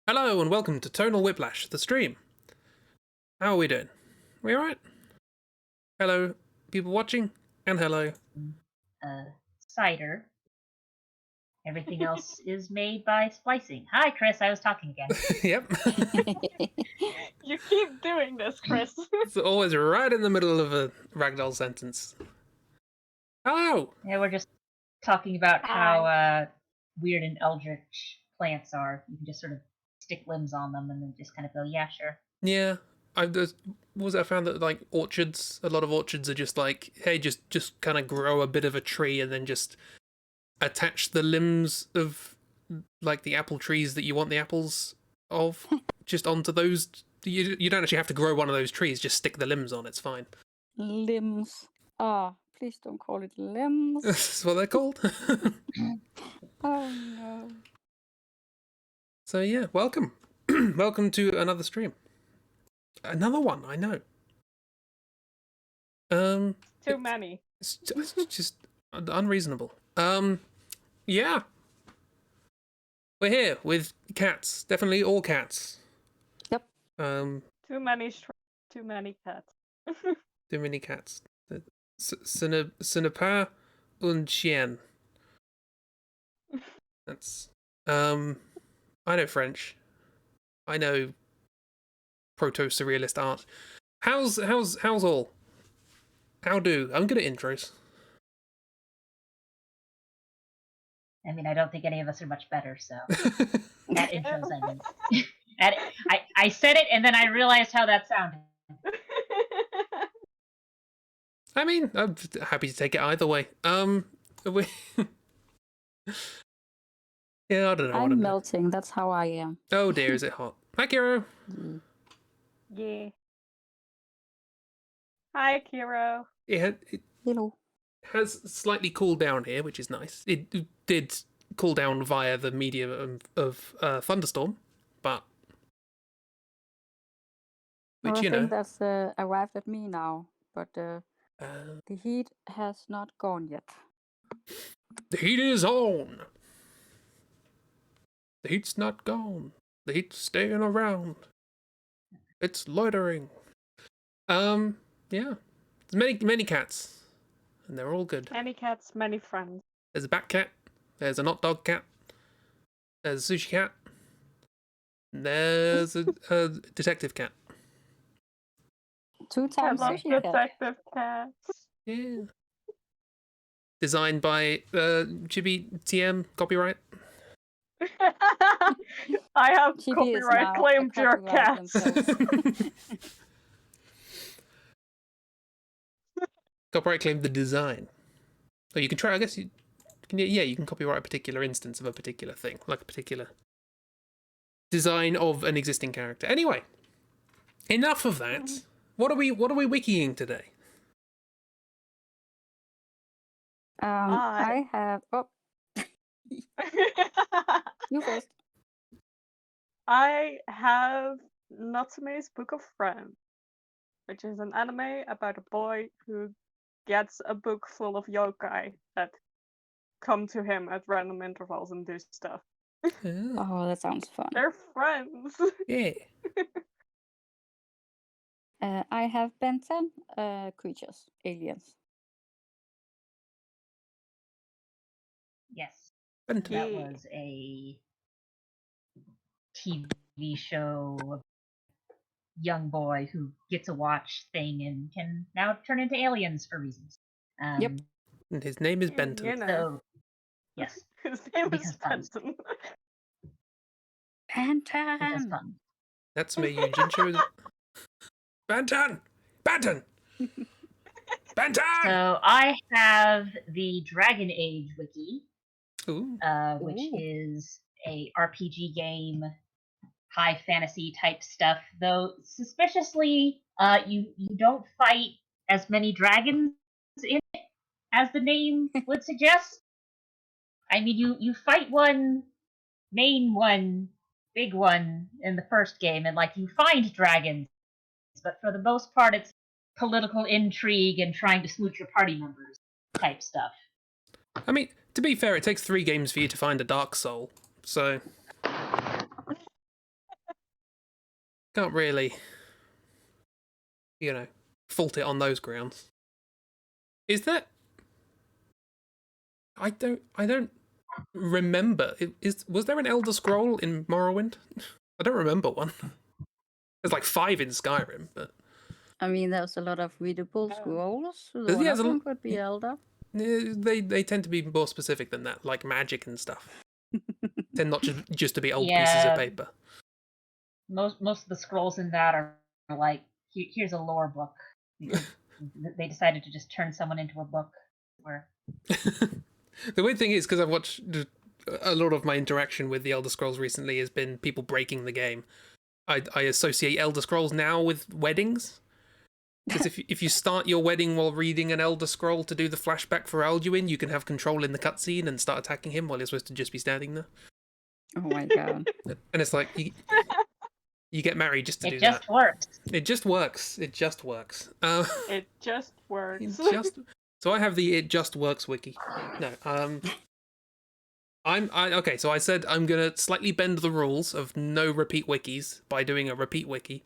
Hello and welcome to Tonal Whiplash, the stream. How are we doing? We alright? Hello, people watching, and hello. Cider. Everything else is made by splicing. Hi, Chris. I was talking again. Yep. You keep doing this, Chris. It's always right in the middle of a Ragdoll sentence. Hello! Yeah, we're just talking about how weird and eldritch plants are. You can just sort of stick limbs on them and then just kind of go, yeah, sure. Yeah, I found that like orchards, a lot of orchards are just like, hey, just kind of grow a bit of a tree and then just attach the limbs of like the apple trees that you want the apples of just onto those. You don't actually have to grow one of those trees, just stick the limbs on, it's fine. Limbs. Ah, please don't call it limbs. That's what they're called. Oh no. So yeah, welcome. Welcome to another stream. Another one, I know. Too many. It's just unreasonable. Yeah. We're here with cats. Definitely all cats. Yep. Too many. Too many cats. Too many cats. Ce n'est pas un chien. That's I know French. I know proto-surrealist art. How's all? How do? I'm good at intros. I mean, I don't think any of us are much better, so. At intros, I mean. I said it, and then I realized how that sounded. I mean, I'm happy to take it either way. Yeah, I don't know. I'm melting, that's how I am. Oh dear, is it hot? Hi, Kiro. Yeah. Hi, Kiro. It Hello. has slightly cooled down here, which is nice. It did cool down via the medium of thunderstorm, but which, Well, you I think that's arrived at me now, but the heat has not gone yet. The heat is on. The heat's not gone. The heat's staying around. It's loitering. Yeah. There's many cats. And they're all good. Many cats, many friends. There's a bat cat. There's a not dog cat. There's a sushi cat. And there's a detective cat. 2 times I love sushi cat. detective cats. Yeah. Designed by Chibi TM, copyright. I have Chibi copyright claimed your cats. Copyright claimed the design. Oh, you can try. I guess you can. Yeah, you can copyright a particular instance of a particular thing, like a particular design of an existing character. Anyway, enough of that. What are we wikiing today? I have. Oh, you first. I have Natsume's Book of Friends, which is an anime about a boy who gets a book full of yokai that come to him at random intervals and do stuff. Oh, that sounds fun. They're friends. Yeah. I have Ben 10 creatures, aliens. Yes. Benton. That was a TV show, young boy who gets a watch thing and can now turn into aliens for reasons. Yep. And his name is Benton. You know. So, yes. His name Because is fun. Benton. Because Benton. fun. That's me, Eugene. Show Benton! Benton! Benton! So I have the Dragon Age wiki, Ooh. which Ooh. is a RPG game, high fantasy type stuff. Though suspiciously, you don't fight as many dragons in it as the name would suggest. I mean, you fight one main one, big one in the first game, and like you find dragons, but for the most part, it's political intrigue and trying to smooch your party members type stuff. I mean, to be fair, it takes 3 games for you to find a Dark Soul, so can't really, fault it on those grounds. Is that? I don't remember. Was there an Elder Scroll in Morrowind? I don't remember one. There's like 5 in Skyrim, but I mean, there's a lot of readable Yeah. scrolls. So Yeah, one there's of a them could be Elder. they tend to be more specific than that, like magic and stuff. Tend not just to be old pieces Yeah. of paper. Most of the scrolls in that are like, here's a lore book. They decided to just turn someone into a book. Where The weird thing is, because I've watched a lot of my interaction with the Elder Scrolls recently has been people breaking the game. I associate Elder Scrolls now with weddings. Because if you start your wedding while reading an Elder Scroll to do the flashback for Alduin, you can have control in the cutscene and start attacking him while you're supposed to just be standing there. Oh my god. And it's like, you get married just to do it that. just works. It just works. It just works. It just works. So I have the It Just Works wiki. No, okay, so I said I'm gonna slightly bend the rules of no repeat wikis by doing a repeat wiki.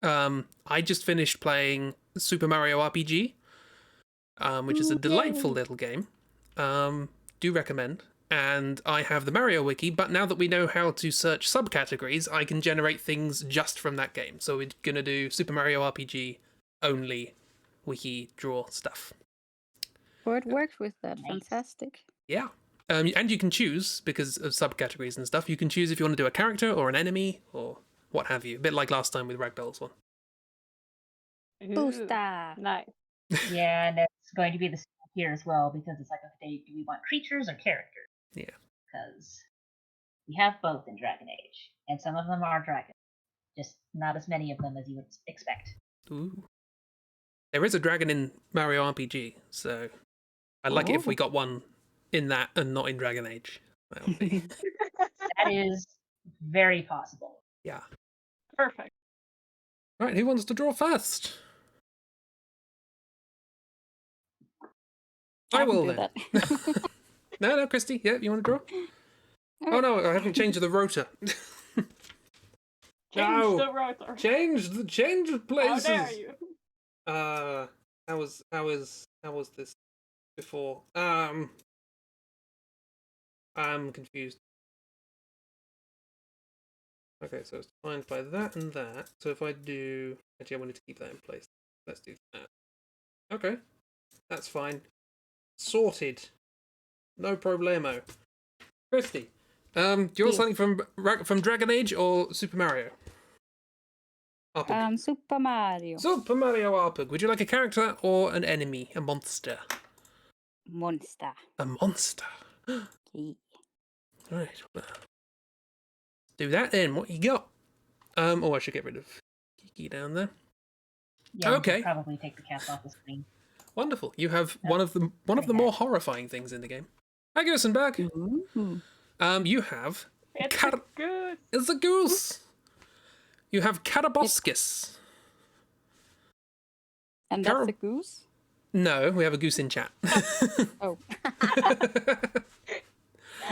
I just finished playing Super Mario RPG, which is a delightful little game. Do recommend. And I have the Mario wiki, but now that we know how to search subcategories, I can generate things just from that game. So we're gonna do Super Mario RPG only wiki draw stuff. Well, it works with that. Nice. Fantastic. Yeah. And you can choose, because of subcategories and stuff, you can choose if you want to do a character or an enemy or what have you. A bit like last time with Ragdoll's one. Ooh, Booster. nice. Yeah, and it's going to be the same here as well, because it's like, okay, do we want creatures or characters? Yeah. Because we have both in Dragon Age, and some of them are dragons. Just not as many of them as you would expect. Ooh. There is a dragon in Mario RPG, so I'd like it if we got one in that and not in Dragon Age. That would be... That is very possible. Yeah. Perfect. Right, who wants to draw first? I can will do then. that. No, Christy. Yeah, you want to draw? Oh no, I haven't changed the rotor. Change the rotor. Change the places. How dare you? How was this before? I'm confused. Okay, so it's defined by that and that. So if I do... Actually, I wanted to keep that in place. Let's do that. Okay. That's fine. Sorted. No problemo. Christy, do you want Yes. something from Dragon Age or Super Mario? RPG. Super Mario. Super Mario RPG. Would you like a character or an enemy? A monster? Monster. A monster. Yeah. Right. Well, do that then. What you got? Oh, I should get rid of Kiki down there. Yeah, we Okay. could probably take the cap off the screen. Wonderful. You have one of the more horrifying things in the game. Hi, Goosenberg. Ooh. You have It's Cat- a goose. It's a goose. You have Caraboscus. And Carol- that's a goose? No, we have a goose in chat. Oh.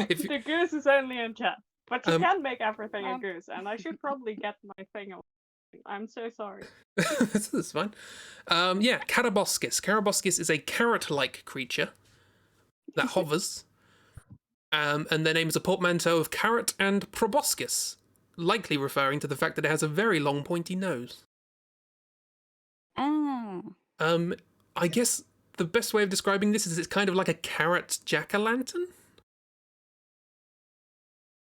The goose is only in chat. But you Um, can make everything a goose, and I should probably get my thing away. I'm so sorry. That's fine. Yeah, Caraboscus. Caraboscus is a carrot-like creature that hovers. And their name is a portmanteau of carrot and proboscis, likely referring to the fact that it has a very long pointy nose. Ah. I guess the best way of describing this is it's kind of like a carrot jack-o'-lantern.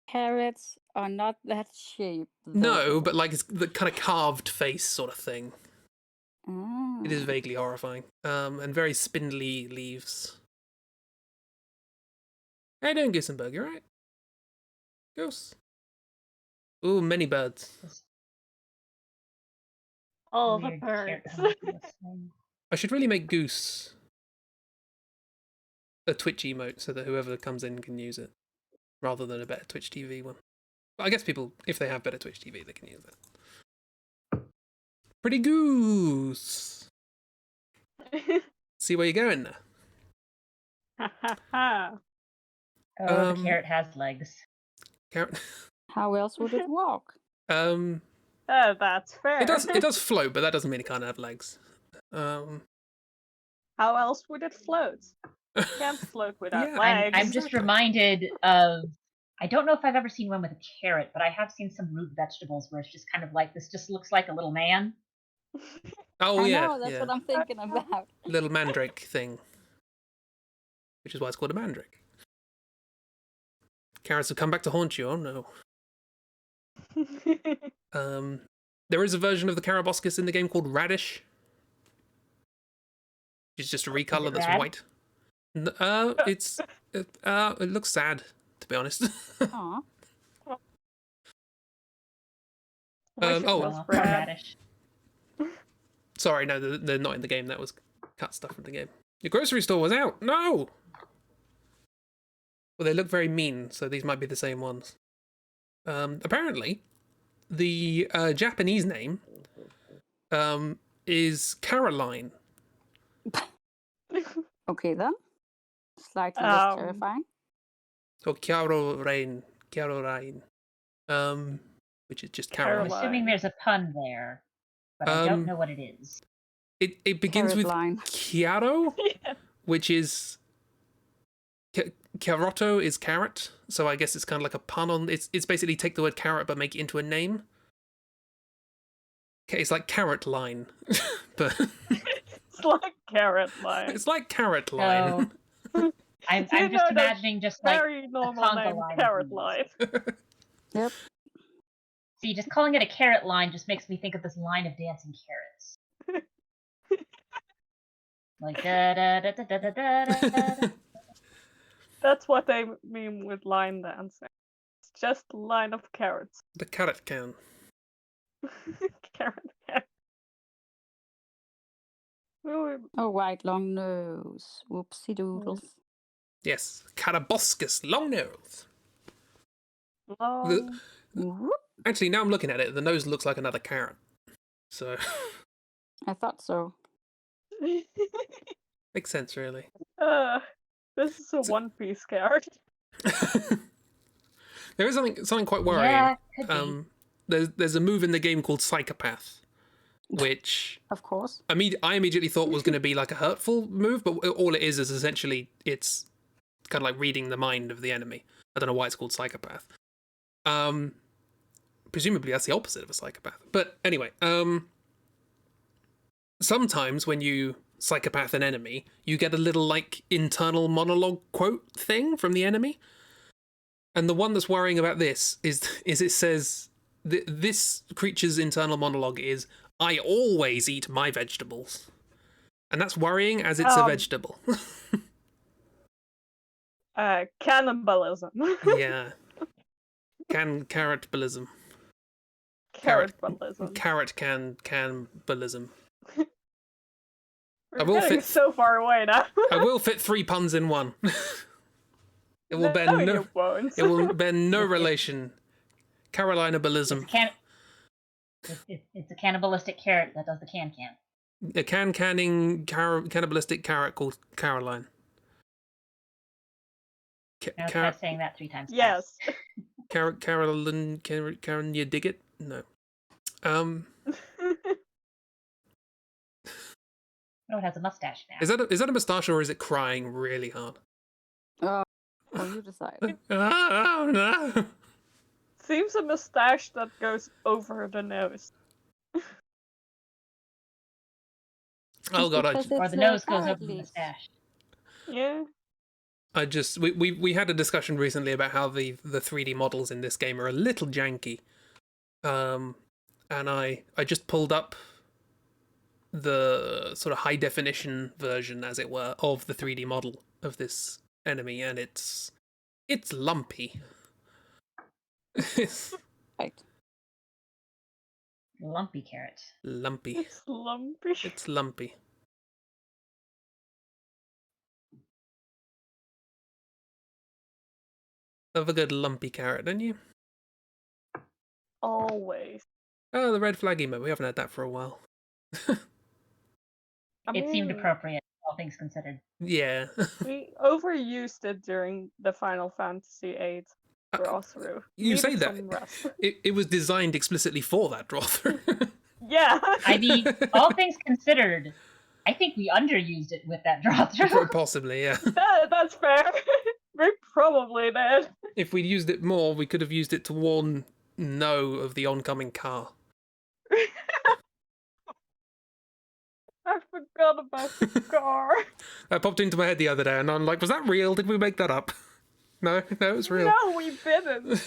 Carrots are not that shape. No, but like it's the kind of carved face sort of thing. Ah. It is vaguely horrifying. And very spindly leaves. How you doing, Goosenberg? You alright? Goose. Ooh, many birds. All the Weird birds. carrot thing. I should really make Goose a Twitch emote so that whoever comes in can use it, rather than a better Twitch TV one. But I guess people, if they have better Twitch TV, they can use it. Pretty Goose. See where you're going there. Ha ha ha. Oh, the carrot has legs. Carrot. How else would it walk? That's fair. It does float, but that doesn't mean it can't have legs. How else would it float? It can't float without Yeah, legs. I'm just Exactly. reminded of. I don't know if I've ever seen one with a carrot, but I have seen some root vegetables where it's just kind of like this. Just looks like a little man. Oh I yeah, know, that's yeah. what I'm thinking about. Little mandrake thing, which is why it's called a mandrake. Carrots have come back to haunt you. Oh no. There is a version of the Caraboscus in the game called Radish. It's just a recolor it that's rad? white. It looks sad, to be honest. Aw. Wish it oh. was Well, rad. radish. Sorry, no, they're not in the game. That was cut stuff from the game. Your grocery store was out. No. Well, they look very mean, so these might be the same ones. Apparently, the Japanese name is Caroline. Okay then. Slightly less Um, terrifying. Or Caroline, which is just I'm Caroline. Caroline. assuming there's a pun there, but I don't know what it is. It begins with Carrot line. Chiaro, Yeah. which is Carotto is carrot, so I guess it's kind of like a pun on. It's basically take the word carrot but make it into a name. Okay, it's like carrot line, but It's like carrot line. it's like carrot line. So I'm You just know that imagining just like Very normal conga name, line carrot is line. Yep. see, just calling it a carrot line just makes me think of this line of dancing carrots. Like da da da da da da da da. Da. That's what they mean with line dancing. It's just a line of carrots. The carrot can. Carrot. Ooh, Oh, white long nose. Whoopsie doodles. Yes, Caraboscus, long nose. long. Whoop. Actually, now I'm looking at it, the nose looks like another carrot. So I thought so. makes sense, really. This is a One Piece carrot. There is something quite worrying. Yeah, could be. There's a move in the game called Psychopath, which Of course. I immediately thought was going to be like a hurtful move, but all it is essentially it's kind of like reading the mind of the enemy. I don't know why it's called Psychopath. Presumably that's the opposite of a psychopath. But anyway, sometimes when you psychopath an enemy, you get a little like internal monologue quote thing from the enemy. And the one that's worrying about this is it says this creature's internal monologue is, "I always eat my vegetables," and that's worrying as it's a vegetable. Cannibalism. Yeah, carrotbalism. Carrotbalism. Carrot cannibalism. We're I will getting fit- so far away now. I will fit 3 puns in one. It will bear no, no. you won't. It will bear no relation. Carolinabalism. It's a cannibalistic carrot that does the can. A cannibalistic carrot called Caroline. Now try saying that 3 times. Yes. Carolyn, you dig it? No. Oh, it has a mustache now. Is that a moustache or is it crying really hard? Well, you decide. Oh no! Seems a mustache that goes over the nose. Oh god, Because Or it's the nose goes carrot over the leaves. mustache. Yeah. we had a discussion recently about how the 3D models in this game are a little janky. And I just pulled up the sort of high definition version, as it were, of the 3D model of this enemy, and it's lumpy. It's Right. Lumpy carrot. lumpy. It's lumpy. It's lumpy. Love a good lumpy carrot, don't you? Always. Oh, the red flag emote. We haven't had that for a while. It seemed appropriate, all things considered. Yeah. We overused it during the Final Fantasy VIII draw through. You say Needed that. some rest. It was designed explicitly for that draw through. Yeah. I mean, all things considered, I think we underused it with that draw through. Possibly, yeah. That's fair. We probably did. If we'd used it more, we could have used it to warn No of the oncoming car. I forgot about the car. That popped into my head the other day, and I'm like, was that real? Did we make that up? No, it was real. No, we didn't.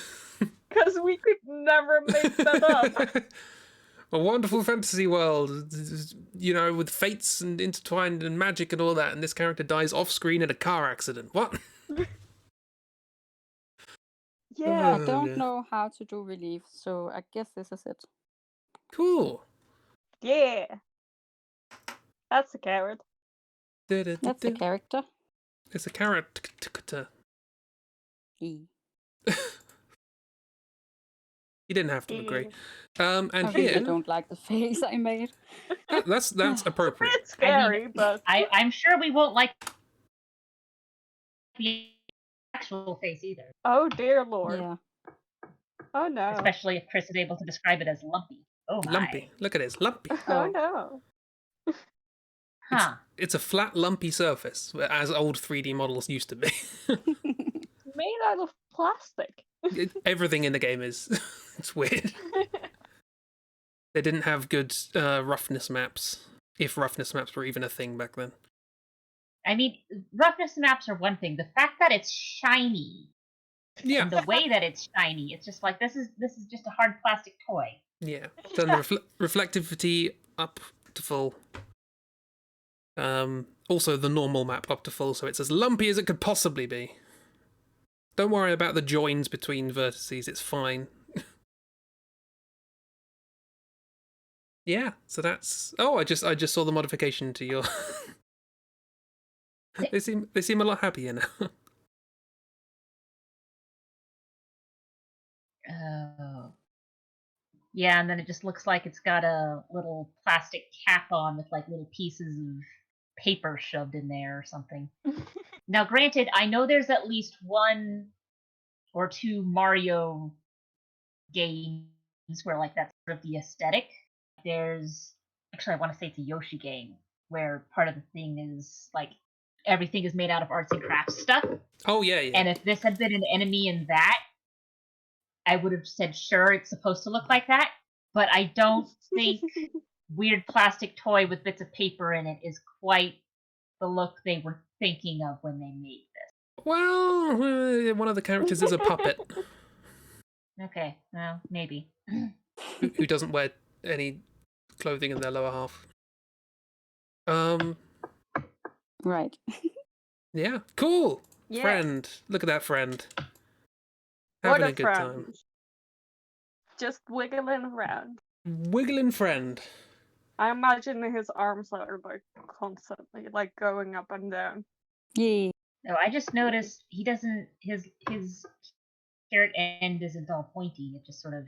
Because we could never make that up. A wonderful fantasy world, you know, with fates and intertwined and magic and all that, and this character dies off screen in a car accident. What? Yeah. I don't know how to do relief, so I guess this is it. Cool. Yeah. That's a carrot. That's the character. It's a carrot. E. You didn't have to agree. And I here, really don't like the face I made. that's appropriate. It's scary, but I'm sure we won't like the actual face either. oh dear lord. Yeah. Oh no. Especially if Chris is able to describe it as lumpy. Oh my. Lumpy. Look at it, it's lumpy. Oh no. Huh. It's a flat, lumpy surface, as old 3D models used to be. Made out of plastic. Everything in the game is. It's weird. They didn't have good roughness maps, if roughness maps were even a thing back then. I mean, roughness maps are one thing. The fact that it's shiny, Yeah, and the way that it's shiny, it's just like this is just a hard plastic toy. yeah. Turn the reflectivity up to full. Also the normal map up to full, so it's as lumpy as it could possibly be. Don't worry about the joins between vertices, it's fine. Yeah, so that's... Oh, I just saw the modification to your... They seem a lot happier now. Oh. Yeah, and then it just looks like it's got a little plastic cap on with like little pieces of paper shoved in there or something. Now, granted, I know there's at least 1 or 2 Mario games where like that's sort of the aesthetic. There's actually I want to say it's a Yoshi game where part of the thing is like everything is made out of arts and crafts stuff. Oh, yeah, yeah. And if this had been an enemy in that, I would have said sure it's supposed to look like that. But I don't think weird plastic toy with bits of paper in it is quite the look they were thinking of when they made this. Well, one of the characters is a puppet Okay, well, maybe. who doesn't wear any clothing in their lower half. Right. Yeah, cool. Yeah. Friend. Look at that friend. What Having a a good friend. time. Just wiggling around. Wiggling friend. I imagine his arms are like constantly like going up and down. Yeah. No, I just noticed he doesn't his carrot end isn't all pointy. It just sort of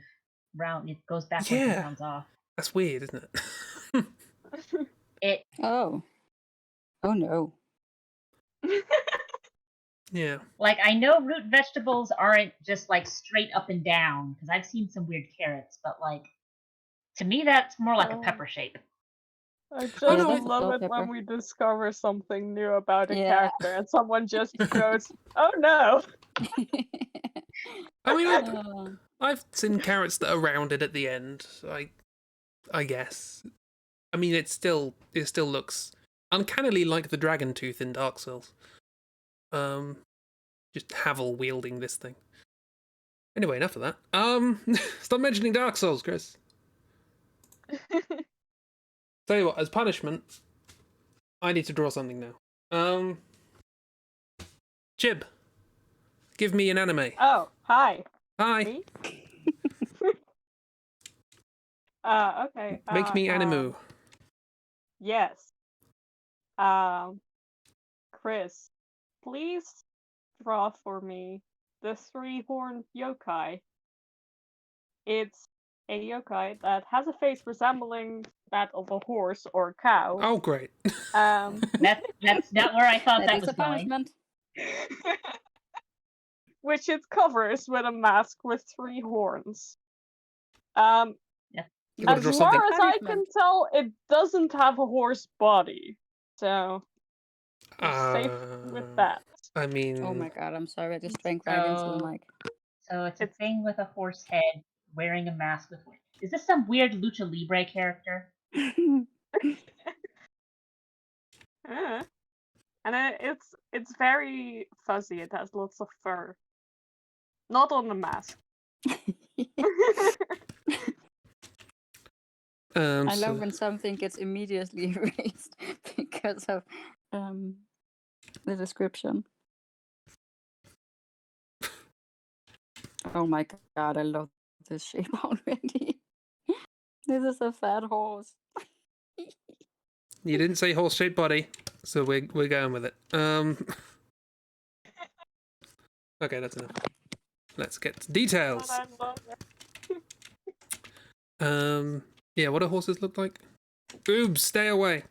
round. It goes backwards and Yeah. rounds off. That's weird, isn't it? It Oh. Oh no. Yeah. like I know root vegetables aren't just like straight up and down because I've seen some weird carrots, but like to me that's more like a Oh. pepper shape. I just no, I- love it Bell when pepper. we discover something new about a Yeah. character and someone just goes, "Oh no!" I mean, Uh, I've seen carrots that are rounded at the end. I guess. I mean, it still looks uncannily like the dragon tooth in Dark Souls. Just Havel wielding this thing. Anyway, enough of that. Stop mentioning Dark Souls, Chris. Tell you what, as punishment, I need to draw something now. Chib, give me an anime. Oh, hi. Hi, Me? Okay. make me animu. Yes. Chris, please draw for me the 3-horned yokai. It's a yokai that has a face resembling that of a horse or cow. Oh, great. Um, That's not where I thought that that is was a going. punishment. which it covers with a mask with 3 horns. You gotta As draw far something. as I can tell, it doesn't have a horse body, so we're safe with that. I mean, Oh my god, I'm sorry, I just drank right into the mic. So it's a thing with a horse head wearing a mask with. Is this some weird lucha libre character? And it's very fuzzy. It has lots of fur. Not on the mask. I so- love when something gets immediately erased because of the description. Oh my god, I love this shape already. This is a fat horse. You didn't say horse-shaped body, so we're going with it. Okay, that's enough. Let's get to details. But I love it. Yeah, what do horses look like? Boobs, stay away.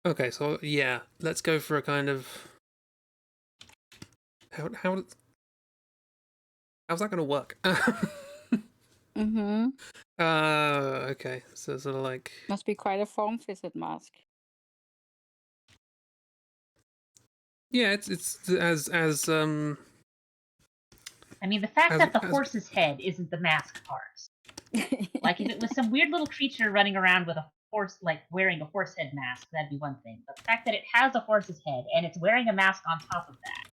Okay, so yeah, let's go for a kind of how's that gonna work? Mm-hmm. Okay, so sort of like Must be quite a form-fitted mask. yeah, it's as I mean, the fact As- that the as- horse's head isn't the mask part. Like, if it was some weird little creature running around with a horse, like wearing a horse head mask, that'd be one thing. But the fact that it has a horse's head and it's wearing a mask on top of that.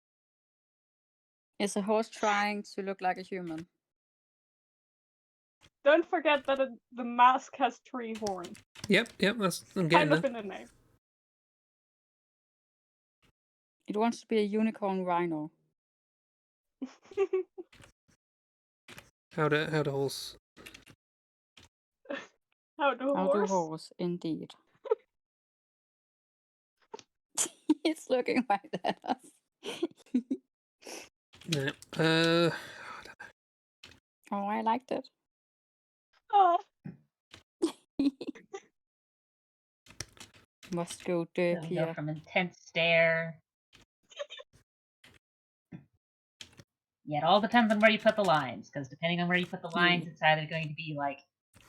Is a horse trying to look like a human? Don't forget that the mask has 3 horns. yep, that's I'm getting Kind of there. in the name. It wants to be a unicorn rhino. How to horse? How do How do horse? horse, indeed. It's looking right at us. No. Oh, I liked it. Oh, Must go So we go derpier. from intense stare. Yeah, it all depends on where you put the lines, because depending on where you put the lines, it's either going to be like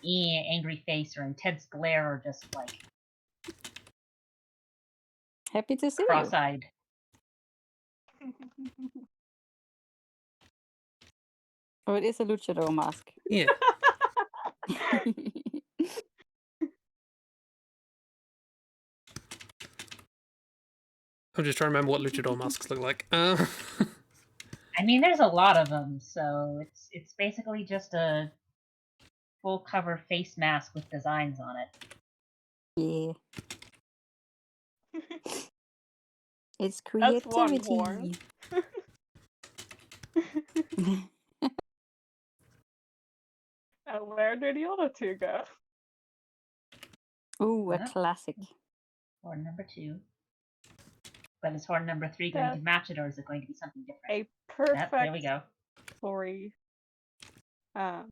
angry face or intense glare or just like Happy to see you. cross-eyed. Oh, it is a luchador mask. Yeah. I'm just trying to remember what luchador masks look like. I mean, there's a lot of them, so it's basically just a full cover face mask with designs on it. Yeah. It's That's one creativity. horn. And where do the other 2 go? Ooh, a Yeah. classic. Horn number 2. But is horn number 3 going to match it, or is it going to be something different? A Yep, perfect there we go. story. Oh.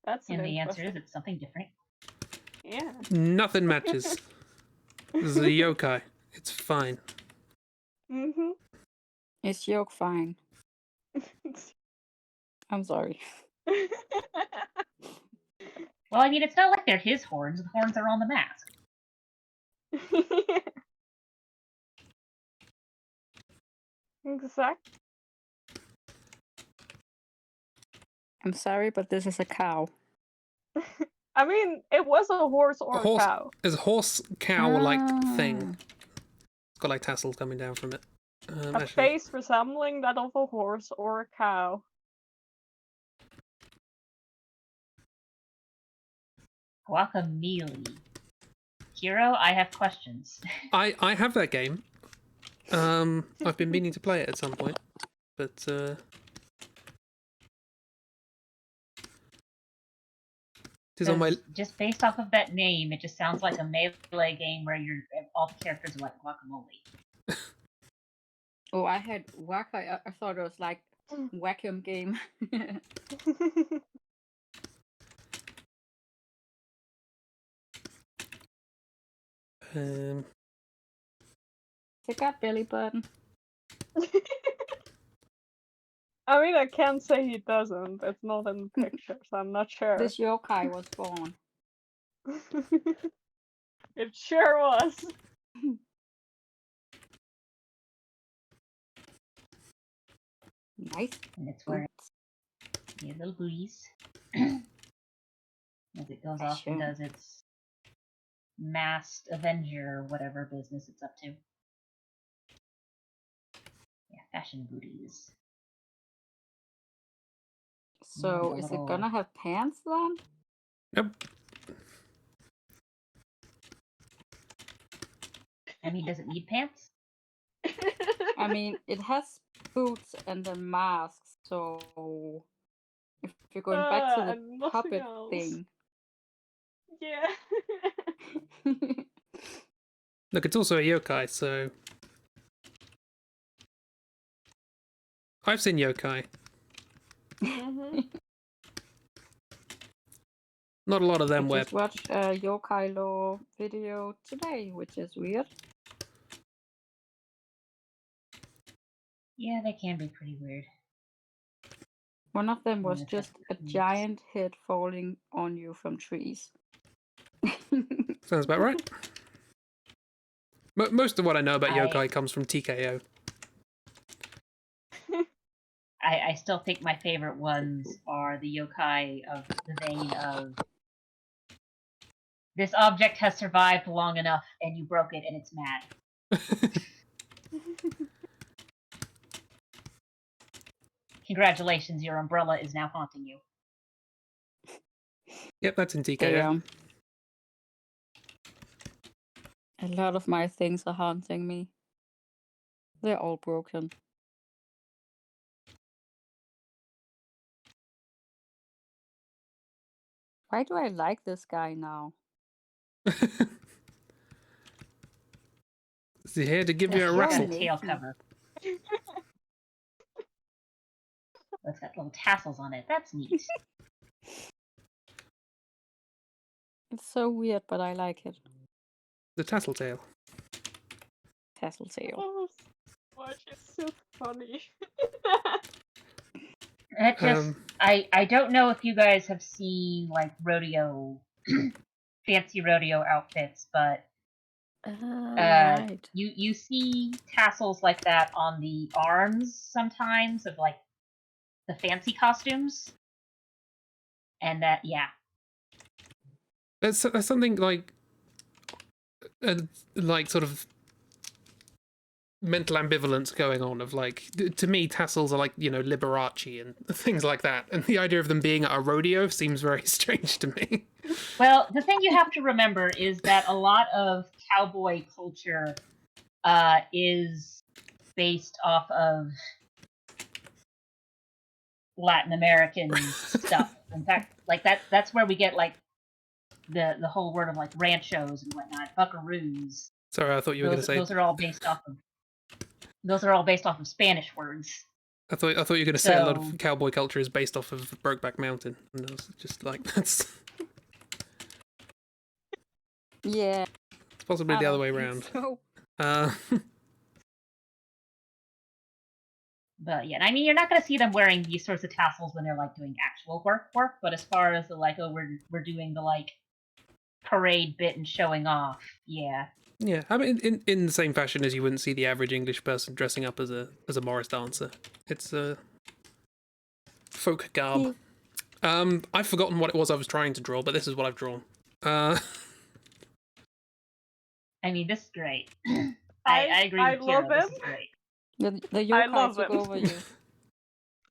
That's And an the answer is interesting- it's something different. Yeah. Nothing matches. This is a yokai. It's fine. Mm-hmm. Is yoke fine? I'm sorry. Well, I mean, it's not like they're his horns. The horns are on the mask. Exactly. I'm sorry, but this is a cow. I mean, it was a horse or A horse- a cow. There's a horse cow like Ah. thing. It's got like tassels coming down from it. A Actually, face resembling that of a horse or a cow. Guacamole. Hero, I have questions. I have that game. I've been meaning to play it at some point, but it is on my. Just based off of that name, it just sounds like a melee game where all the characters are like guacamole. Oh, I had waka. I thought it was like Wacom game. He got belly button. I mean, I can't say he doesn't. It's not in the picture, so I'm not sure. This yokai was born. It sure was. Nice. And it's wearing your little booties. As it goes off and does its masked Avenger, whatever business it's up to. Yeah, fashion booties. So is it gonna have pants then? Nope. I mean, does it need pants? I mean, it has boots and a mask, so if you're going back to and the nothing puppet else. thing. Yeah. Look, it's also a yokai, so I've seen yokai. Mhm. Not a lot of them I wear. just watched a yokai law video today, which is weird. Yeah, they can be pretty weird. One of them was Yeah, just a that's- giant head falling on you from trees. Sounds about right. Most of what I know about I- yokai comes from TKO. I still think my favorite ones are the yokai of the vein of this object has survived long enough and you broke it and it's mad. Congratulations, your umbrella is now haunting you. Yep, that's in TKO. Damn. A lot of my things are haunting me. They're all broken. Why do I like this guy now? Is he here to give you a That's Got a wrestle? so tail naked. cover. It's got little tassels on it. That's neat. It's so weird, but I like it. The tassel tail. Tassel-tail. Oh, watch, it's so funny. It just, I don't know if you guys have seen like rodeo, fancy rodeo outfits, but Right. you see tassels like that on the arms sometimes of like the fancy costumes, and that There's something like sort of mental ambivalence going on of like, to me tassels are like, you know, Liberace and things like that, and the idea of them being at a rodeo seems very strange to me. Well, the thing you have to remember is that a lot of cowboy culture is based off of Latin American stuff. In fact, like that's where we get like the whole word of like ranchos and whatnot, buckaroos. Sorry, I thought you were going to say. Those are all based off of. Those are all based off of Spanish words. I thought you were going to say a lot So- of cowboy culture is based off of Brokeback Mountain, and I was just like, that's Yeah. it's possibly I the other don't way think around. So. But yeah, I mean, you're not going to see them wearing these sorts of tassels when they're like doing actual work. But as far as the like, oh, we're doing the like parade bit and showing off, yeah. Yeah, I mean, in the same fashion as you wouldn't see the average English person dressing up as a Morris dancer. It's a folk garb. I've forgotten what it was I was trying to draw, but this is what I've drawn. I mean, this is great. I agree I with Kira. love This him. is great. The I yokai love took him. over you.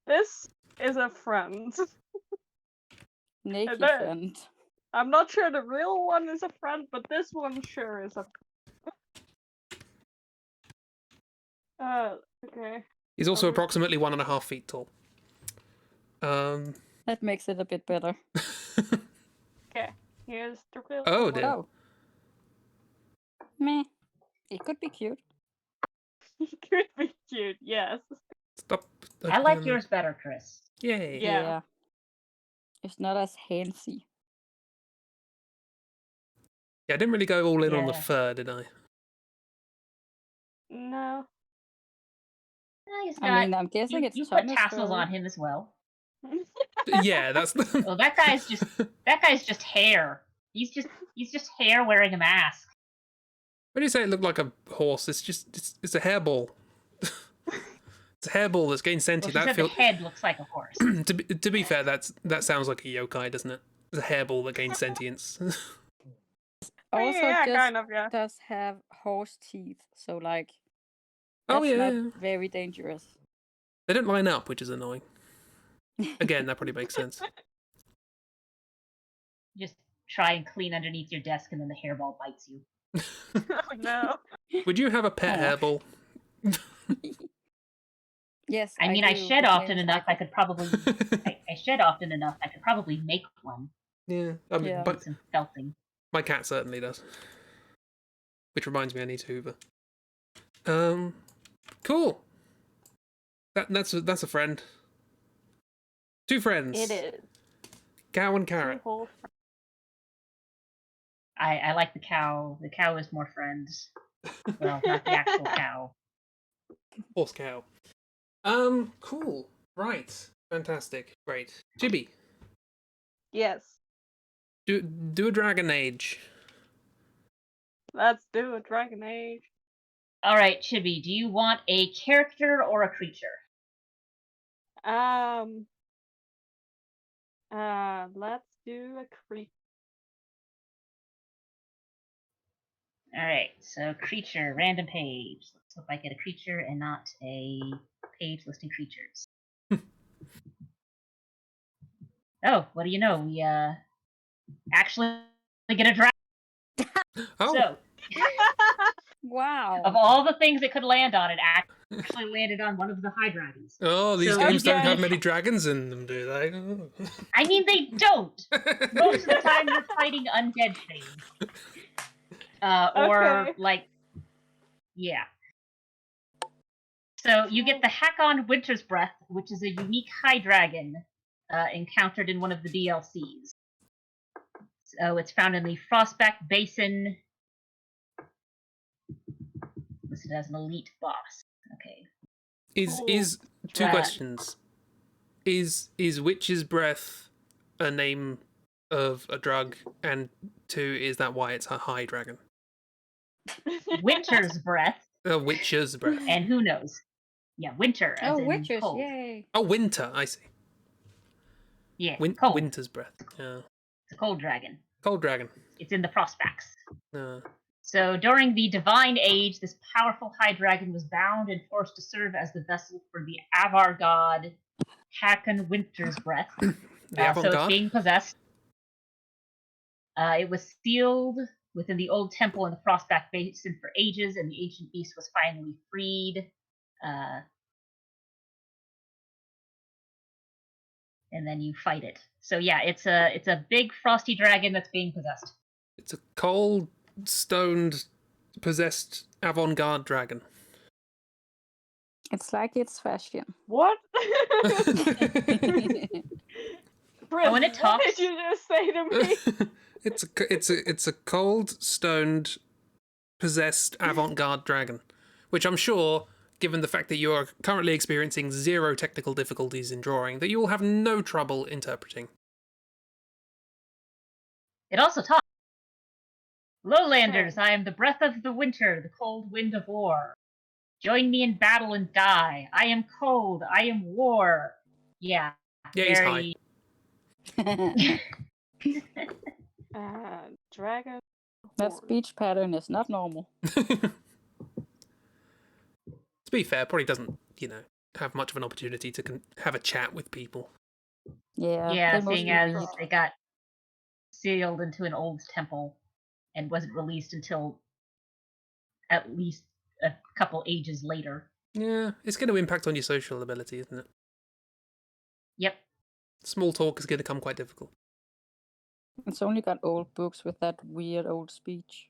This is a friend. Naked there- friend. I'm not sure the real one is a friend, but this one sure is a. Okay. He's also Okay. approximately 1.5 feet tall. That makes it a bit better. Okay. Here's the real Oh, one. dear. Oh. Meh. It could be cute. He could be cute, yes. Stop. I like yours better, Chris. Yay. Yeah. It's not as handsy. Yeah, I didn't really go all in on the Yeah. fur, did I? No. He's I got. mean, I'm guessing You it's put Thomas' tassels story. on him as well. Yeah, that's the. Oh, that guy's just hair. He's just hair wearing a mask. When you say it looked like a horse, it's a hairball. It's a hairball that's gained Well, sentient. she That said feel the head looks like a horse. to be fair, that sounds like a yokai, doesn't it? It's a hairball that gains sentience. Also, yeah, just kind of, yeah. does have horse teeth, so like Oh, that's yeah, not yeah. very dangerous. They don't line up, which is annoying. Again, that probably makes sense. Just try and clean underneath your desk, and then the hairball bites you. Oh no. Would you have a pet Aw. hairball? Yes, I mean, do. I shed His often name is enough. I Michael. could probably. I shed often enough. I could probably make one. Yeah, I mean, Yeah. but Need some felting. my cat certainly does. Which reminds me, I need to hoover. Cool. That's a friend. Two friends. It is. Cow and Two carrot. whole I like the cow. The cow is more friends. Well, not the actual cow. Horse cow. Cool. Right. Fantastic. Great. Chibi, Yes. do a Dragon Age. Let's do a Dragon Age. All right, Chibi. Do you want a character or a creature? Let's do a creep. All right. So creature, random page. Let's hope I get a creature and not a page listing creatures. Oh, what do you know? We actually get a dragon. Oh, So, Wow. of all the things it could land on, it actually landed on one of the high dragons. oh, these So games you don't have guys- many dragons in them, do they? I mean, they don't. Most of the time, you're fighting undead things. Or Okay. like, yeah. So you get the Hakon Winter's Breath, which is a unique high dragon encountered in one of the DLCs. So it's found in the Frostback Basin, listed as an elite boss. Okay. Is two Right. questions. Is Witch's Breath a name of a drug? And two, is that why it's a high dragon? Winter's Breath, Witch's Breath. and who knows? Yeah, winter as Oh, in witches! cold. Yay! Oh, winter, I see. Yeah, cold. Winter's Breath. Yeah. It's a cold dragon. Cold dragon. It's in the Frostbacks. Uh, So during the Divine Age, this powerful high dragon was bound and forced to serve as the vessel for the Avar god Hakon Winter's Breath. the So it's avant-garde. being possessed. It was sealed within the old temple in the Frostback Basin for ages, and the ancient beast was finally freed. And then you fight it. So yeah, it's a big frosty dragon that's being possessed. It's a cold, stoned, possessed avant-garde dragon. It's like it's fashion. What? Chris, when it what talks- did you just say to me? it's a cold, stoned, possessed avant-garde dragon, which I'm sure, given the fact that you are currently experiencing 0 technical difficulties in drawing, that you will have no trouble interpreting. It also talks. Lowlanders, I am the breath of the winter, the cold wind of war. Join me in battle and die. I am cold. I am war. Yeah. Yeah, he's high. Dragon. That horn. speech pattern is not normal. To be fair, probably doesn't, have much of an opportunity to have a chat with people. Yeah. Yeah, they seeing mostly as read. they got sealed into an old temple and wasn't released until at least a couple ages later. Yeah, it's going to impact on your social ability, isn't it? Yep. Small talk is going to come quite difficult. It's only got old books with that weird old speech.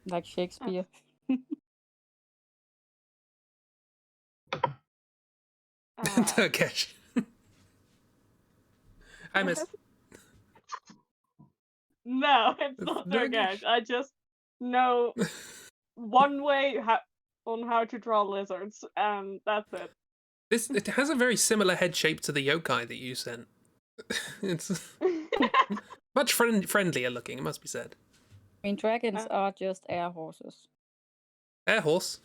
Like Shakespeare. Turkish. I miss. No, it's It's not no Nurgash. I just know one way on how to draw lizards, and that's it. It has a very similar head shape to the yokai that you sent. It's much friendlier looking, it must be said. I mean, dragons are just air horses. Air horse.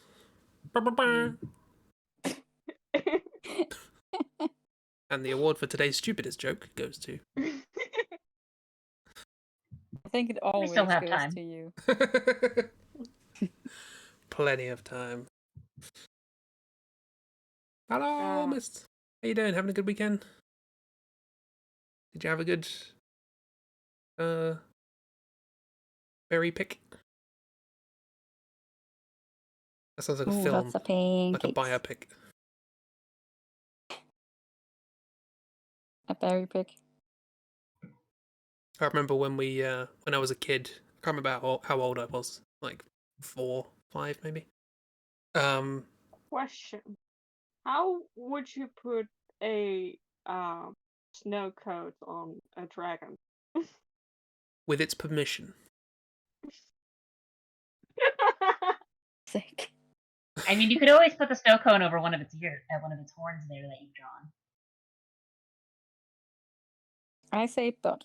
And the award for today's stupidest joke goes to. I think it always still have goes time. to you. Plenty of time. Hello, Mist. How you doing? Having a good weekend? Did you have a good berry pick? That sounds like a Ooh, film, lots of pancakes. like a biopic. A berry pick. I remember when I was a kid. I can't remember how old I was, like 4, 5 maybe. Question: how would you put a snow coat on a dragon? With its permission. Sick. I mean, you could always put the snow cone over one of its horns there that you've drawn. I say but.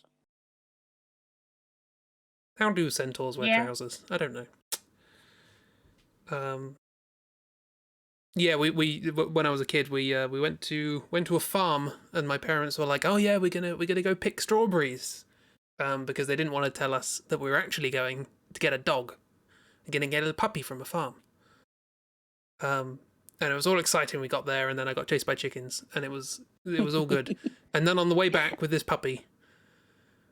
How do centaurs wear trousers? I don't know. Yeah, we when I was a kid, we went to a farm, and my parents were like, "Oh yeah, we're gonna go pick strawberries," because they didn't want to tell us that we were actually going to get a dog, and gonna get a puppy from a farm. And it was all exciting. We got there, and then I got chased by chickens, and it was all good. And then on the way back with this puppy,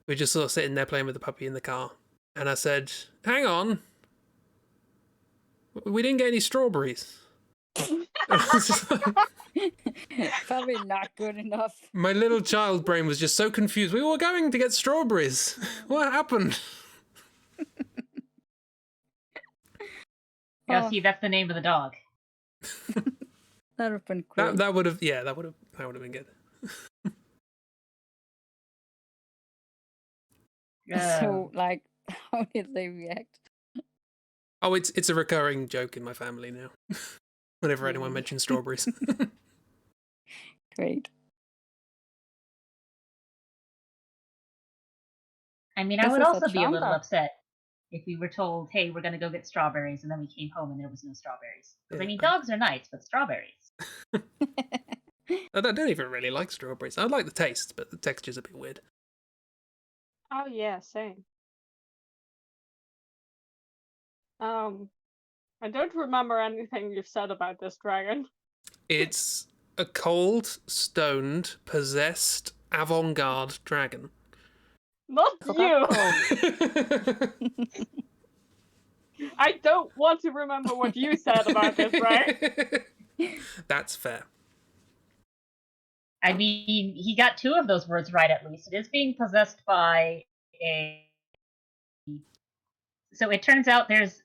we just sort of sitting there playing with the puppy in the car, and I said, "Hang on, we didn't get any strawberries." Probably not good enough. My little child brain was just so confused. We were going to get strawberries. What happened? Yeah, see, that's the name of the dog. That would have been great. That would have been good. So, like, how did they react? Oh, it's a recurring joke in my family now. Whenever anyone mentions strawberries. Great. I mean, This I would is a also be a little charm upset if we were told, "Hey, we're going to go get strawberries," and then we came home and there was no strawberries. Because I mean, dogs are nice, but strawberries. I don't even really like strawberries. I like the taste, but the texture's a bit weird. Oh yeah, same. I don't remember anything you've said about this dragon. It's a cold, stoned, possessed, avant-garde dragon. Not you! I don't want to remember what you said about this, right? That's fair. I mean, he got 2 of those words right at least. It is being possessed by a... So it turns out there's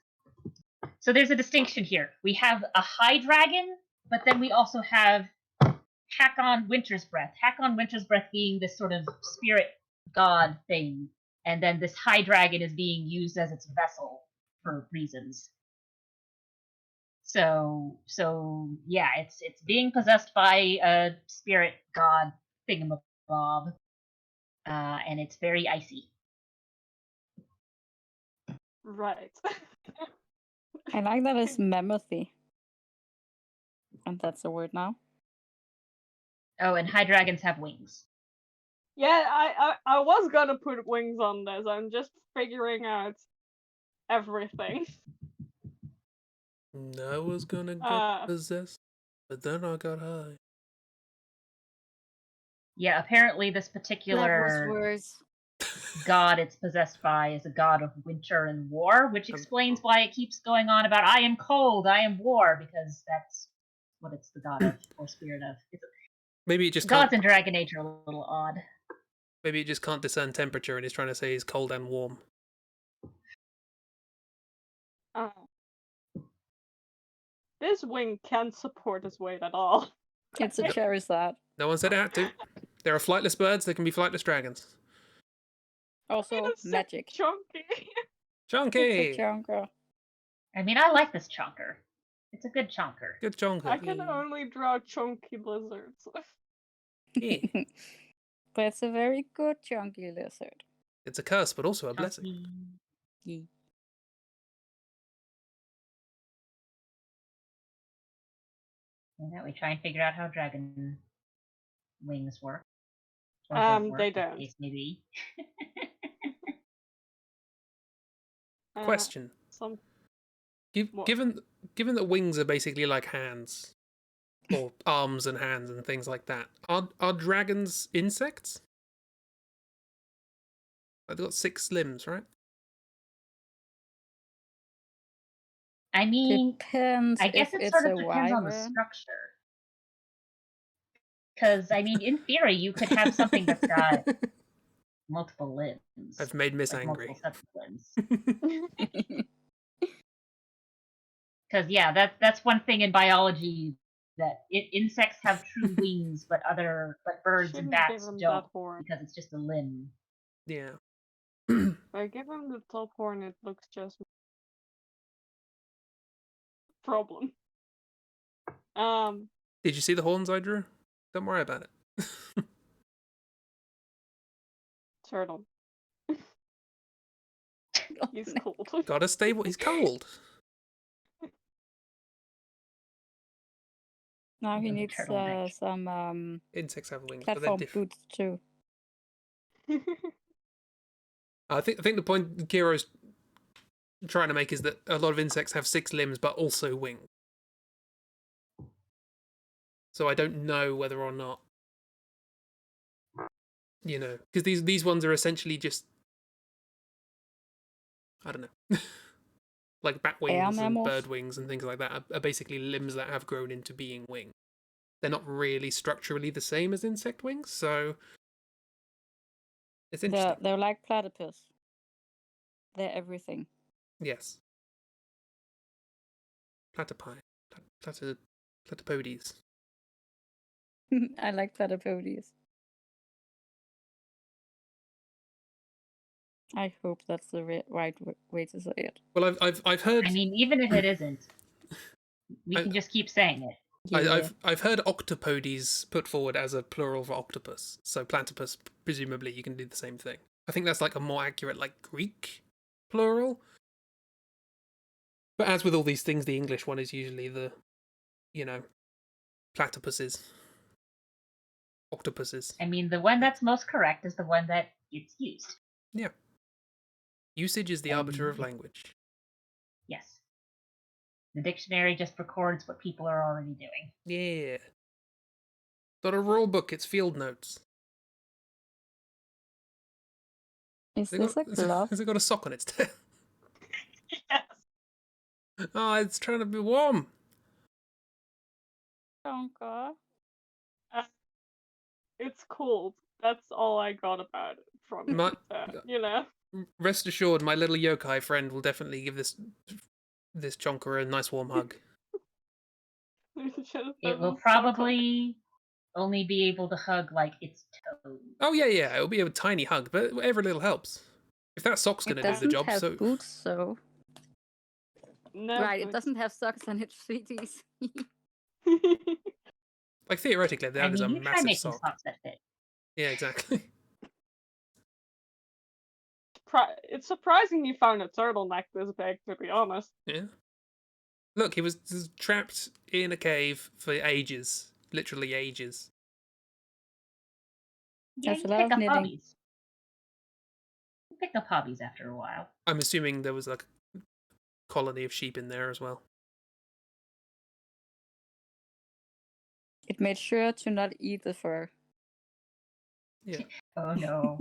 a distinction here. We have a high dragon, but then we also have Hakon Winter's Breath. Hakon Winter's Breath being this sort of spirit god thing, and then this high dragon is being used as its vessel for reasons. So yeah, it's being possessed by a spirit god thingamabob, and it's very icy. Right. I like that it's mammothy. And that's a word now. Oh, and high dragons have wings. Yeah, I was gonna put wings on this. I'm just figuring out everything. I was gonna get possessed, but then I got high. Yeah, apparently this particular god it's possessed by is a god of winter and war, which explains why it keeps going on about "I am cold, I am war," because that's what it's the god of, or spirit of. Maybe it just gods in Dragon Age are a little odd. Maybe it just can't discern temperature and he's trying to say he's cold and warm. This wing can't support its weight at all. It's a Charizard. No one said it had to. There are flightless birds, there can be flightless dragons. Also, It's so magic. chunky. It's a Chunky! chunker. I mean, I like this chunker. It's a good chunker. Good I chunker. can only draw chunky lizards. Yeah. But it's a very good chunky lizard. It's a curse, but also a blessing. Chunky. Yee. And that we try and figure out how dragon wings work. Or don't work, They as the don't. case may be. Question. Some What? Given that wings are basically like hands, or arms and hands and things like that, are dragons insects? Like, they've got 6 limbs, right? I mean, Depends I guess if it it's sort a of depends on the wyvern. structure. Because, I mean, in theory, you could have something that's got multiple limbs. I've made Miss like angry. multiple sets of limbs. Because, yeah, that's one thing in biology that insects have true wings, but birds and shouldn't bats give them that don't horn. because it's just a limb. Yeah. If I give him the top horn, it looks just problem. Did you see the horns I drew? Don't worry about it. Turtle. He's cold. Gotta stay. He's cold. Now he The needs turtleneck. some Insects have wings, but they're platform different. boots too. I think the point Kiro's trying to make is that a lot of insects have 6 limbs, but also wings. So I don't know whether or not, because these ones are essentially just, I don't know, like bat Air wings and mammals. bird wings and things like that are basically limbs that have grown into being wings. They're not really structurally the same as insect wings, so it's interesting. They're like platypus. They're everything. Yes. Platypi. Platypodes. I like platypodies. I hope that's the right way to say it. Well, I've heard. I mean, even if it isn't, we can just keep saying it. Yeah. I've heard octopodes put forward as a plural for octopus. So platypus, presumably, you can do the same thing. I think that's like a more accurate, like Greek plural. But as with all these things, the English one is usually the, platypuses, octopuses. I mean, the one that's most correct is the one that gets used. Yeah. Usage is the arbiter of language. Yes. The dictionary just records what people are already doing. Yeah. Not a rule book, it's field notes. Is this a glove? Has it got a sock on its tail? Yes. Oh, it's trying to be warm. Chunker. It's cold. That's all I got about it from it. Rest assured, my little yokai friend will definitely give this chonker a nice warm hug. It will probably only be able to hug like its toes. Oh yeah, it'll be a tiny hug, but every little helps. If that sock's gonna do the job, It doesn't have boots, so No, right. It doesn't have socks on its feeties. like theoretically, that is a you try massive making sock. socks that fit. Yeah, exactly. It's surprising you found a turtleneck this big, to be honest. Yeah. Look, he was trapped in a cave for ages, literally ages. Yeah, That's you a lot pick of up knitting. hobbies. You pick up hobbies after a while. I'm assuming there was like a colony of sheep in there as well. It made sure to not eat the fur. Yeah. Oh no.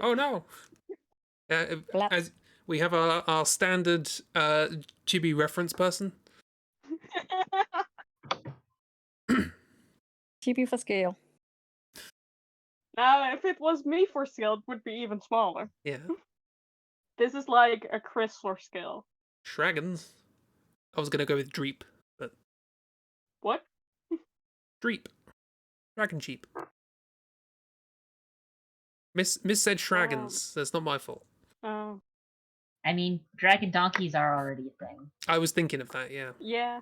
Oh no. As we have our standard Chibi reference person. Chibi for scale. Now, if it was me for scale, it would be even smaller. Yeah. This is like a Chris for scale. Dragons. I was gonna go with Dreep, but What? Dreep. Dragon sheep. Miss said Shragons. That's not my fault. Oh, I mean, dragon donkeys are already a thing. I was thinking of that, yeah. yeah.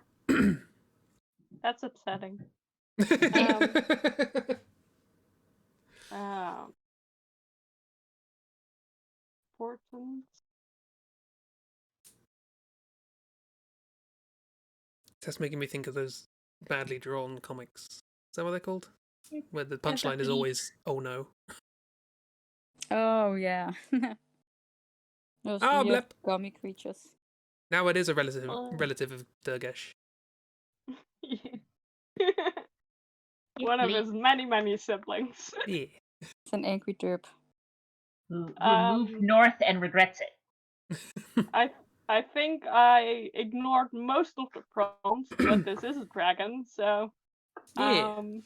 That's upsetting. Important. That's making me think of those badly drawn comics. Is that what they're called? Where the Yeah, punchline is always, oh no. Oh yeah. Those Oh, weird blep. gummy creatures. Now it is a relative of Durgesh. One of his many siblings. Yeah. It's an angry derp. Who moved north and regrets it. I think I ignored most of the prompts, but this is a dragon, so Yeah. and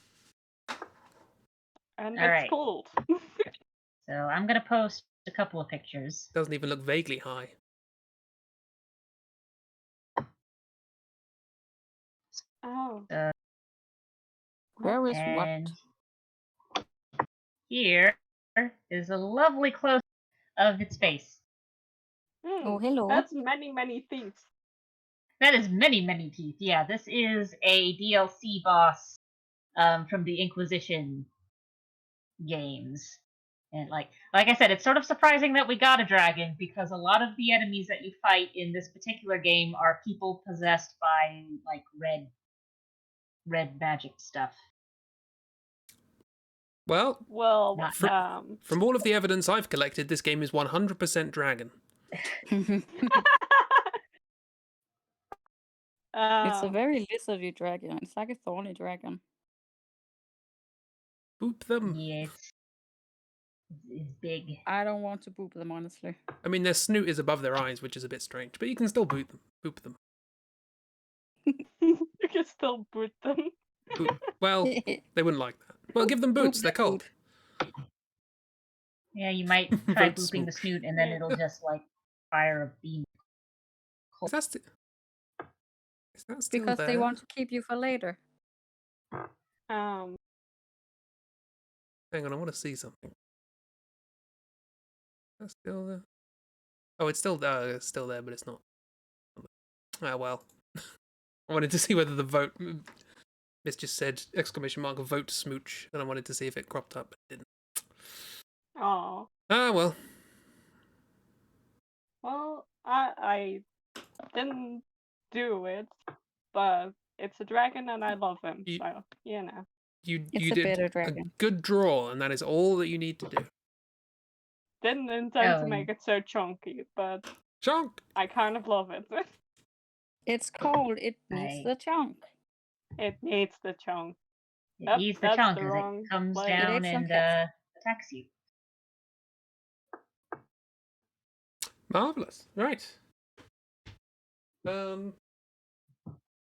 All it's right. cold. So I'm gonna post a couple of pictures. Doesn't even look vaguely high. Oh. Where is what? And here is a lovely close of its face. Oh, hello. That's many teeth. That is many teeth. Yeah, this is a DLC boss from the Inquisition games. And like I said, it's sort of surprising that we got a dragon because a lot of the enemies that you fight in this particular game are people possessed by like red magic stuff. Well, Not- from all of the evidence I've collected, this game is 100% dragon. It's a very lizardy dragon. It's like a thorny dragon. Boop them. Yeah, it's big. I don't want to boop them, honestly. I mean, their snoot is above their eyes, which is a bit strange, but you can still boop them. You can still boot them. Boop. Well, they wouldn't like that. Well, give them boots. Boop They're the cold. Yeah, you might try Vote booping the smoke. snoot and then it'll just like fire a beam. Is that still Because there? they want to keep you for later. Um, Hang on, I want to see something. That's still there. Oh, it's still there, but it's not. Ah, well. I wanted to see whether the vote. Miss just said exclamation mark vote smooch, and I wanted to see if it cropped up, but it didn't. oh. Ah, well. Well, I didn't do it, but it's a dragon and I love him, so you know. You It's a did better a dragon. good draw, and that is all that you need to do. Didn't intend to make it so chunky, but Chunk! I kind of love it. It's cold. It needs Right. the chunk. It needs the chunk. It Yep, needs the that's chunk the as wrong it comes play. down It ate some and attacks you. Marvelous. Right.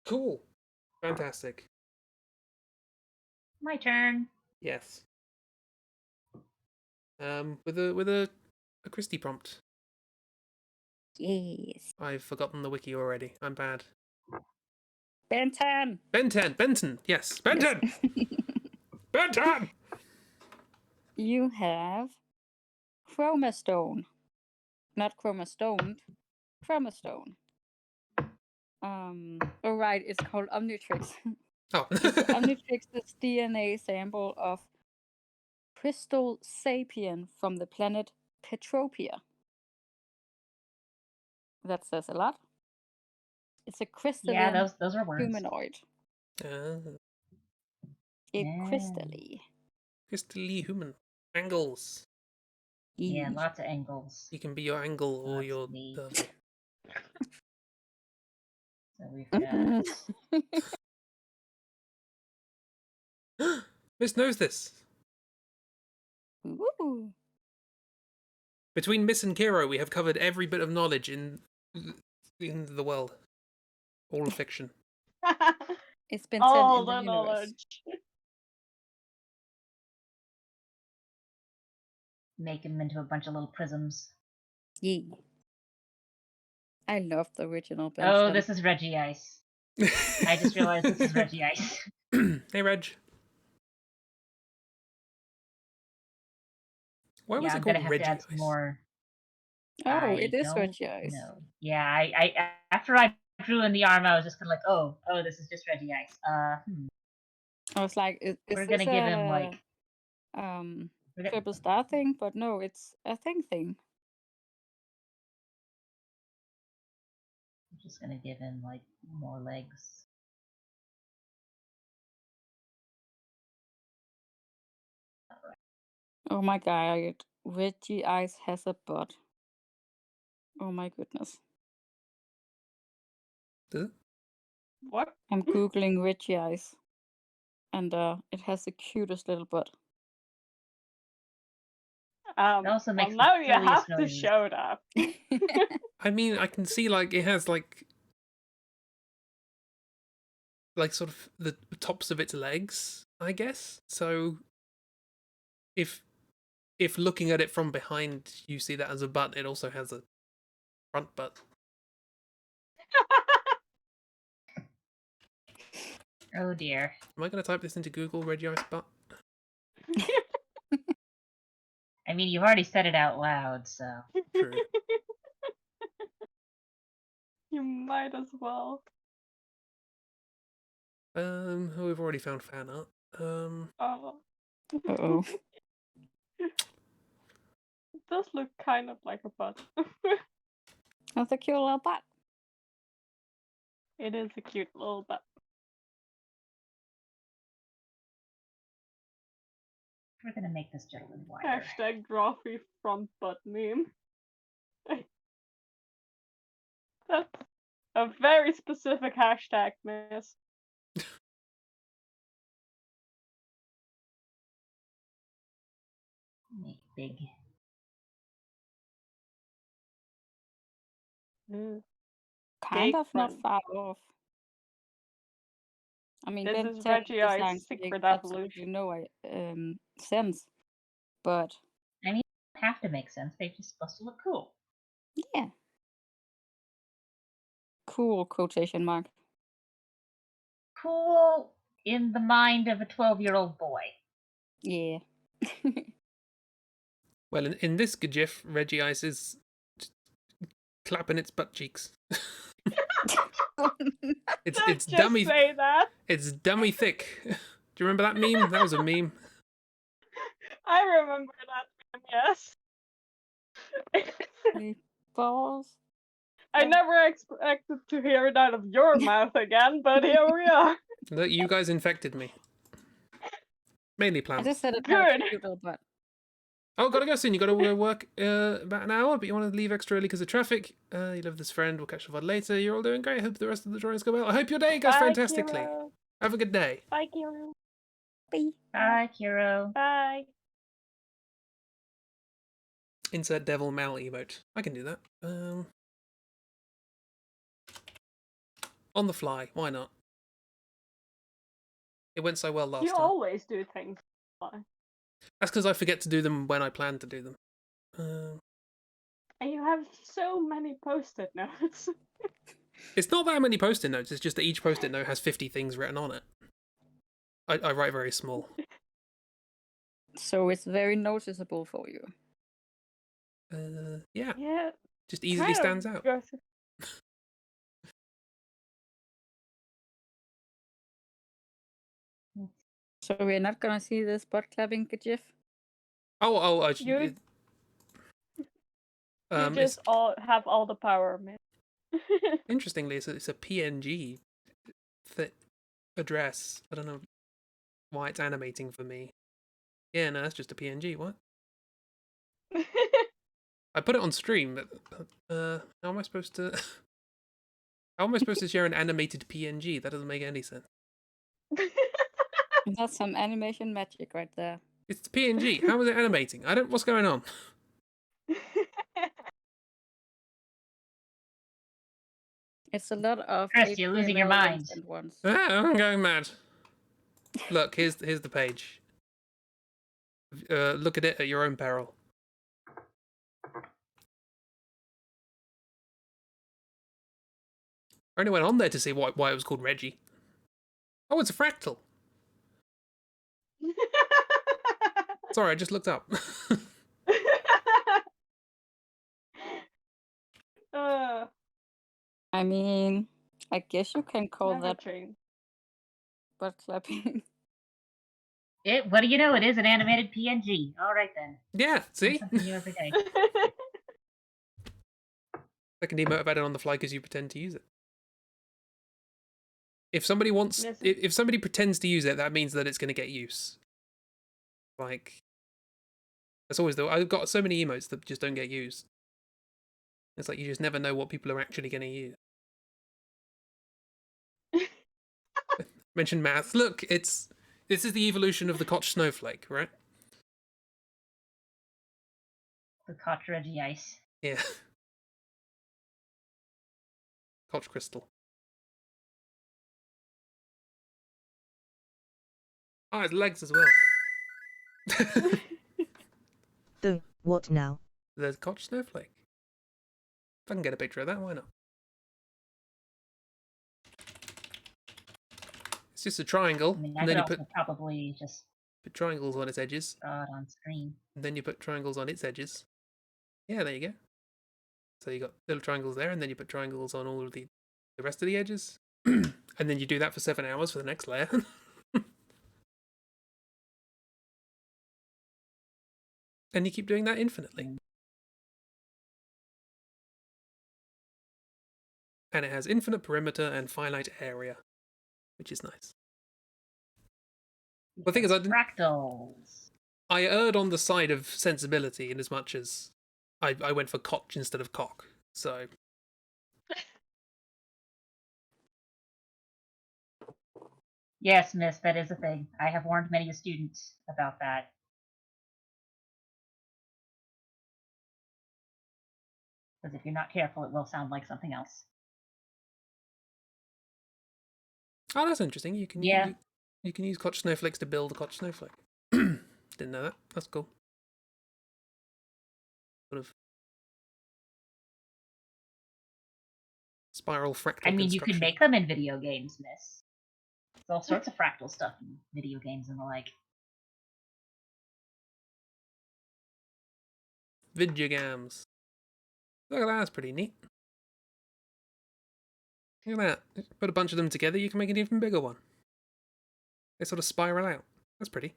Cool. Fantastic. My turn. Yes. With a Christi prompt. Yes. I've forgotten the wiki already. I'm bad. Benton! Benton. Yes, Benton. Benton. You have chromastone. Not chromastone. Chromastone. Oh right, it's called Omnitrix. Oh. Omnitrix is DNA sample of crystal sapien from the planet Petropia. That says a lot. It's a crystalline Yeah, those are words. humanoid. Crystally. Crystally human. Angles. Yeah, lots of angles. You can be your angle or Lots your of me. devil. So we've got Miss knows this. Ooh. Between Miss and Kiro, we have covered every bit of knowledge in the world. All of fiction. It's been All sent in the the universe. knowledge. make them into a bunch of little prisms. Yeah. I love the original Ben Oh, 10. this is Reggie Ice. I just realized this is Reggie Ice. Hey, Reg. Why was Yeah, it I'm called gonna have to Reggie add some Ice? more. Oh, I it is don't Reggie Ice. know. Yeah, I after I drew in the arm, I was just kind of like, oh, this is just Reggie Ice. I was like, is We're this gonna give him like triple star thing? But no, it's a thing. I'm just gonna give him like more legs. Oh my god, Reggie Ice has a butt. Oh my goodness. Does it? What? I'm googling Reggie Ice, and it has the cutest little butt. It also makes the now you have silliest to noises. show that. I mean, I can see like it has like sort of the tops of its legs, I guess. So if looking at it from behind you see that as a butt, it also has a front butt. Oh dear. Am I going to type this into Google, Reggie Ice butt? I mean, you've already said it out loud, so. True. You might as well. We've already found fan art. Oh. Uh-oh. It does look kind of like a butt. That's a cute little butt. It is a cute little butt. We're gonna make this gentleman wider. Hashtag Drawfree front butt meme. That's a very specific hashtag, miss. Make big. Mm. Kind Gay of not friend. far off. I mean, This Ben is Terry Reggie designs Ice's make secret absolutely evolution. no sense, but I mean, they don't have to make sense. They're just supposed to look cool. yeah, cool quotation mark. Cool in the mind of a 12-year-old boy. Yeah. Well, in this GIF, Reggie Ice is clapping its butt cheeks. It's Just dummy. say that. It's dummy thick. Do you remember that meme? That was a meme. I remember that meme, yes. Balls. I never expected to hear it out of your mouth again, but here we are. Look, you guys infected me. Mainly I plants. just said it had a Good. cute little butt. Oh, gotta go soon. You gotta go work about an hour, but you want to leave extra early because of traffic. You love this friend. We'll catch up on later. You're all doing great. I hope the rest of the drawings go well. I hope your day goes Bye, fantastically. Kiro. Have a good day. Bye, Kiro. Bye. Bye, Kiro. Bye. Insert devil mal emote. I can do that. On the fly. Why not? It went so well last You time. always do things. That's because I forget to do them when I plan to do them. And you have so many post-it notes. It's not that many post-it notes. It's just that each post-it note has 50 things written on it. I write very small. So it's very noticeable for you. Yeah. Yeah. Just easily kind of stands out. goes- So we're not gonna see this butt clapping GIF? Oh, You it's just all have all the power, man. interestingly, it's a PNG address. I don't know why it's animating for me. Yeah, no, that's just a PNG. What? I put it on stream, but how am I supposed to? How am I supposed to share an animated PNG? That doesn't make any sense. That's some animation magic right there. It's PNG. How is it animating? I don't. What's going on? It's a lot of Chris, you're losing your HTML mind. links and ones. I'm going mad. Look, here's the page. Look at it at your own peril. I only went on there to see why it was called Reggie. Oh, it's a fractal. Sorry, I just looked up. I mean, I guess you can call never that change. butt clapping. What do you know? It is an animated PNG. All right then. Yeah, see? Something new every day. Second emote I've added on the fly because you pretend to use it. If somebody wants, Yes. if somebody pretends to use it, that means that it's going to get use. Like, that's always though. I've got so many emotes that just don't get used. It's like you just never know what people are actually going to use. Mention math. Look, this is the evolution of the Koch snowflake, right? The Koch Reggie Ice. Yeah. Koch crystal. Oh, his legs as well. The what now? The Koch snowflake. If I can get a picture of that, why not? It's just a triangle, I mean, I and could then you also put probably just triangles on its edges, draw it on screen. and then you put triangles on its edges. Yeah, there you go. So you got little triangles there, and then you put triangles on all of the rest of the edges, and then you do that for 7 hours for the next layer. And you keep doing that infinitely. And it has infinite perimeter and finite area, which is nice. Well, the thing is, Fractals. I erred on the side of sensibility in as much as I went for Koch instead of cock. So Yes, miss, that is a thing. I have warned many a student about that. Because if you're not careful, it will sound like something else. oh, that's interesting. You can you can use Koch snowflakes to build a Koch snowflake. Didn't know that. That's cool. Sort of spiral fractal I mean, you construction. can make them in video games, miss. There's all sorts of fractal stuff in video games and the like. Video games. Look at that. That's pretty neat. Look at that. Put a bunch of them together, you can make an even bigger one. They sort of spiral out. That's pretty.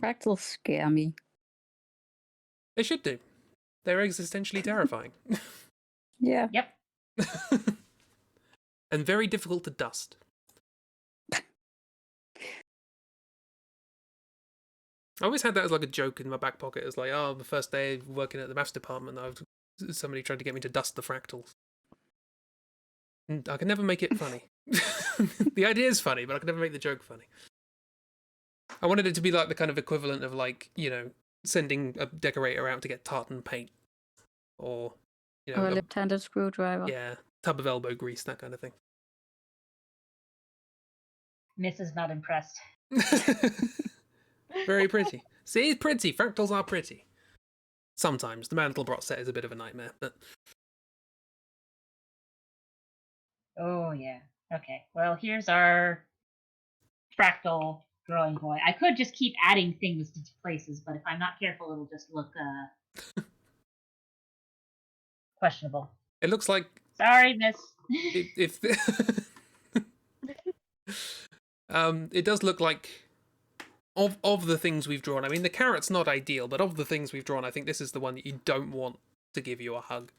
Fractals scare me. They should do. They're existentially terrifying. Yeah. Yep. And very difficult to dust. I always had that as like a joke in my back pocket. It's like, oh, the first day working at the maths department, somebody tried to get me to dust the fractals. And I can never make it funny. The idea is funny, but I can never make the joke funny. I wanted it to be like the kind of equivalent of like, you know, sending a decorator out to get tartan paint. Or, you know, Or a left-handed screwdriver. yeah, tub of elbow grease, that kind of thing. Miss is not impressed. Very pretty. See, it's pretty. Fractals are pretty. Sometimes. The Mandelbrot set is a bit of a nightmare, but... Oh, yeah. Okay. Well, here's our fractal growing boy. I could just keep adding things to places, but if I'm not careful, it'll just look questionable. It looks like... Sorry, miss. If it does look like... Of the things we've drawn, I mean, the carrot's not ideal, but of the things we've drawn, I think this is the one that you don't want to give you a hug.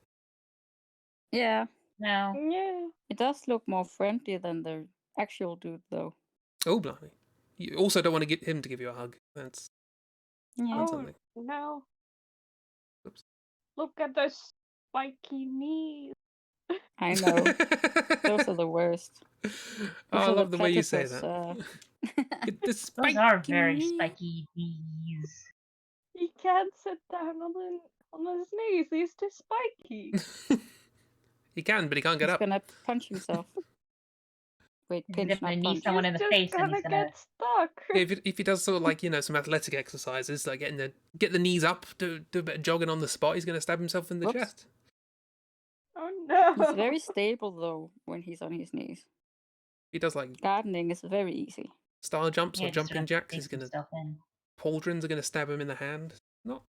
Yeah. No. Yeah. It does look more friendly than the actual dude, though. Oh, blimey. You also don't want to get him to give you a hug. That's Yeah. something. No. Oops. Look at those spiky knees. I know. Those are the worst. Oh, I Those are love the way you say platypus, that. Get the Those are very knee. spiky knees. He can't sit down on his knees. He's too spiky. He can, but he can't get He's up. gonna punch himself. Wait, He's pinch, just gonna not knee punch. someone in the He's face just and he's gonna get stuck. If he does sort of like, you know, some athletic exercises, like get the knees up, do a bit of jogging on the spot, he's going to stab himself in the Whoops. chest. Oh no. He's very stable, though, when he's on his knees. He does like Gardening is very easy. star jumps yeah, or just jumping sort of jacks. dig He's going to himself in. pauldrons are going to stab him in the hand. Not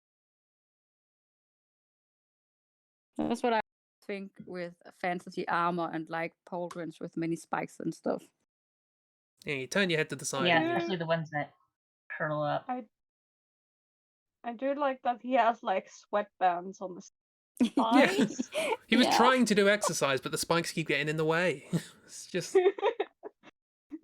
That's what I think with fantasy armor and like pauldrons with many spikes and stuff. Yeah, you turn your head to the side. Yeah, and you- especially the ones that curl up. I do like that he has like sweatbands on the Yeah. spines. He was Yeah. trying to do exercise, but the spikes keep getting in the way. It's just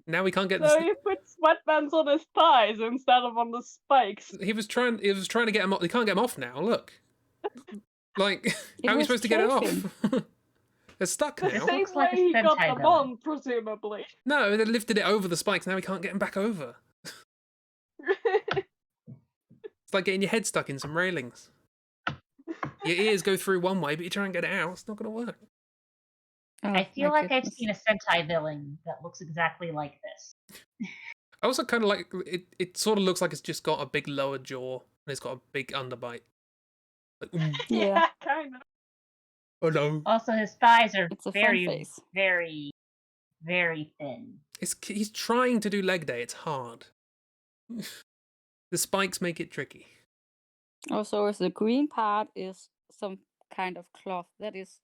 now we can't get. So This... you put sweatbands on his thighs instead of on the spikes. He was trying to get him off. He can't get him off now. Look, like It how are you was supposed to get it chafing. off? They're stuck The now. same looks like way a he got Sentai them villain. on, presumably. No, they lifted it over the spikes. Now we can't get him back over. It's like getting your head stuck in some railings. Your ears go through one way, but you try and get it out. It's not going to work. Oh, I feel my like I've goodness. seen a Sentai villain that looks exactly like this. I also kind of like it. It sort of looks like it's just got a big lower jaw and it's got a big underbite. Like, Yeah. kind of. oh no! Also, his thighs are It's a fun very, face. very, very thin. He's trying to do leg day. It's hard. The spikes make it tricky. Also, if the green part is some kind of cloth, that is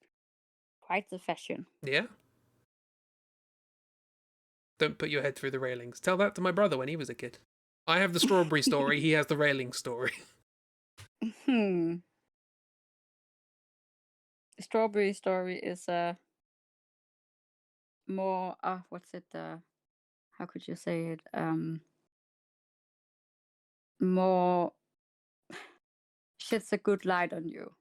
quite the fashion. Yeah. Don't put your head through the railings. Tell that to my brother when he was a kid. I have the strawberry story. He has the railing story. The strawberry story is more what's it how could you say it more sheds a good light on you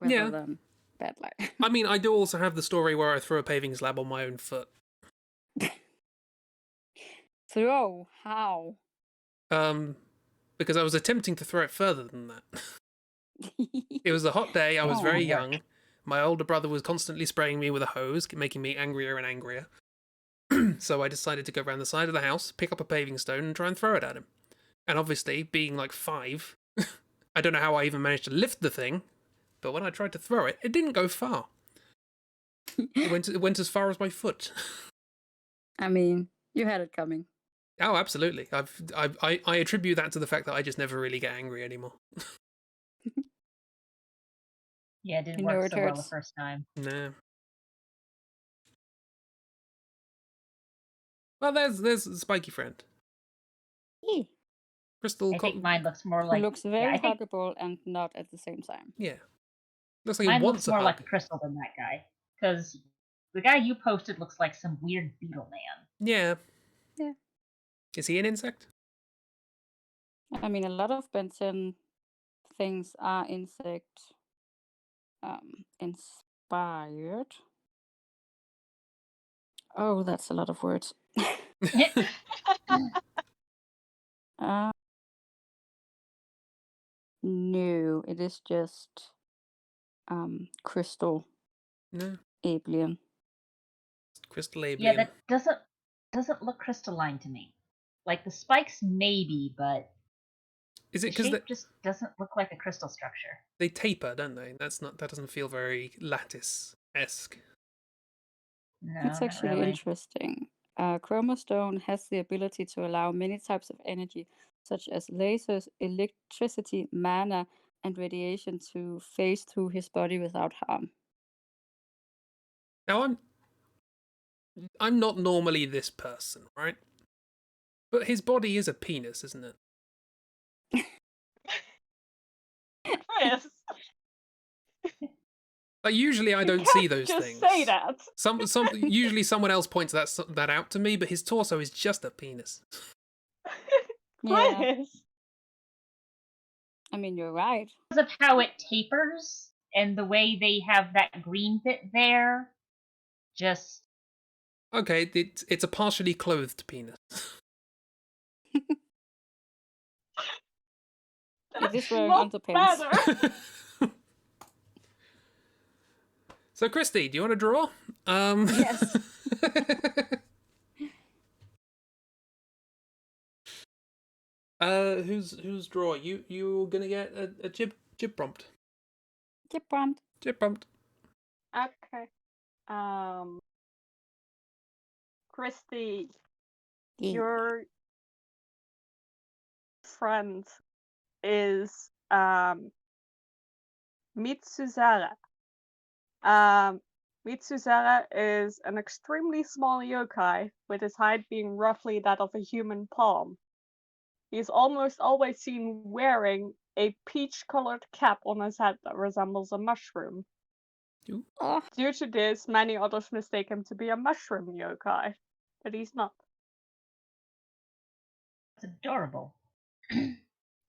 rather Yeah. than bad light. I mean, I do also have the story where I threw a paving slab on my own foot. Throw how? Because I was attempting to throw it further than that. It was a hot day. I was Oh, very work. young. My older brother was constantly spraying me with a hose, making me angrier and angrier. So I decided to go around the side of the house, pick up a paving stone, and try and throw it at him. And obviously, being like 5, I don't know how I even managed to lift the thing, but when I tried to throw it, it didn't go far. It went as far as my foot. I mean, you had it coming. Oh, absolutely. I attribute that to the fact that I just never really get angry anymore. Yeah, it didn't You know work it so well the hurts. first time. No. Well, there's a spiky friend. Crystal. I think mine looks more Who like. looks Yeah, very I think huggable and not at the same time. Yeah. Looks like mine he looks wants a more hug. like Crystal than that guy. Because the guy you posted looks like some weird beetle man. Yeah. Yeah. Is he an insect? I mean, a lot of Benton things are insect inspired. Oh, that's a lot of words. No, it is just crystal No. alien. Crystal Yeah, Abian. that doesn't look crystalline to me. Like the spikes maybe, but Is the it because shape just doesn't look like a crystal structure. they taper, don't they? That doesn't feel very lattice-esque. No, That's not actually really. interesting. Chromostone has the ability to allow many types of energy, such as lasers, electricity, mana, and radiation to phase through his body without harm. Now I'm not normally this person, right? But his body is a penis, isn't it? Chris, Like usually I you don't can't see those just things. say that. Usually someone else points that out to me, but his torso is just a penis. Yeah, Chris. I mean, you're right. Because of how it tapers and the way they have that green bit there, just Okay, it's a partially clothed penis. It is wearing Not underpants. better. So Christy, do you want to draw? Yes. Who's draw? You're gonna get a jib prompt. Get prompt. Jib prompt. Okay. Christy, your friend is Mitsuzara. Mitsuzara is an extremely small yokai, with his height being roughly that of a human palm. He is almost always seen wearing a peach-colored cap on his head that resembles a mushroom. Oh, Due to this, many others mistake him to be a mushroom yokai, but he's not. It's adorable. He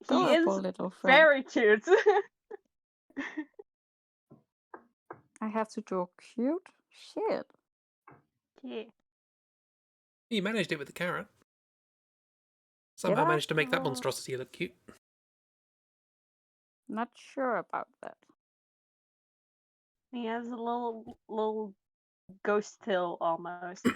adorable is little friend. very cute. I have to draw cute shit. Yeah. You managed it with the carrot. Did Somehow I? managed to make that monstrosity look cute. Not sure about that. He has a little ghost tail almost.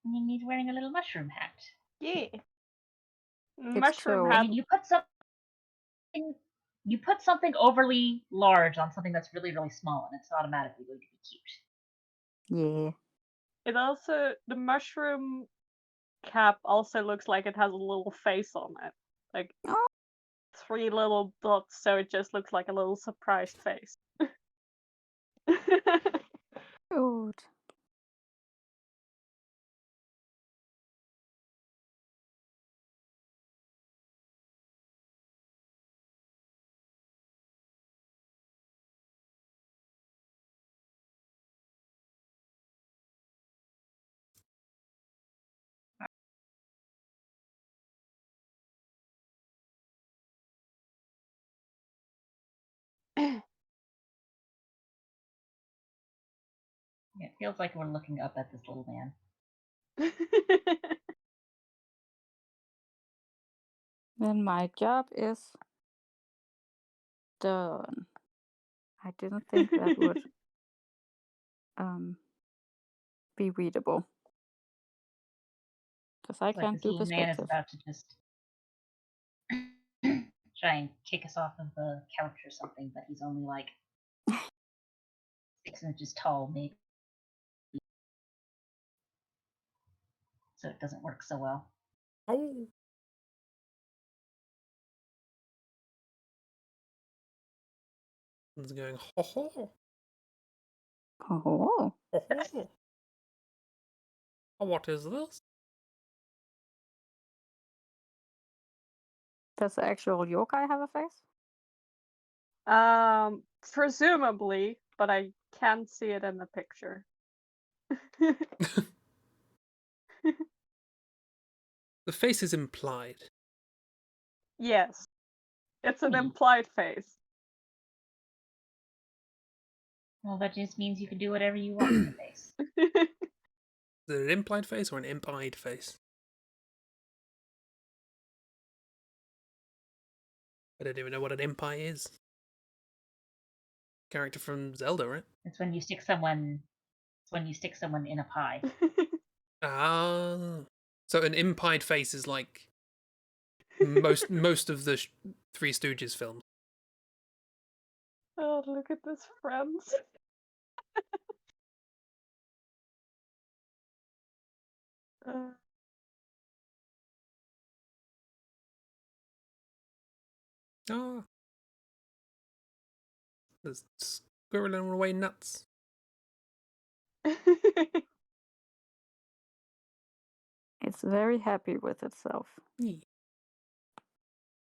And he's wearing a little mushroom hat. Yeah. It's Mushroom so- I hat. mean, you put something overly large on something that's really, really small, and it's automatically going to be cute. Yeah. It also, the mushroom cap also looks like it has a little face on it. Like Oh. 3 little dots, so it just looks like a little surprised face. Cute. It feels like we're looking up at this little man. Then my job is done. I didn't think that would be readable. Because I It's like can't this do little man is perspective. about to just try and kick us off of the couch or something, but he's only like 6 inches tall, maybe. So it doesn't work so well. Oh. It's going, ho ho. Oh. Ho ho. Oh, what is this? Does the actual yokai have a face? Presumably, but I can't see it in the picture. The face is implied. Yes. It's an implied face. Well, that just means you can do whatever you want with the face. Is it an implied face or an imp-eyed face? I don't even know what an imp-eye is. Character from Zelda, right? It's when you stick someone. It's when you stick someone in a pie. Ah. So an imp-eyed face is like most of the Three Stooges films. Oh, look at this, friends. Ah. There's squirreling away nuts. It's very happy with itself. Yeah.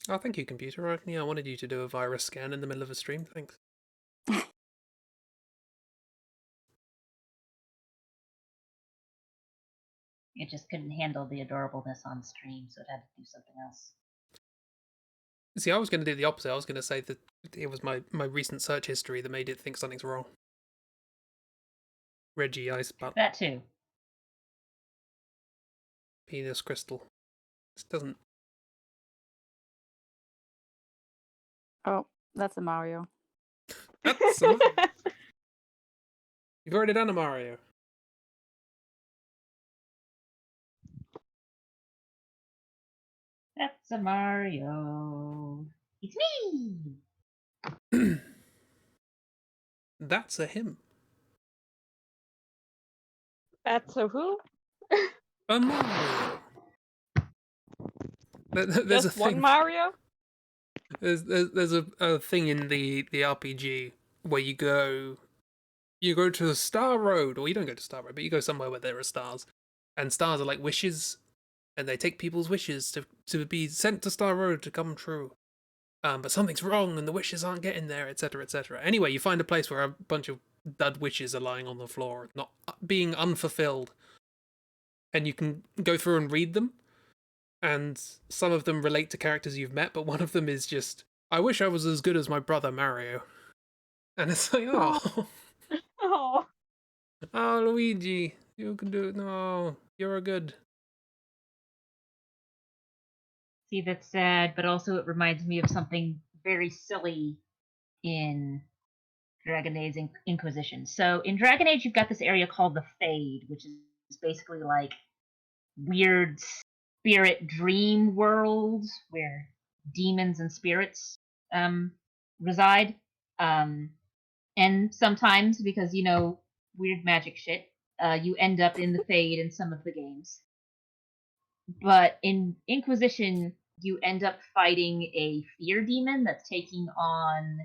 Oh, thank you, computer. I wanted you to do a virus scan in the middle of a stream. Thanks. It just couldn't handle the adorableness on stream, so it had to do something else. See, I was going to do the opposite. I was going to say that it was my recent search history that made it think something's wrong. Reggie Ice Butt. That too. Penis crystal. This doesn't. Oh, that's a Mario. That's a Mario. You've already done a Mario. That's a Mario. It's me! That's a him. That's a who? A Mario. There's Just a one thing. Mario? There's a thing in the RPG where you go to the Star Road, or you don't go to Star Road, but you go somewhere where there are stars, and stars are like wishes, and they take people's wishes to be sent to Star Road to come true. But something's wrong, and the wishes aren't getting there, etc., etc. Anyway, you find a place where a bunch of dud wishes are lying on the floor, not being unfulfilled, and you can go through and read them. And some of them relate to characters you've met, but one of them is just, I wish I was as good as my brother Mario. And it's like, oh, Oh, oh, Luigi, you can do it. No, you're a good. See, that's sad, but also it reminds me of something very silly in Dragon Age Inquisition. So in Dragon Age, you've got this area called the Fade, which is basically like weird spirit dream worlds where demons and spirits reside. And sometimes, because weird magic shit, you end up in the Fade in some of the games. But in Inquisition, you end up fighting a fear demon that's taking on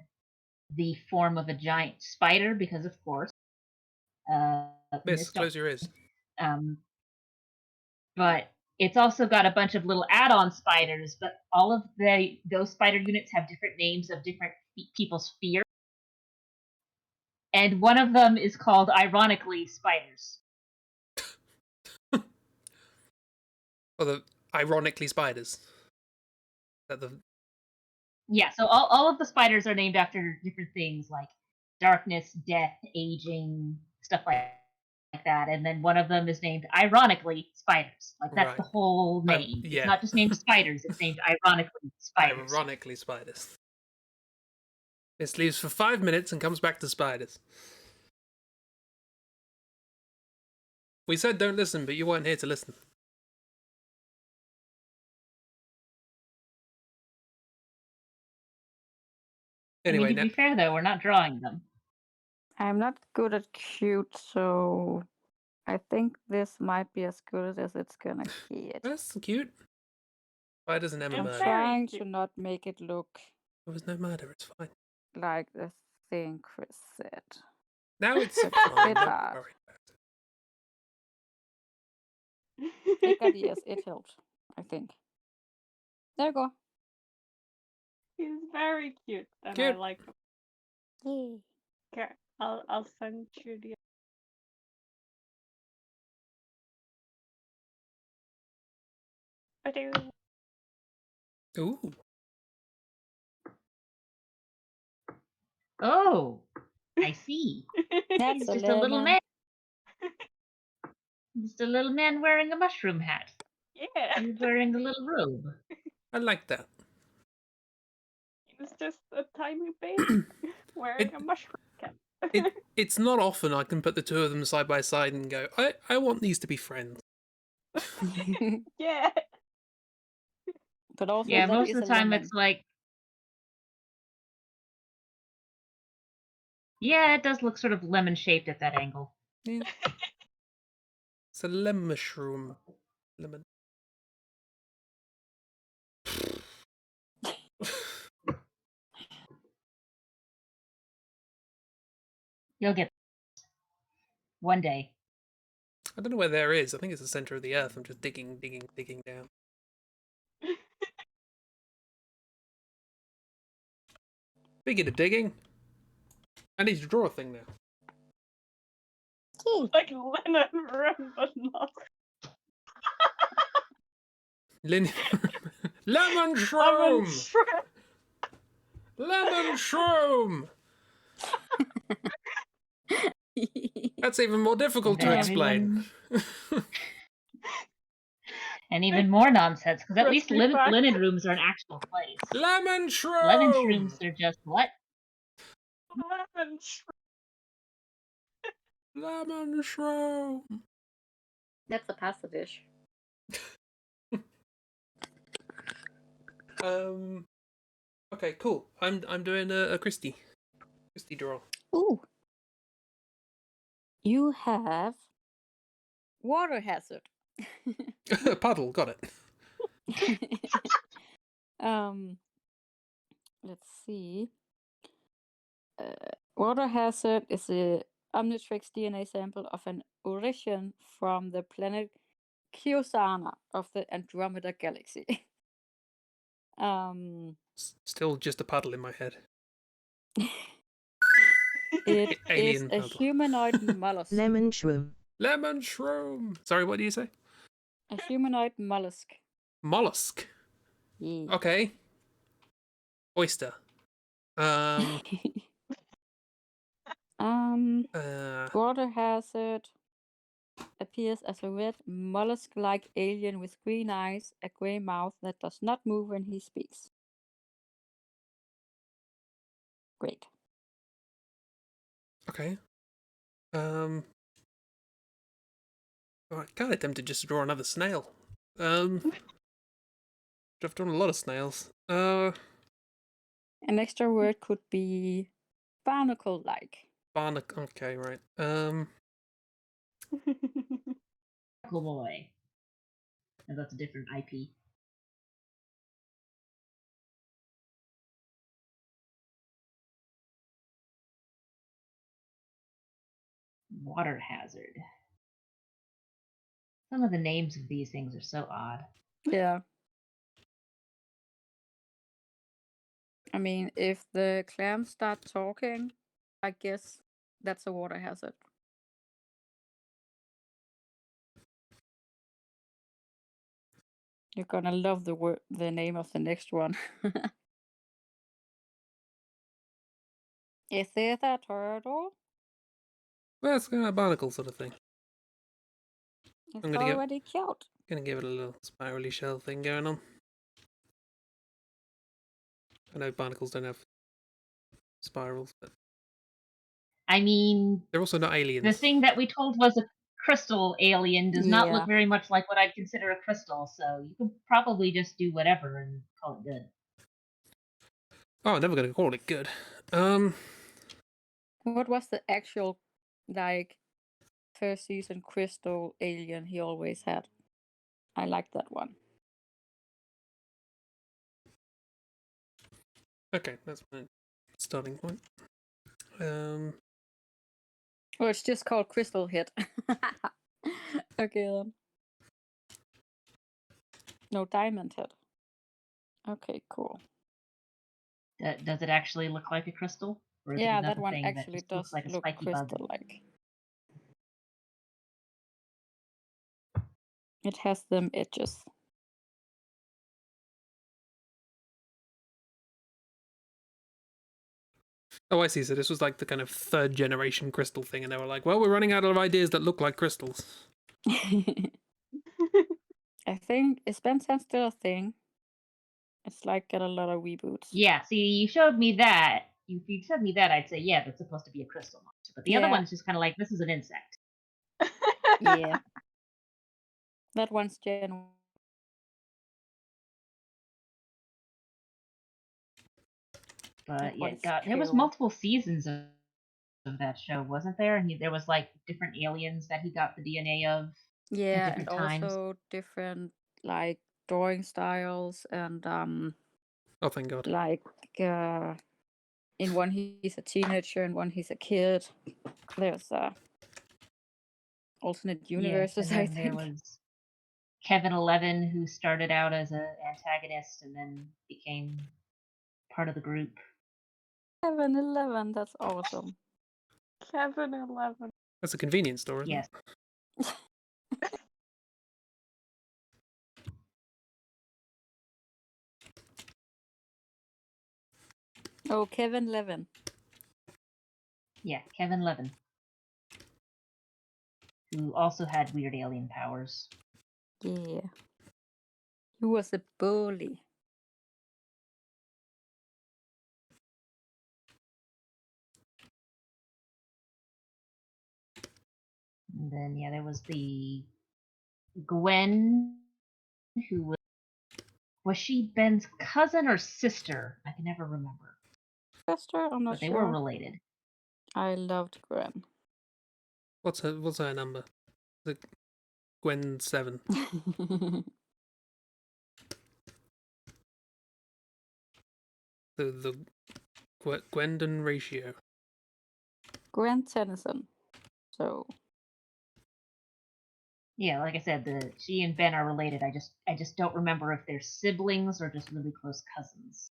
the form of a giant spider, because of course. Miss, close your ears. Um, but it's also got a bunch of little add-on spiders, but all of those spider units have different names of different people's fear. And one of them is called, ironically, spiders. Or the ironically spiders. That the Yeah, so all of the spiders are named after different things like darkness, death, aging, stuff like that. And then one of them is named, ironically, spiders. Like, that's Right. the whole name. yeah. It's not just named spiders, it's named ironically spiders. Ironically spiders. This leaves for 5 minutes and comes back to spiders. We said don't listen, but you weren't here to listen. Anyway, to be fair, though, we're not drawing them. I'm not good at cute, so I think this might be as good as it's gonna get. That's cute. Spiders and Emma It's I'm murder. very trying cute. to not make it look There was no murder, it's fine. like the thing Chris said. Now it's It's a fine, bit don't hard. worry about Big ideas, it helped, I think. There you go. He's very cute, and I Cute. like him. Yay. Okay, I'll send you the. I do. it. Ooh. Oh, I see. That's He's a just a little lemon. man. Just a little man wearing a mushroom hat. Yeah, He's wearing a little robe. I like that. he's just a tiny baby wearing a mushroom cap. It's not often I can put the two of them side by side and go, I want these to be friends. Yeah. But also, Yeah, that most is of a the time lemon. it's like, yeah, it does look sort of lemon shaped at that angle. Yeah. It's a lemon mushroom. Lemon. You'll get one day. I don't know where there is. I think it's the center of the earth. I'm just digging down. Speaking of digging, I need to draw a thing now. Like Lennon room, but not. Lemon Lemon shroom! shrimp. Lemon shroom! That's even more difficult to And explain. And even more nonsense, because at least Crispy fact. linen rooms are an actual place. Lemon shroom! Lemon shrooms are just what? Lemon shrimp. Lemon shroom! That's a pasta dish. Okay, cool. I'm doing a Christi draw. Ooh. You have water hazard. Puddle, got it. um, let's see. Water hazard is a Omnitrix DNA sample of an origin from the planet Kyosana of the Andromeda Galaxy. Still just a puddle in my head. It is Alien a puddle. humanoid mollusk. Lemon shroom. Lemon shroom. Sorry, what do you say? A humanoid mollusk. Mollusk. Yeah. Okay. Oyster. Uh, Water hazard appears as a red mollusk-like alien with green eyes, a grey mouth that does not move when he speaks. Great. okay. I'm kind of tempted just to draw another snail. I've drawn a lot of snails. An extra word could be barnacle-like. Barnacle. Okay, right. Cool boy. And that's a different IP. Water hazard. Some of the names of these things are so odd. Yeah. I mean, if the clams start talking, I guess that's a water hazard. You're gonna love the name of the next one. Is it a turtle? Well, it's kind of a barnacle sort of thing. It's I'm gonna already cute. Gonna give it a little spirally shell thing going on. I know barnacles don't have spirals, but I mean, they're also not aliens. the thing that we told was a crystal alien does not look Yeah. very much like what I'd consider a crystal, so you could probably just do whatever and call it good. Oh, I'm never gonna call it good. What was the actual, like, first season crystal alien he always had? I like that one. Okay, that's my starting point. Oh, it's just called Crystal Hit. Okay then. No, Diamond Hit. Okay, cool. Does it actually look like a crystal? Or is Yeah, it that another one thing actually that just does looks like a look spiky bug? crystal-like. It has them edges. Oh, I see. So this was like the kind of third generation crystal thing, and they were like, "Well, we're running out of ideas that look like crystals." I think is Ben 10 still a thing? It's like got a lot of reboots. Yeah, see, you showed me that. If you showed me that, I'd say, yeah, that's supposed to be a crystal monster. But the other Yeah. one's just kind of like, this is an insect. Yeah. That one's Gen. But That yeah, one's God, there was cool. multiple seasons of that show, wasn't there? And there was like different aliens that he got the DNA of. Yeah, and different times. also different like drawing styles and Oh, thank God. like in one he's a teenager and one he's a kid. There's alternate universes, yes, and I then think. there was Kevin 11, who started out as an antagonist and then became part of the group. Kevin 11, that's awesome. Kevin 11. That's a convenience store, isn't Yes. it? Oh, Kevin 11. Yeah, Kevin 11, who also had weird alien powers. Yeah. He was a bully. And then, yeah, there was the Gwen, who was she Ben's cousin or sister? I can never remember. Sister, I'm not But they sure. were related. I loved Gwen. What's her number? The Gwen 7. The Gwendon ratio. Gwen Tennyson. So Yeah, like I said, she and Ben are related. I just don't remember if they're siblings or just really close cousins.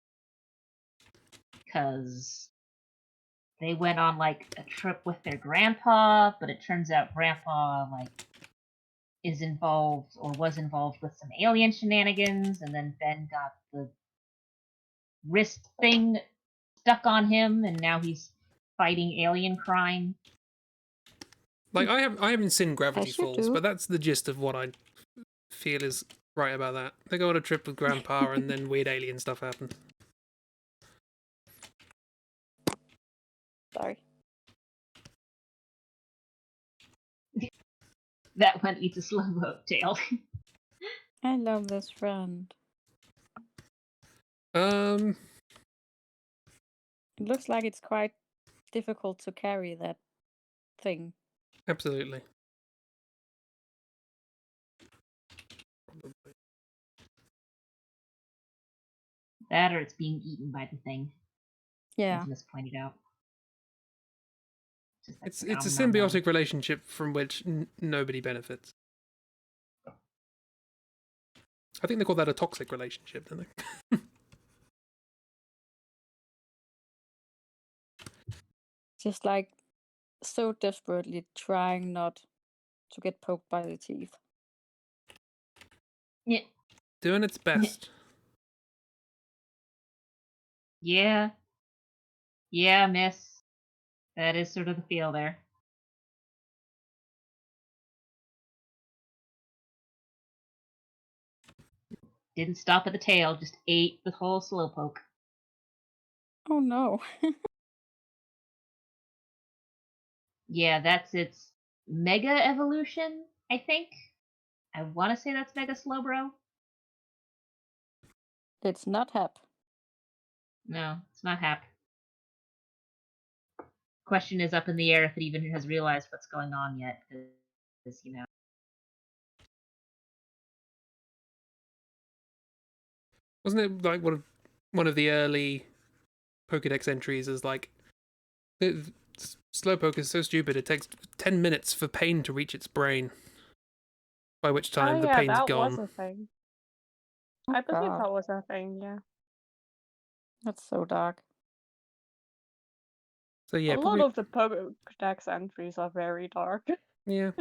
Because they went on like a trip with their grandpa, but it turns out grandpa like is involved or was involved with some alien shenanigans, and then Ben got the wrist thing stuck on him, and now he's fighting alien crime. Like I haven't seen Gravity As you Falls, do. but that's the gist of what I feel is right about that. They go on a trip with Grandpa, and then weird alien stuff happens. sorry. That one eats a slow tail. I love this friend. Um, It looks like it's quite difficult to carry that thing. absolutely. That or it's being eaten by the thing. Yeah. As Miss pointed out. Just like, It's a nom, nom, nom. symbiotic relationship from which nobody benefits. I think they call that a toxic relationship, don't they? Just like so desperately trying not to get poked by the teeth. Yeah. Doing its best. Yeah. Yeah, miss. That is sort of the feel there. Didn't stop at the tail, just ate the whole slowpoke. Oh no. Yeah, that's its mega evolution, I think. I want to say that's Mega Slowbro. It's not Hap. No, it's not Hap. Question is up in the air if it even has realized what's going on yet, because, you know. Wasn't it like one of the early Pokédex entries is like Slowpoke is so stupid it takes 10 minutes for pain to reach its brain. By which time the pain's that gone. was a thing. Oh, I believe God. that was a thing, yeah. That's so dark. So yeah, a probably, lot of the Pokédex entries are very dark. yeah.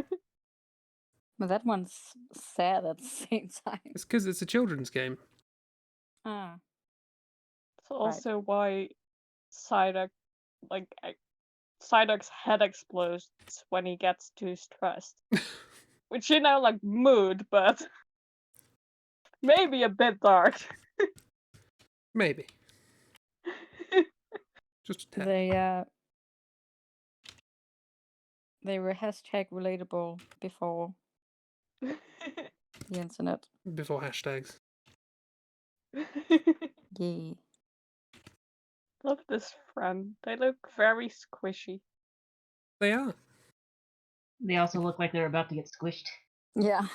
But that one's sad at the same time. It's because it's a children's game. Ah. It's also why Psyduck, Psyduck's head explodes when he gets too stressed. Which, you know, like mood, but maybe a bit dark. Maybe. Just a tad. They were hashtag relatable before the internet. Before hashtags. Yay. Love this friend. They look very squishy. They are. They also look like they're about to get squished. Yeah.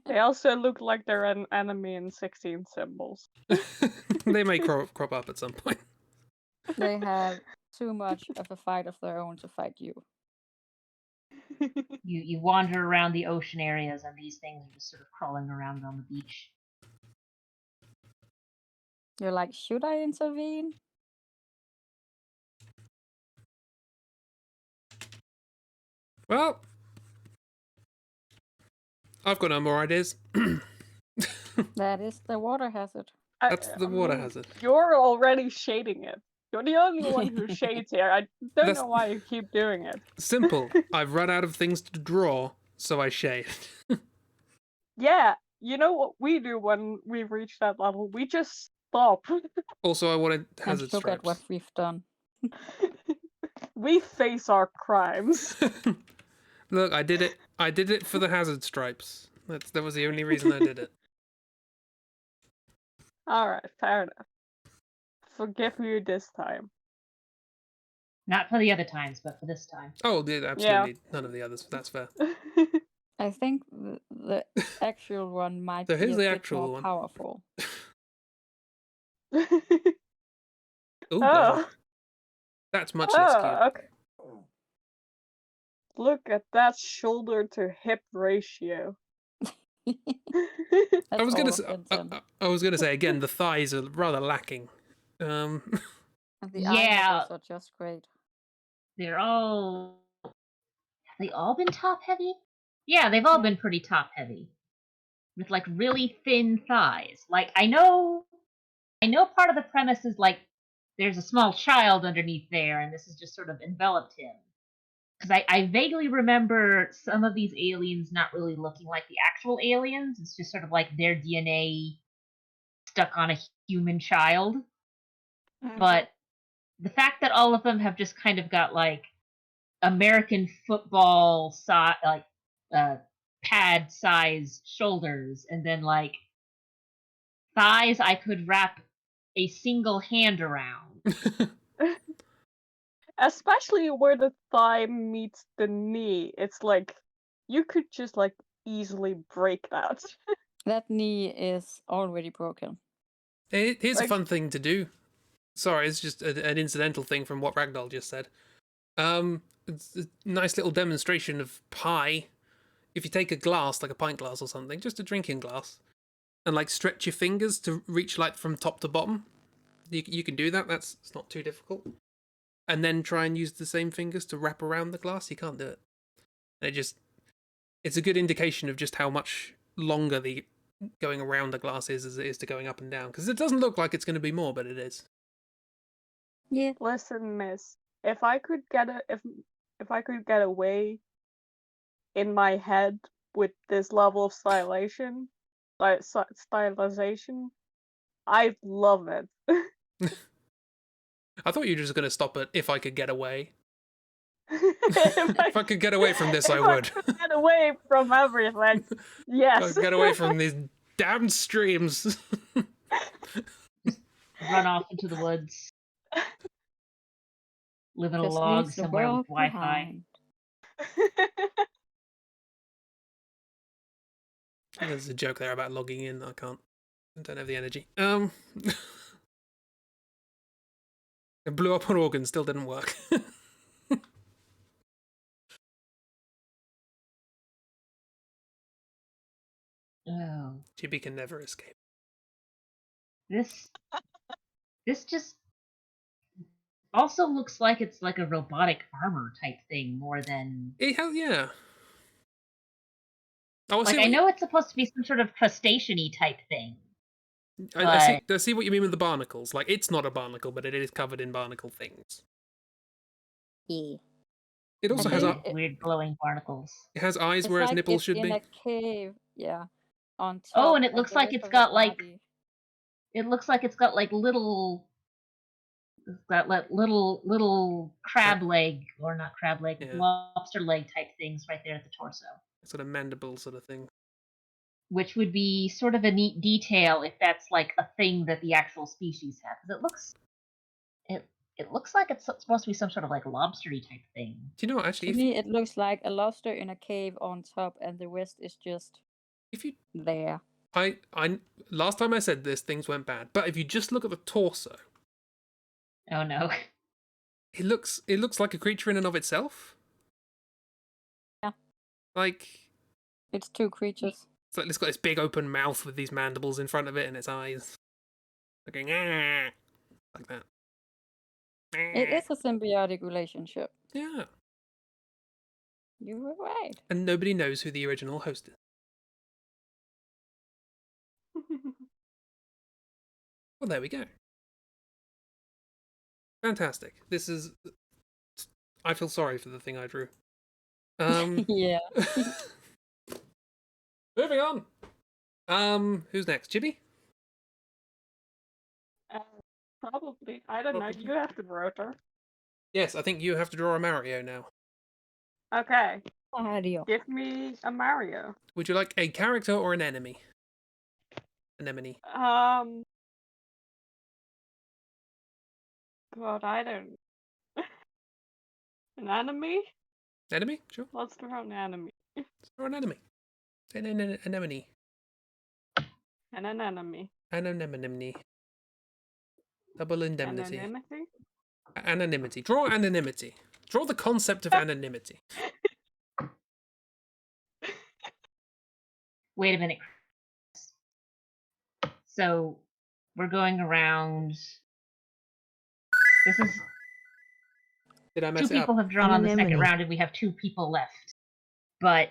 They also look like they're an enemy in 16 symbols. They may crop up at some point. They have too much of a fight of their own to fight you. You wander around the ocean areas, and these things are just sort of crawling around on the beach. You're like, should I intervene? Well, I've got no more ideas. That is the water hazard. That's the water hazard. You're already shading it. You're the only one who shades here. I don't know why you keep doing it. Simple. I've run out of things to draw, so I shade. Yeah, you know what we do when we reach that level? We just stop. Also, I wanted And hazard look at what stripes. we've done. We face our crimes. Look, I did it. I did it for the hazard stripes. That was the only reason I did it. Alright, fair enough. Forgive you this time. Not for the other times, but for this time. Oh, yeah, absolutely. None of the others. That's fair. I think the actual one might So be here's a the bit actual more one. powerful. Ooh, blimey. Oh, That's much less cute. okay. Look at that shoulder to hip ratio. I That's was all gonna of say, Vincent. I was gonna say again, the thighs are rather lacking. And the Yeah. eye muscles are just great. They're all. Have they all been top heavy? Yeah, they've all Yeah. been pretty top heavy. With like really thin thighs. Like I know part of the premise is like there's a small child underneath there and this has just sort of enveloped him. Because I vaguely remember some of these aliens not really looking like the actual aliens. It's just sort of like their DNA stuck on a human child. But the fact that all of them have just kind of got like American football like pad size shoulders and then like thighs I could wrap a single hand around. Especially where the thigh meets the knee, it's like you could just like easily break that. That knee is already broken. Here's a Like- fun thing to do. Sorry, it's just an incidental thing from what Ragdoll just said. It's a nice little demonstration of pie. If you take a glass, like a pint glass or something, just a drinking glass, and like stretch your fingers to reach like from top to bottom, you can do that. It's not too difficult. And then try and use the same fingers to wrap around the glass. You can't do it. It's a good indication of just how much longer the going around the glass is as it is to going up and down. Because it doesn't look like it's going to be more, but it is. Yeah. Listen, miss, if I could get away in my head with this level of stylization, I'd love it. I thought you were just going to stop at if I could get away. if If I could get away from this, I if would. could get away from everything. If Yes. I could get away from these damn streams. Run off into the woods. Live in a Just log leaves the somewhere with world Wi-Fi. behind. There's a joke there about logging in. I don't have the energy. It blew up an organ, still didn't work. Oh, Chibi can never escape. this just also looks like it's like a robotic armor type thing more than Yeah. Oh, like I know it's supposed to be some sort of crustacean-y type thing. I see what you mean with the barnacles. Like, it's not a barnacle, but it is covered in barnacle things. Yeah. It also I has think weird glowing barnacles. it has eyes, It's whereas like nipples it's should in be. a cave, yeah, on top. Oh, and it looks the like rest it's of got his like body. it looks like it's got like little crab leg or not crab leg, Yeah. lobster leg type things right there at the torso. Sort of mandible sort of thing. Which would be sort of a neat detail if that's like a thing that the actual species have. Because it looks like it's supposed to be some sort of like lobstery type thing. Do you know what, actually, To me, it looks like a lobster in a cave on top, and the rest is just if you there. I last time I said this, things went bad. But if you just look at the torso, Oh no. it looks like a creature in and of itself. Yeah. Like It's two creatures. it's got this big open mouth with these mandibles in front of it and its eyes. Looking like that. It is a symbiotic relationship. Yeah. You were right. And nobody knows who the original host is. Well, there we go. Fantastic. This is... I feel sorry for the thing I drew. Yeah. Moving on. Who's next? Chibi? Probably. I don't know. Probably. You have the rotor. Yes, I think you have to draw a Mario now. Okay. Mario. Give me a Mario. Would you like a character or an enemy? Anemone. God, I don't. An enemy? Enemy? Sure. Let's draw an enemy. Or an enemy. An anemone. And an enemy. An anemone. Double indemnity. Anonymity? Anonymity. Draw anonymity. Draw the concept of anonymity. Wait a minute. So we're going around. This is Did I two mess it up? people have drawn on the second Anonymity. round, and we have 2 people left. But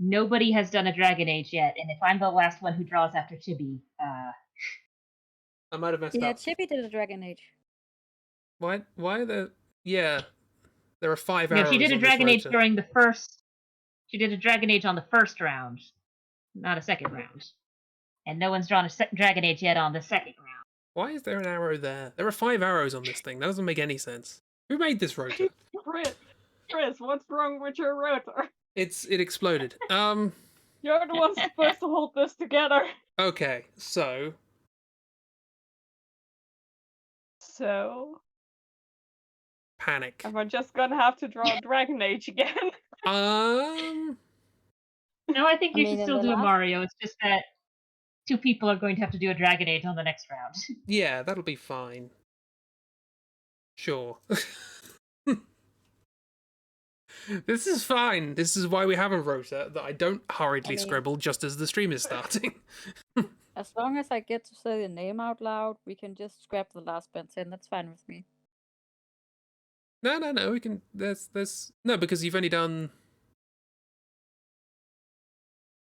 nobody has done a Dragon Age yet, and if I'm the last one who draws after Chibi, I might have messed Yeah, up. Chibi did a Dragon Age. Why the... Yeah. There are 5 no, arrows she did a on this Dragon Age rota. during the first. She did a Dragon Age on the first round, not a second round, and no one's drawn a Dragon Age yet on the second round. Why is there an arrow there? There are 5 arrows on this thing. That doesn't make any sense. Who made this rota? Chris, what's wrong with your rotor? It exploded. You're the one supposed to hold this together. Okay, so panic. am I just gonna have to draw Dragon Age again? Um No, I think I you mean, should in still the do a last- Mario. It's just that 2 people are going to have to do a Dragon Age on the next round. yeah, that'll be fine. Sure. This is fine. This is why we have a rota that I don't hurriedly I mean- scribble just as the stream is starting. As long as I get to say the name out loud, we can just scrap the last bit in. That's fine with me. No, we can there's no, because you've only done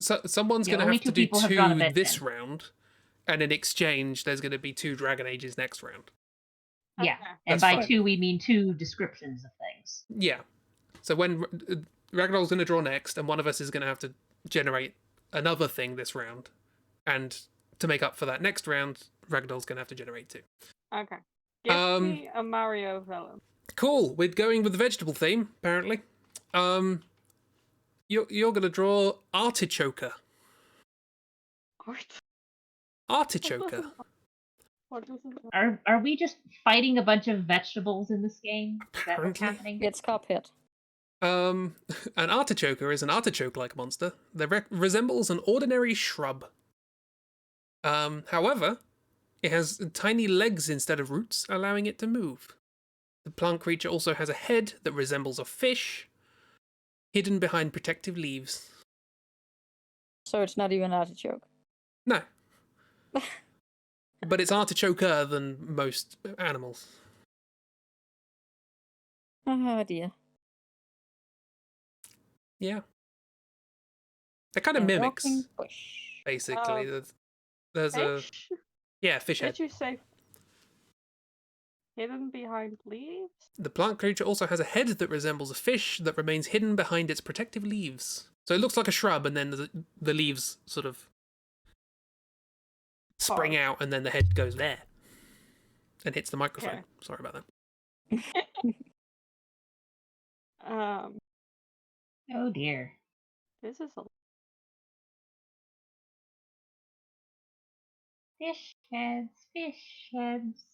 so someone's Yeah, gonna only have to 2 do people have drawn a 2 bed this then. round, and in exchange there's gonna be 2 Dragon Ages next round. Yeah, Okay. and That's by fine. 2 we mean 2 descriptions of things. Yeah. So when Ragdoll's gonna draw next, and one of us is gonna have to generate another thing this round, and to make up for that next round, Ragdoll's gonna have to generate 2. Okay. Give Um, me a Mario villain. Cool. We're going with the vegetable theme, apparently. You're gonna draw Artichoker. What? Artichoker. What does it Are we just fighting a bunch of vegetables in this game? Is that what's Apparently. happening? It's Cuphead. An artichoker is an artichoke-like monster that resembles an ordinary shrub. However, it has tiny legs instead of roots, allowing it to move. The plant creature also has a head that resembles a fish, hidden behind protective leaves. So it's not even artichoke. No. But it's artichoker than most animals. Oh dear. Yeah. They're kind of A mimics, walking bush. basically. There's a... Fish? Yeah, fish head. Did you say hidden behind leaves? The plant creature also has a head that resembles a fish that remains hidden behind its protective leaves. So it looks like a shrub, and then the leaves sort of spring Part. out, and then the head goes there and hits the microphone. Okay. Sorry about that. Oh dear. This is a Fish heads, fish heads.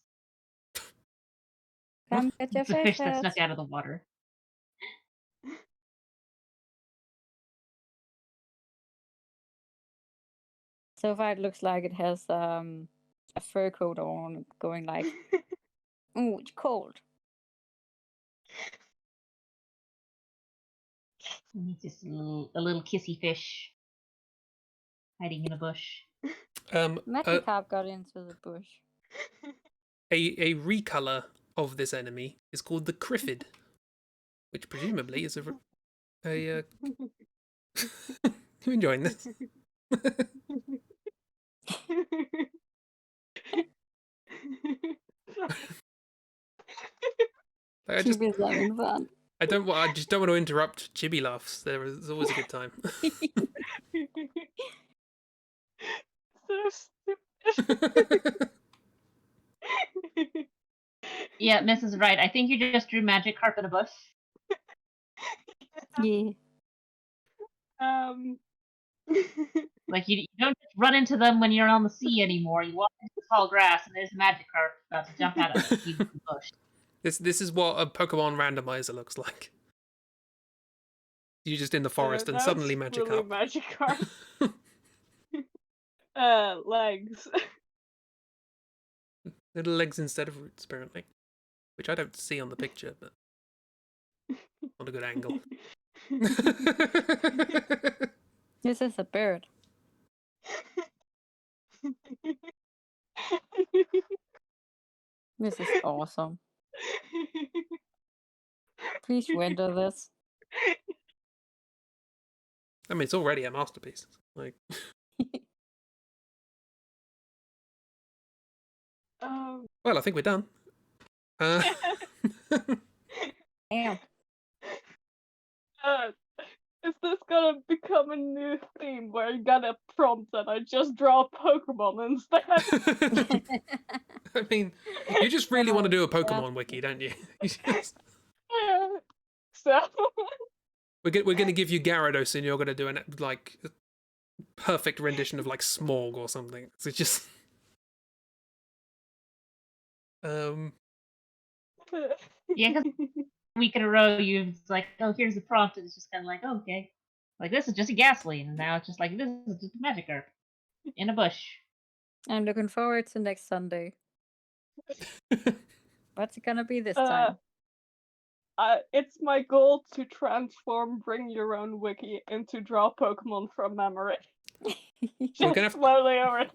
Come get your It's a fish fish that heads. snuck out of the water. So far, it looks like it has a fur coat on, going like, "Ooh, it's cold." And it's just a little kissy fish hiding in a bush. Magikarp got into the bush. A recolor of this enemy is called the Criffid, which presumably is you enjoying this? I just Chibi's having fun. I just don't want to interrupt Chibi laughs. There's always a good time. so stupid. Yeah, Mrs. Wright, I think you just drew Magikarp in a bush. Yeah. Like, you don't just run into them when you're on the sea anymore. You walk into the tall grass, and there's a Magikarp about to jump out of you from the bush. This is what a Pokemon randomizer looks like. You're just in the forest and suddenly that's Magikarp. really Magikarp. Legs. Little legs instead of roots, apparently. Which I don't see on the picture, but not a good angle. This is a bird. This is awesome. Please render this. I mean, it's already a masterpiece. Like, well, I think we're done. Damn. Is this gonna become a new theme where you get a prompt and I just draw Pokemon instead? I mean, you just really want to do a Pokemon wiki, don't you? So We're gonna give you Gyarados, and you're gonna do a perfect rendition of like Smorg or something. So just Yeah, because a week in a row, you're just like, oh, here's the prompt, and it's just kind of like, oh, okay. Like, this is just a Ghastly, and now it's just like, this is just a Magikarp in a bush. I'm looking forward to next Sunday. What's it gonna be this time? it's my goal to transform Bring Your Own Wiki into Draw Pokemon from memory. We're gonna have- Slowly over.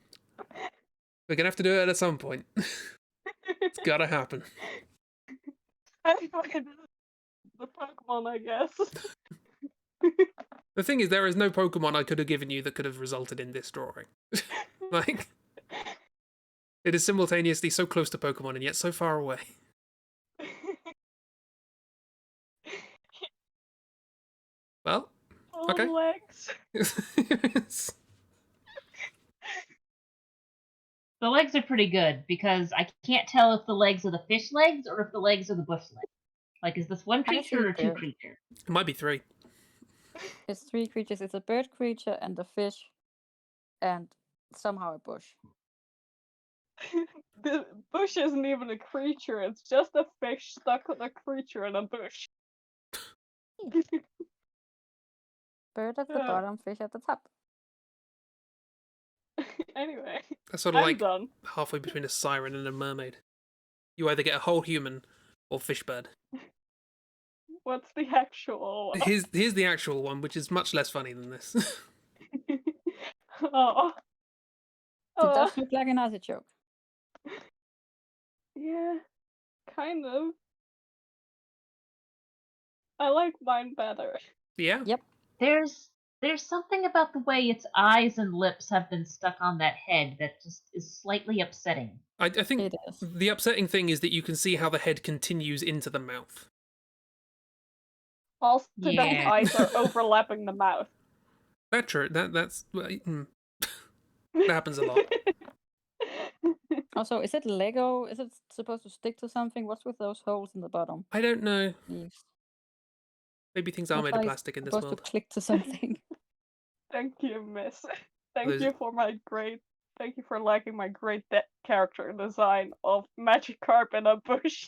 We're gonna have to do it at some point. It's gotta happen. Anyway, the Pokemon, I guess. The thing is, there is no Pokemon I could have given you that could have resulted in this drawing. Like, it is simultaneously so close to Pokemon and yet so far away. Well, okay. Legs. The legs are pretty good, because I can't tell if the legs are the fish legs or if the legs are the bush legs. Like, is this one creature or two creatures? It might be 3. It's 3 creatures. It's a bird creature and a fish, and somehow a bush. The bush isn't even a creature, it's just a fish stuck on a creature in a bush. Bird at the bottom, fish at the top. Anyway, That's sort of I'm like done. halfway between a siren and a mermaid. You either get a whole human or fish bird. What's the actual one? Here's the actual one, which is much less funny than this. Oh. It does look like an artichoke. Yeah, kind of. I like mine better. Yeah? Yep. There's something about the way its eyes and lips have been stuck on that head that just is slightly upsetting. I think It is. the upsetting thing is that you can see how the head continues into the mouth. Also, the Yeah. eyes are overlapping the mouth. That's true. That happens a lot. Also, is it Lego? Is it supposed to stick to something? What's with those holes in the bottom? I don't know. Leaves. Maybe things are I made thought of it's plastic in this supposed world. to click to something. Thank you, miss. Thank There's- you for liking my great character design of Magikarp in a bush.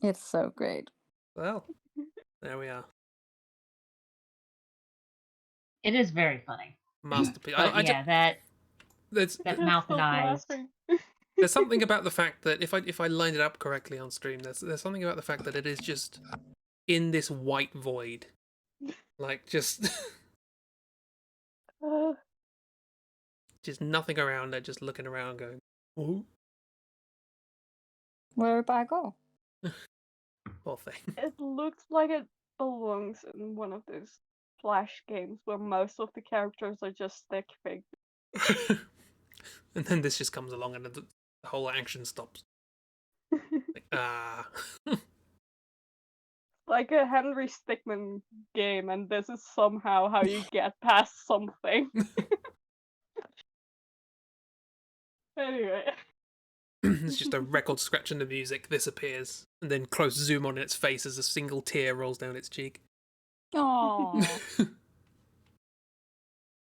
It's so great. Well, there we are. It is very funny. Masterpiece. But There's mouth and eyes. there's something about the fact that if I lined it up correctly on stream, there's something about the fact that it is just in this white void, like just just nothing around it, just looking around, going, "Ooh, Where do I go? poor thing." It looks like it belongs in one of those Flash games where most of the characters are just stick figures. And then this just comes along and the whole action stops. Like, Like a Henry Stickmin game, and this is somehow how you get past something. Anyway. It's just a record scratch in the music. This appears, and then close zoom on its face as a single tear rolls down its cheek. Oh,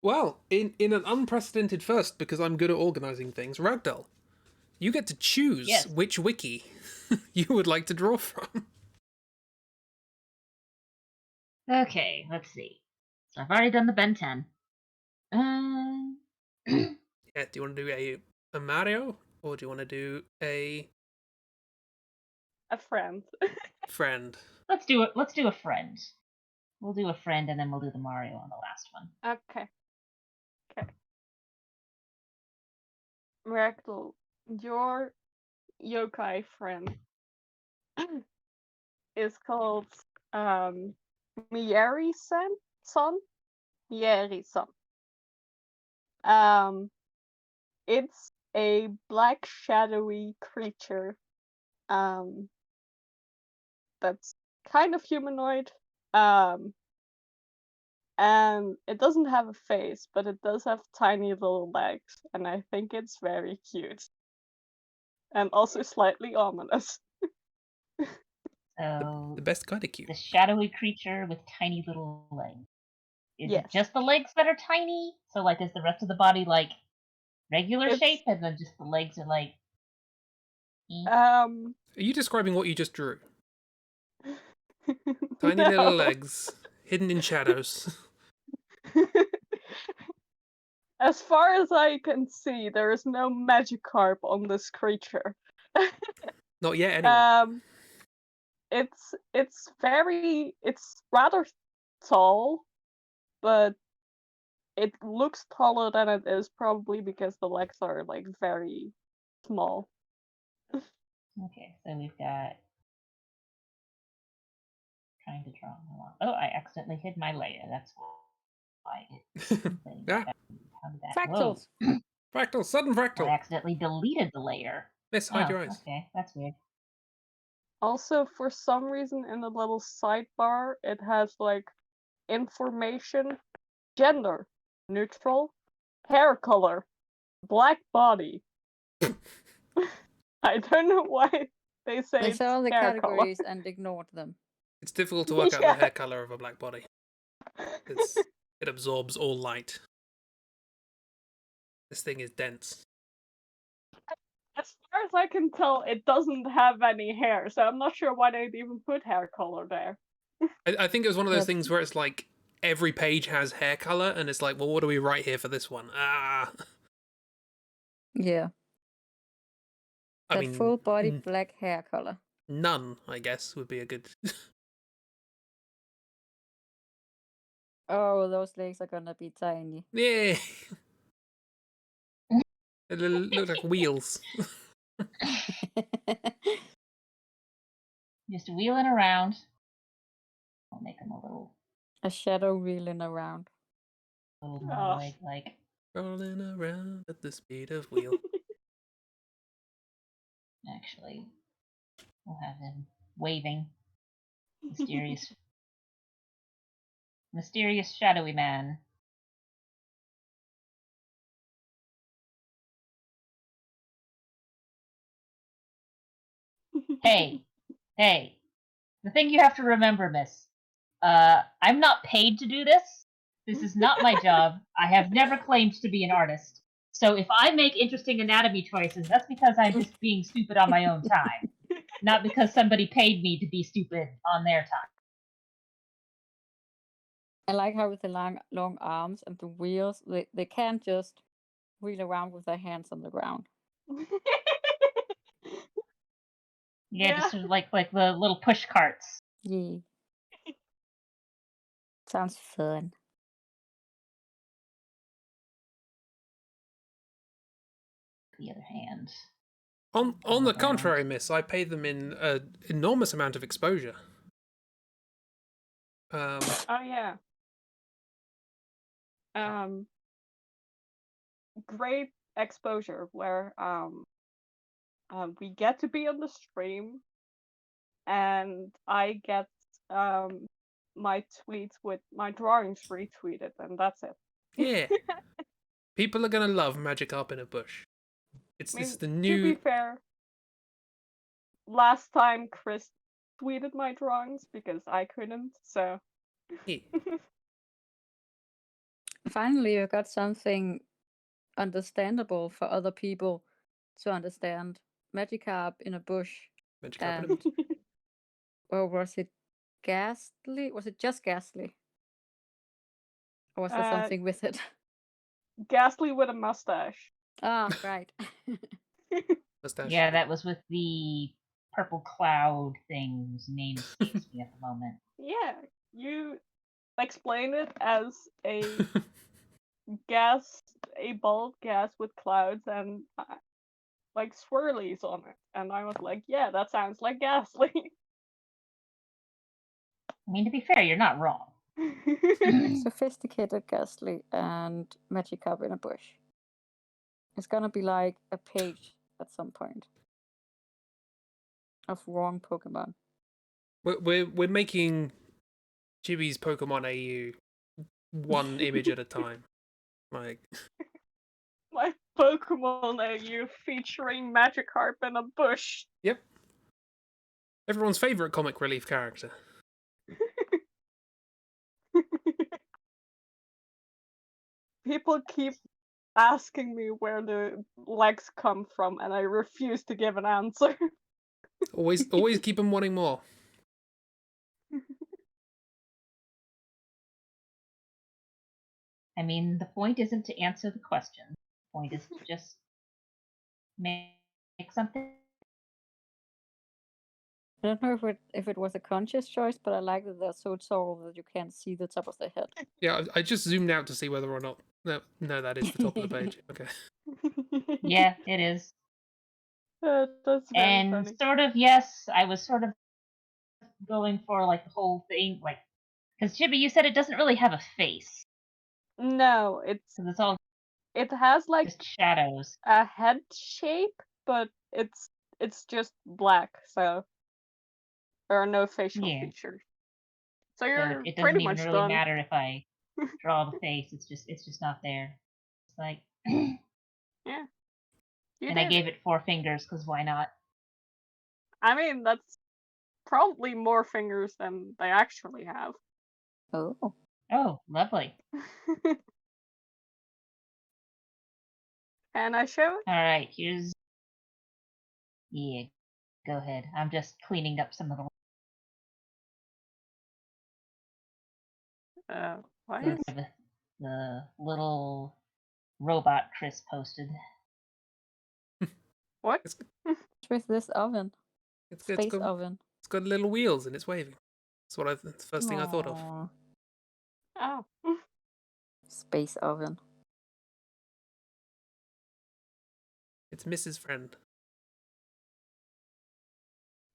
Well, in an unprecedented first, because I'm good at organising things, Ragdoll, you get to choose Yes. which wiki you would like to draw from. Okay, let's see. I've already done the Ben 10. Yeah, do you want to do a Mario, or do you want to do a A friend. friend? Let's do it. Let's do a friend. We'll do a friend, and then we'll do the Mario on the last one. Okay. Okay. Ragdoll, your yokai friend is called Mieri-san? Mieri-san. It's a black shadowy creature. That's kind of humanoid. And it doesn't have a face, but it does have tiny little legs, and I think it's very cute. And also slightly ominous. So The best kind of cute. the shadowy creature with tiny little legs. Is Yes. it just the legs that are tiny? So like, is the rest of the body like regular It's- shape, and then just the legs are like? Are you describing what you just drew? Tiny no. little legs, hidden in shadows. As far as I can see, there is no Magikarp on this creature. Not yet, anyway. It's rather tall, but it looks taller than it is, probably because the legs are like very small. Okay, so we've got. Trying to draw them along. Oh, I accidentally hid my layer. That's why it's. Ah. How did that? Fractals. Whoa. Fractal, sudden I fractal. accidentally deleted the layer. Miss, hide Oh, your eyes. okay, that's weird. Also, for some reason, in the little sidebar, it has like information, gender, neutral, hair color, black body. I don't know why they say They it's saw the hair categories and ignored them. It's difficult to work out Yeah. the hair color of a black body. It absorbs all light. This thing is dense. As far as I can tell, it doesn't have any hair, so I'm not sure why they'd even put hair color there. I think it was one of those Yep. things where it's like every page has hair color, and it's like, well, what do we write here for this one? Yeah. I That mean, full body black hair color. none, I guess, would be a good. Oh, those legs are gonna be tiny. Yeah. It look like wheels. Just wheeling around. I'll make them a little A shadow reeling around. more Oh. like. Rolling around at the speed of wheel. Actually, we'll have him waving. Mysterious shadowy man. Hey, the thing you have to remember, miss, I'm not paid to do this. This is not my job. I have never claimed to be an artist. So if I make interesting anatomy choices, that's because I'm just being stupid on my own time, not because somebody paid me to be stupid on their time. I like how with the long arms and the wheels, they can't just wheel around with their hands on the ground. Yeah, just sort of like the little push carts. Yeah. Sounds fun. The other hand. On the contrary, miss, I pay them in an enormous amount of exposure. Oh yeah. Great exposure where we get to be on the stream, and I get my tweets with my drawings retweeted, and that's it. Yeah. People are gonna love Magikarp in a bush. It's I mean, the to new. be fair, last time Chris tweeted my drawings because I couldn't, so. Yeah. Finally, you got something understandable for other people to understand. Magikarp in a bush. Magikarp in a And or was it Ghastly? Was it just Ghastly? Or was there something with it? Ghastly with a mustache. Ah, right. Mustache. Yeah, that was with the purple cloud thing whose name escapes me at the moment. Yeah, you explain it as a bald gas with clouds and like swirlies on it. And I was like, yeah, that sounds like Ghastly. I mean, to be fair, you're not wrong. Sophisticated Ghastly and Magikarp in a bush. It's gonna be like a page at some point of wrong Pokemon. We're making Chibi's Pokemon AU one image at a time. Like, My Pokemon AU featuring Magikarp in a bush. yep. Everyone's favorite comic relief character. People keep asking me where the legs come from, and I refuse to give an answer. Always keep them wanting more. I mean, the point isn't to answer the question. The point is to just make something. I don't know if it was a conscious choice, but I like that they're so tall that you can't see the top of their head. Yeah, I just zoomed out to see whether or not. No, that is the top of the page. Okay. Yeah, it is. That's very And funny. sort of, yes, I was sort of going for like the whole thing, like, because Chibi, you said it doesn't really have a face. No, Because it's all it has like just shadows. a head shape, but it's just black, so there are no facial Yeah. features. So So you're it pretty doesn't even much really done. matter if I draw the face. It's just not there. It's like, Yeah. You and I did gave it. it 4 fingers because why not? I mean, that's probably more fingers than they actually have. Oh. Oh, lovely. Can I show it? All right, here's. Yeah, go ahead. I'm just cleaning up some of Why the is the little robot Chris posted. what? It's With this oven. it's Space got oven. it's got little wheels and it's waving. That's the first thing I thought of. Aw, Oh. Space oven. It's Mrs. Friend.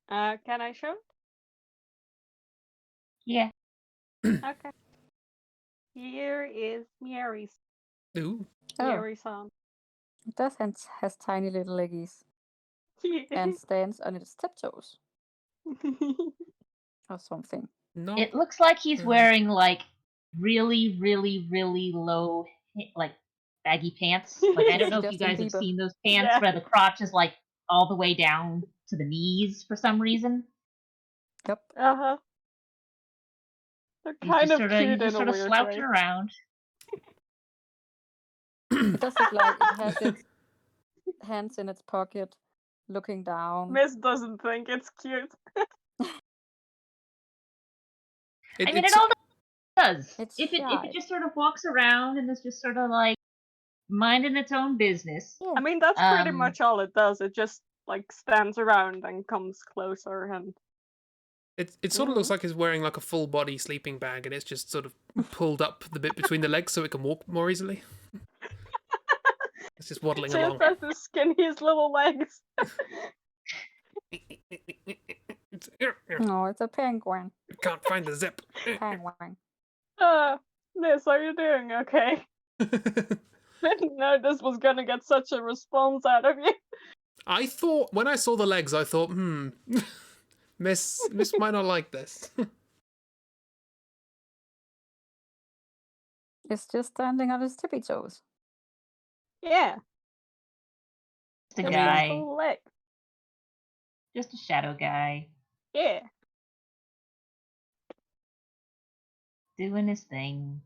Can I show it? Yeah. Okay. Here is Mieri's. Ooh. Oh, Mieri-san. it does has tiny little leggies and stands on its tiptoes or something. No. It looks like he's wearing like really, really, really low, like baggy pants. Like I don't know if you Justin guys have Bieber. seen those pants Yeah. where the crotch is like all the way down to the knees for some reason. Yep. Uh-huh. They're He's kind just of sort of cute in a weird slouching way. around. It does look like it has its hands in its pocket, looking down. Miss doesn't think it's cute. I mean, It's it all does. It's If it shy. just sort of walks around and is just sort of like minding its own business. Yeah. I mean, that's pretty Um, much all it does. It just like stands around and comes closer and it sort of looks like it's wearing like a full body sleeping bag and it's just sort of pulled up the bit between the legs so it can walk more easily. It's just waddling along. just has the skinniest little legs. No, it's a penguin. Can't find the zip. Penguin. Miss, are you doing okay? Didn't know this was gonna get such a response out of you. I thought when I saw the legs, I thought, Miss might not like this. It's just standing on its tippy toes. Yeah. just a Just guy, cool leg. just a shadow guy Yeah. doing his thing.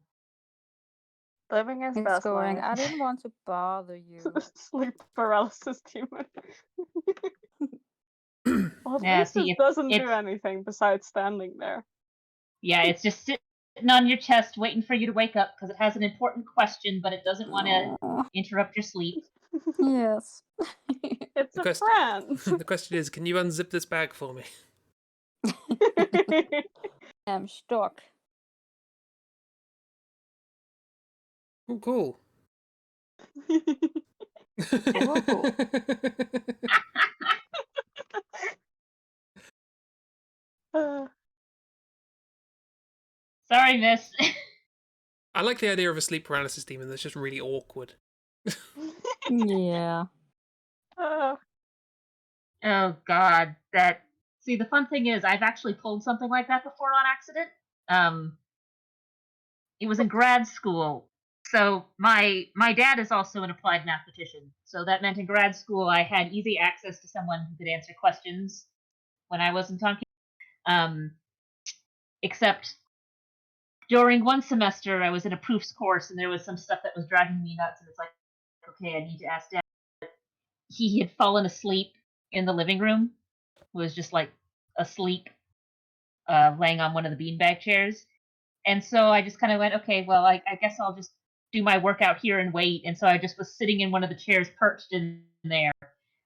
Living his It's best going, life. I didn't want to bother you. Sleep paralysis demon. Well, at Yeah, least see, it doesn't do it's- anything besides standing there. Yeah, it's just on your chest, waiting for you to wake up because it has an important question, but it doesn't want to Aw, interrupt your sleep. yes. It's The a question- friend. The question is, can you unzip this bag for me? I'm stuck. Oh, cool. Cool. Uh, Sorry, miss. I like the idea of a sleep paralysis demon that's just really awkward. Yeah. uh, Oh God, See, the fun thing is, I've actually pulled something like that before on accident. It was in grad school. So my dad is also an applied mathematician. So that meant in grad school I had easy access to someone who could answer questions when I wasn't on campus. Except during one semester I was in a proofs course and there was some stuff that was driving me nuts, and it's like, okay, I need to ask Dad. He had fallen asleep in the living room, was just like asleep, laying on one of the beanbag chairs. And so I just kind of went, okay, well, I guess I'll just do my workout here and wait. And so I just was sitting in one of the chairs perched in there.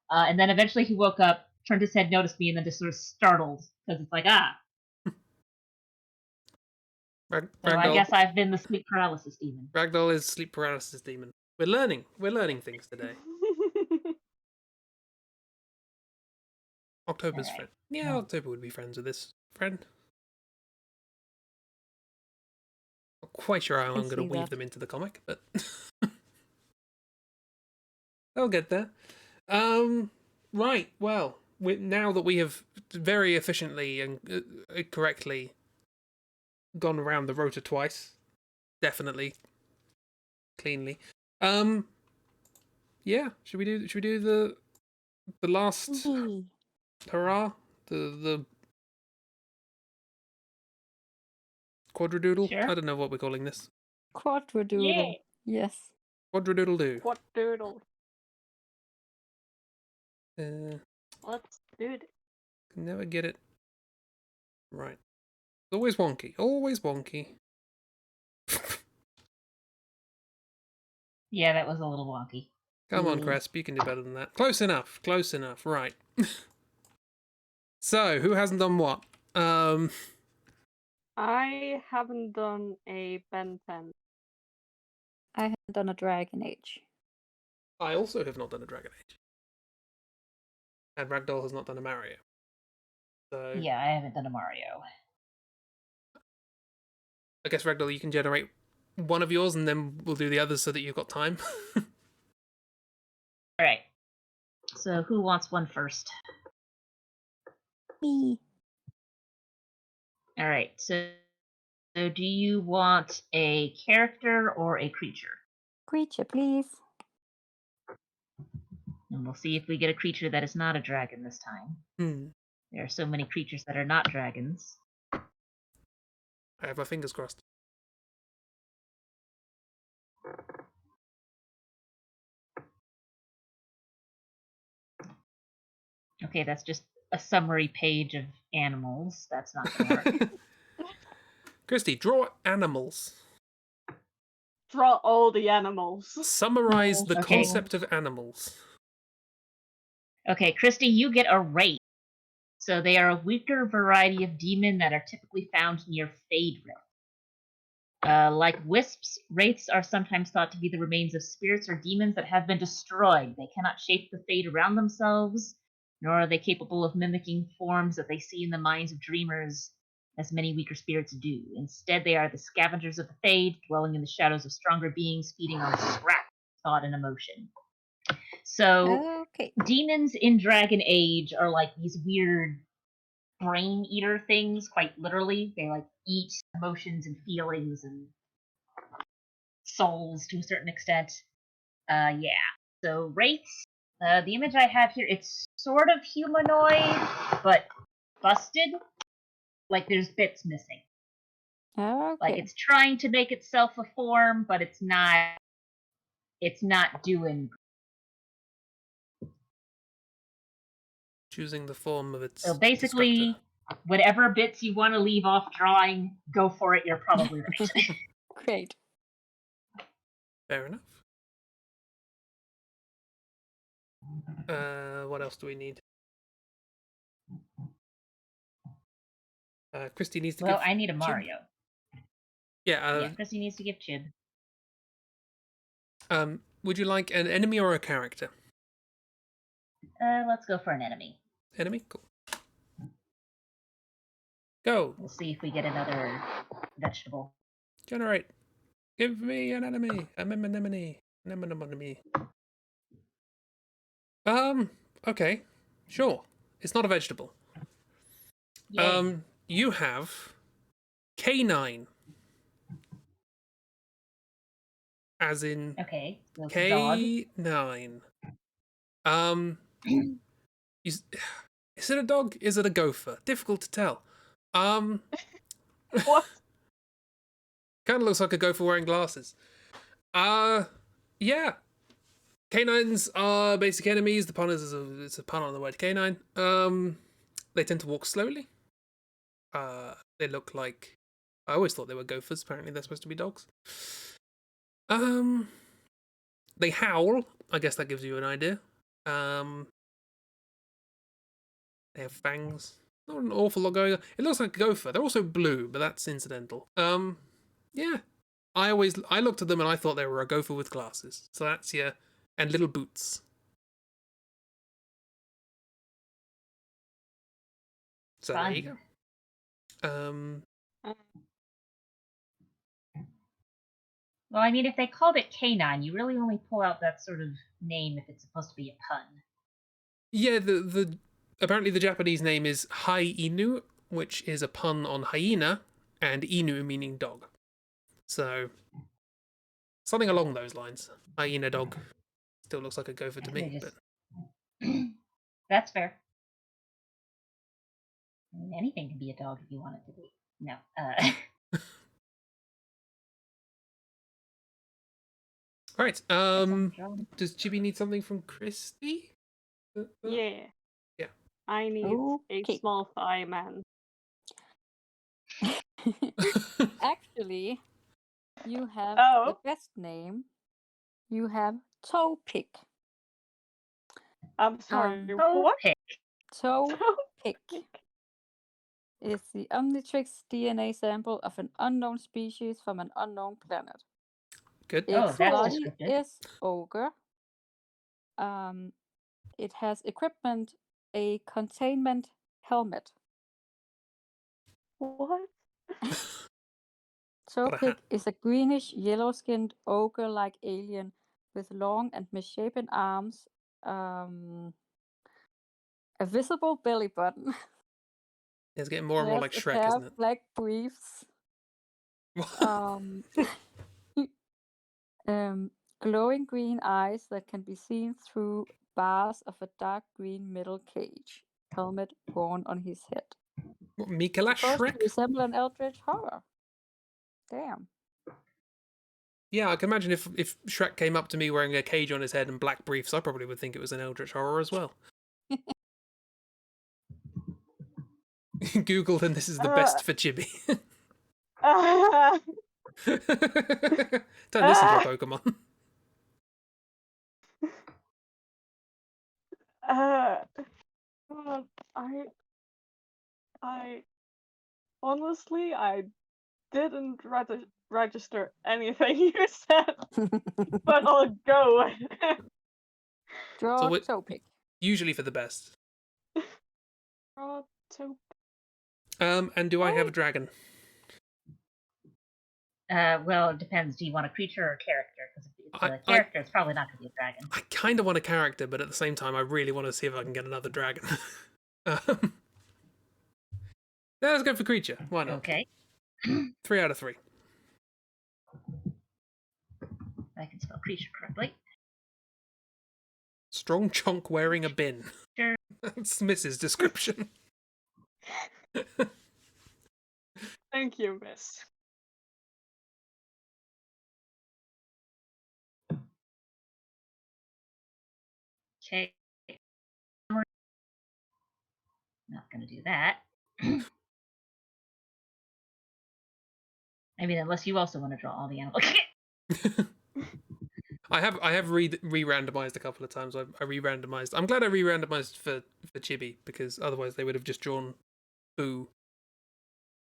And then eventually he woke up, turned his head, noticed me, and then just sort of startled because it's like, So I guess I've been the sleep paralysis demon. Ragdoll is sleep paralysis demon. We're learning things today. October's Alright. friend. Yeah, October would be friends with this friend. Not quite sure how Can I'm going to see weave that. them into the comic, but I'll get there. Right. Well, now that we have very efficiently and correctly gone around the rotor twice, definitely, cleanly. Yeah. Should we do the last hurrah? The quadradoodle? Sure. I don't know what we're calling this. Quadradoodle. Yes. Quadradoodle do. What doodle? Can Let's do this. never get it right. Always wonky. Always wonky. Yeah, that was a little wonky. Come on, Cresp, you can do better than that. Close enough. Close enough. Right. So, who hasn't done what? I haven't done a Ben 10. I haven't done a Dragon Age. I also have not done a Dragon Age. And Ragdoll has not done a Mario. So, Yeah, I haven't done a Mario. I guess, Ragdoll, you can generate one of yours and then we'll do the others so that you've got time. Alright. So who wants one first? Me. Alright, so do you want a character or a creature? Creature, please. And we'll see if we get a creature that is not a dragon this time. There are so many creatures that are not dragons. I have my fingers crossed. Okay, that's just a summary page of animals. That's not going to work. Christi, draw animals. Draw all the animals. Summarize the Okay. concept of animals. Okay, Christy, you get a wraith. So they are a weaker variety of demon that are typically found near Fade Rift. Like wisps, wraiths are sometimes thought to be the remains of spirits or demons that have been destroyed. They cannot shape the fade around themselves, nor are they capable of mimicking forms that they see in the minds of dreamers, as many weaker spirits do. Instead, they are the scavengers of the fade, dwelling in the shadows of stronger beings, feeding on scrap, thought, and emotion. So, Okay. demons in Dragon Age are like these weird brain eater things, quite literally. They like eat emotions and feelings and souls to a certain extent. Yeah. So wraiths. The image I have here, it's sort of humanoid, but busted. Like there's bits missing. Okay. Like it's trying to make itself a form, but it's not. It's not doing. Choosing the form of its So basically, destructor. whatever bits you want to leave off drawing, go for it. You're probably right. Great. Fair enough. What else do we need? Christy needs to Well, give. I need a Chib. Mario. Yeah. Christy needs to give Chib. Would you like an enemy or a character? Let's go for an enemy. Enemy, cool. Go. We'll see if we get another vegetable. Generate. Give me an enemy. An enemy. Okay. Sure. It's not a vegetable. Yay. You have K9. As in Okay. So dog. K9. Is it a dog? Is it a gopher? Difficult to tell. What? Kind of looks like a gopher wearing glasses. Yeah. Canines are basic enemies. The pun is it's a pun on the word canine. They tend to walk slowly. They look like. I always thought they were gophers. Apparently, they're supposed to be dogs. They howl. I guess that gives you an idea. They have fangs. Not an awful lot going on. It looks like a gopher. They're also blue, but that's incidental. Yeah. I looked at them and I thought they were a gopher with glasses. So that's yeah, and little boots. So Fun. there you go. Well, I mean, if they called it canine, you really only pull out that sort of name if it's supposed to be a pun. Yeah, the apparently the Japanese name is Hai Inu, which is a pun on hyena, and Inu meaning dog. So something along those lines. Hyena dog still looks like a gopher to me. Just... But That's fair. I mean, anything can be a dog if you want it to be. No. all right. Does Chibi need something from Christy? Yeah. Yeah. I need Okay. a small thigh man. Actually, you have Oh. the best name. You have Toe Pick. I'm sorry. Oh, What? pick. Toe Pick is the Omnitrix DNA sample of an unknown species from an unknown planet. Good. Oh, Its that's body descriptive. is ogre. It has equipment, a containment helmet. What? Got a Topik hat. is a greenish, yellow-skinned ogre-like alien with long and misshapen arms, a visible belly button, It's getting more and more like wears a Shrek, pair isn't of black briefs, glowing green eyes that can be seen through bars of a dark green metal cage, helmet worn on his head. What, Mikala Supposed to Shrek? resemble an eldritch horror. Damn. Yeah, I can imagine if Shrek came up to me wearing a cage on his head and black briefs, I probably would think it was an eldritch horror as well. Googled and this is the best for Chibi. Don't listen to a Pokemon. I honestly, I didn't register anything you said, but I'll go. Draw So Topik. usually for the best. Draw Topik. And do I have a dragon? Well, it depends. Do you want a creature or a character? Because if it's a character, it's probably not going to be a dragon. I kind of want a character, but at the same time, I really want to see if I can get another dragon. Let's go for creature. Why not? Okay. 3 out of 3. I can spell creature correctly. Strong chonk wearing a bin. Sure. That's Miss's description. Thank you, Miss. Okay. Not going to do that. I mean, unless you also want to draw all the animals. I have re-randomized a couple of times. I re-randomized. I'm glad I re-randomized for Chibi, because otherwise they would have just drawn Boo.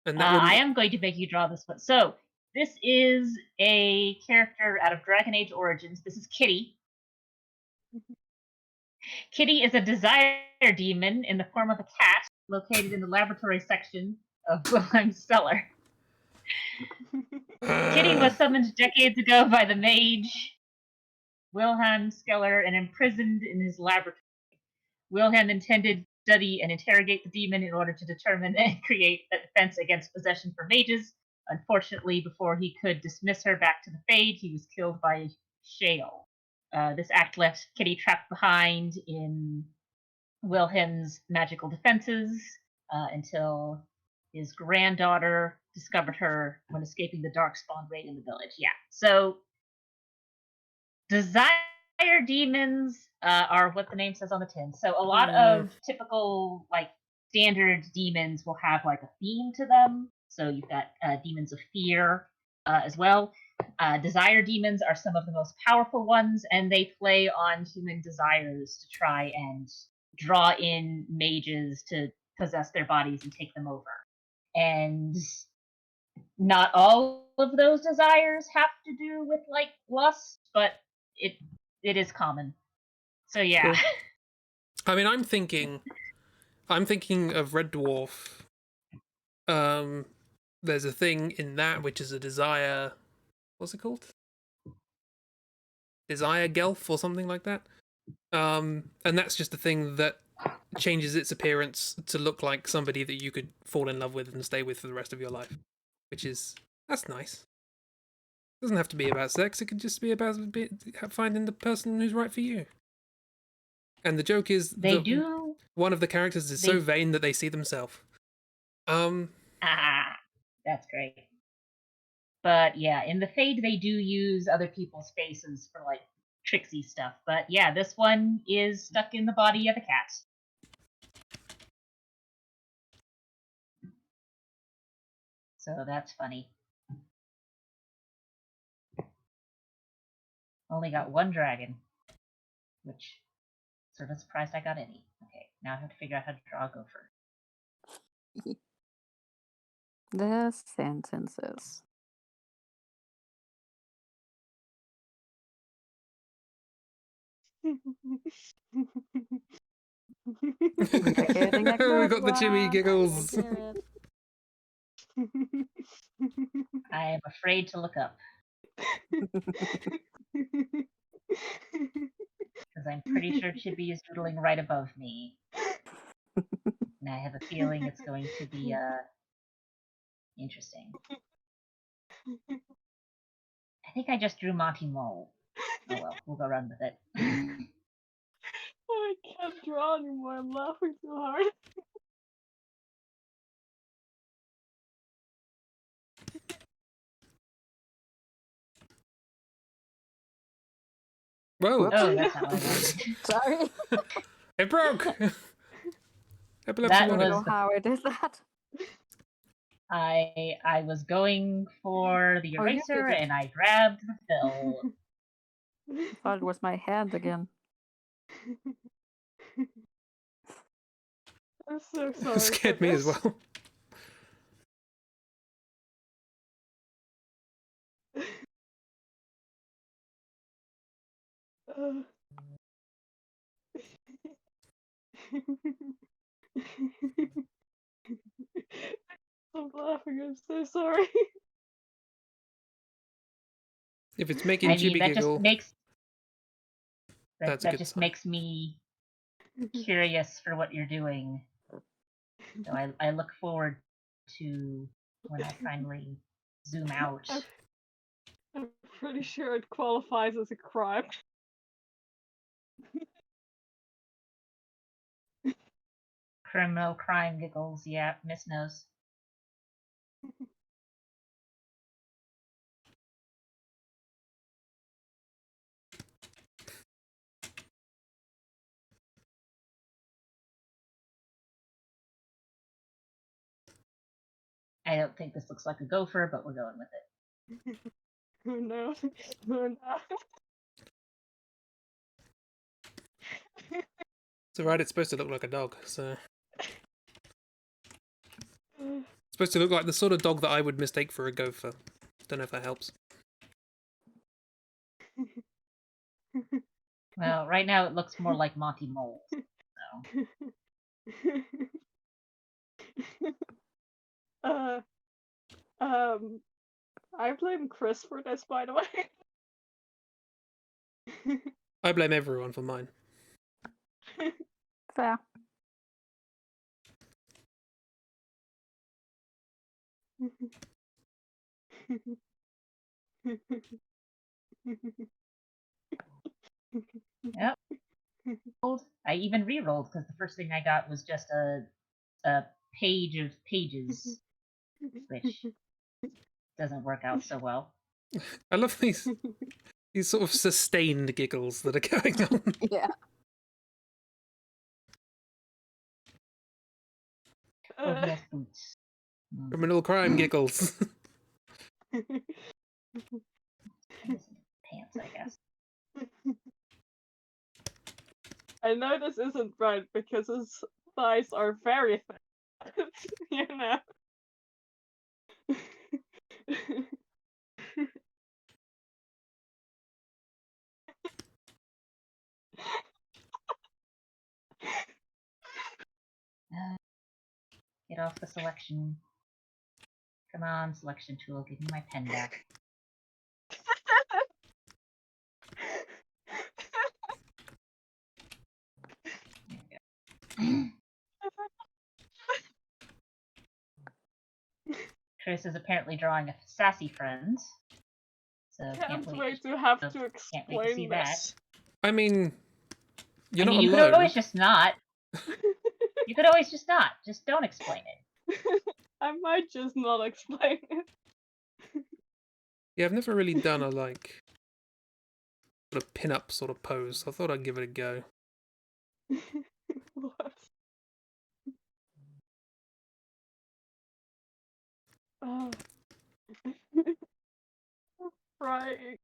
And that I am going to make you draw this one. So this is a character out of Dragon Age Origins. This is Kitty. Kitty is a desire demon in the form of a cat located in the laboratory section of Wilhelm's cellar. Kitty was summoned decades ago by the mage Wilhelm Skeller and imprisoned in his laboratory. Wilhelm intended to study and interrogate the demon in order to determine and create a defense against possession for mages. Unfortunately, before he could dismiss her back to the Fade, he was killed by Shale. This act left Kitty trapped behind in Wilhelm's magical defenses until his granddaughter discovered her when escaping the Darkspawn raid in the village. Yeah. So, desire demons are what the name says on the tin. So, a lot of typical, like, standard demons will have, like, a theme to them. So, you've got demons of fear as well. Desire demons are some of the most powerful ones, and they play on human desires to try and draw in mages to possess their bodies and take them over. And not all of those desires have to do with like lust, but it is common. So yeah. Cool. I mean, I'm thinking of Red Dwarf. There's a thing in that which is a desire. What's it called? Desire Gelf or something like that. And that's just a thing that changes its appearance to look like somebody that you could fall in love with and stay with for the rest of your life. That's nice. It doesn't have to be about sex, it could just be about finding the person who's right for you. And the joke is one of the characters is so vain that they see themselves. That's great. But yeah, in the Fade they do use other people's faces for like tricksy stuff. But yeah, this one is stuck in the body of a cat. So that's funny. Only got one dragon, which sort of surprised I got any. Okay, now I have to figure out how to draw a gopher. The sentences. We are getting a good We got the Chibi giggles. I am afraid to look up. Because I'm pretty sure Chibi is doodling right above me. And I have a feeling it's going to be interesting. I think I just drew Monty Mole. Oh well, we'll go run with it. I can't draw anymore. I'm laughing too hard. Whoa! Oh, that's not what I wanted. Sorry. It broke! Epilepsy That I don't warning. know how I did that. I was going for the Oh, you eraser did it. and I grabbed the fill. I thought it was my hand again. I'm so sorry. It scared for me as this. well. I'm laughing. I'm so sorry. If it's making I mean, Chibi that just giggle, makes that's a that good just sign. makes me curious for what you're doing. So I look forward to when I finally zoom out. I'm pretty sure it qualifies as a crime. Criminal crime giggles, yeah, Miss knows. I don't think this looks like a gopher, but we're going with it. Who knows? Who knows? It's alright, it's supposed to look like a dog, so... It's supposed to look like the sort of dog that I would mistake for a gopher. Don't know if that helps. Well, right now it looks more like Monty Mole. So. I blame Chris for this, by the way. I blame everyone for mine. Fair. Yep. I even re-rolled because the first thing I got was just a page of pages, which doesn't work out so well. I love these sort of sustained giggles that are going on. Yeah. Oh, he has boots. Criminal crime giggles. Pants, I guess. I know this isn't right because his thighs are very thin. You know. Get off the selection. Come on, selection tool, give me my pen back. There we go. Chris is apparently drawing a sassy friend. So Can't wait to have to can't wait to see explain that. this. I mean, you're not you alone. could always just not. You could always just not. Just don't explain it. I might just not explain it. Yeah, I've never really done a, like, sort of pin-up sort of pose. I thought I'd give it a go. What? Oh. Right.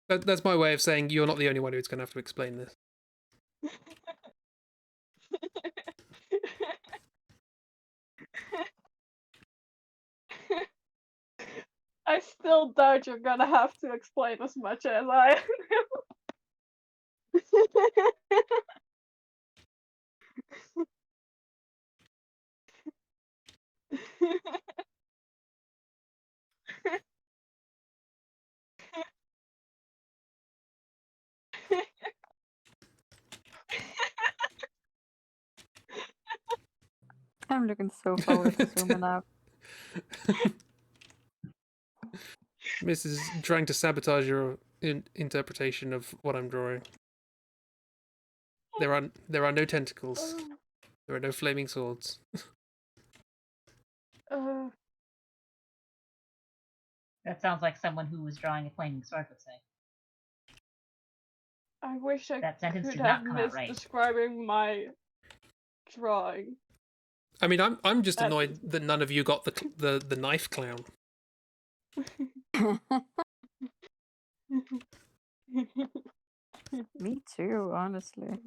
That's my way of saying you're not the only one who's going to have to explain this. I still doubt you're gonna have to explain as much as I am. I'm looking so forward to zooming out. This is trying to sabotage your interpretation of what I'm drawing. There are no tentacles. There are no flaming swords. That sounds like someone who was drawing a flaming sword would say. I wish I That sentence could did not have come out missed right. describing my drawing. I mean, I'm just annoyed that none of you got the knife clown. Me too, honestly.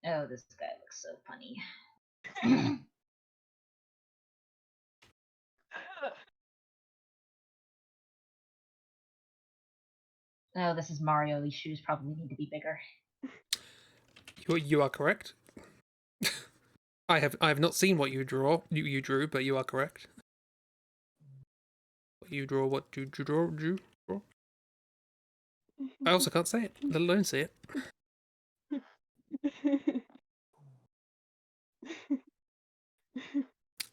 Oh, this guy looks so funny. Oh, this is Mario. These shoes probably need to be bigger. You are correct. I have not seen what you drew, but you are correct. What you draw? What you draw? I also can't say it, let alone see it.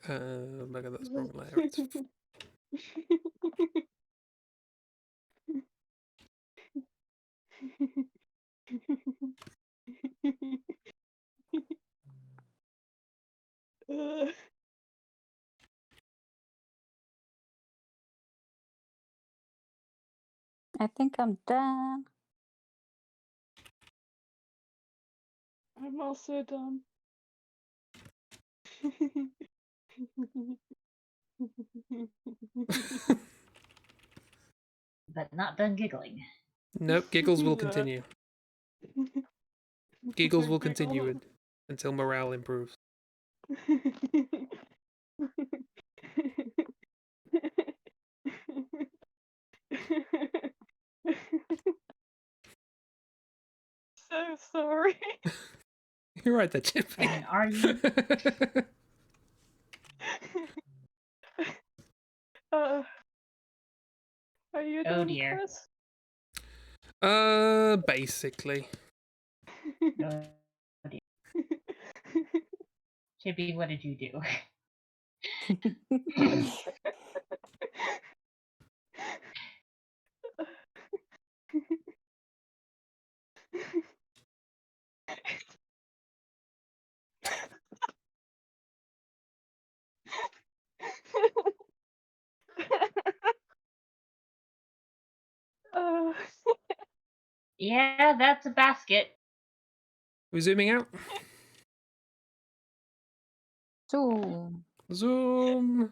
Look at that wrong layer. I think I'm done. I'm also done. But not done giggling. Nope, giggles will Yeah. continue. Giggles will continue until morale improves. So sorry. You're right there, Chibi. And are you? Are you Oh done, dear. Chris? Basically. Oh dear. Chibi, what did you do? Uh, Yeah, that's a basket. We're zooming out. Zoom. Zoom.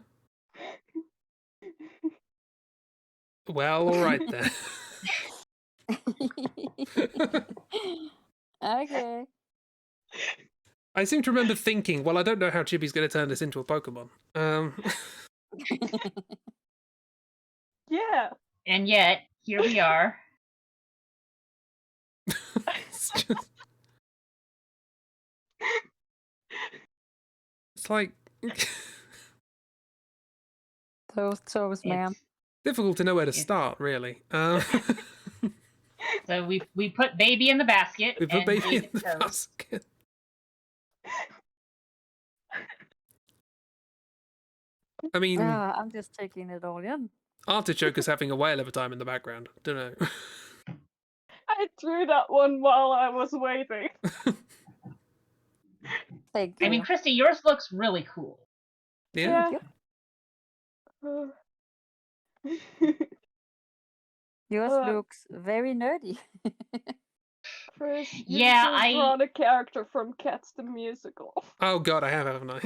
Well, all right then. Okay. I seem to remember thinking, well, I don't know how Chibi's going to turn this into a Pokemon. yeah. And yet, here we are. It's just... It's like... Those toes, man. It's, difficult to know where to It's- start, really. so we put baby in the basket We put and baby gave in it the toes. basket. I mean, I'm just taking it all in. Artichoke is having a whale of a time in the background. Don't know. I drew that one while I was waiting. Thank you. I mean, Christy, yours looks really cool. Yeah. Yours Uh, looks very nerdy. Chris, you Yeah, should have drawn a character from Cats the Musical. Oh god, I have, haven't I?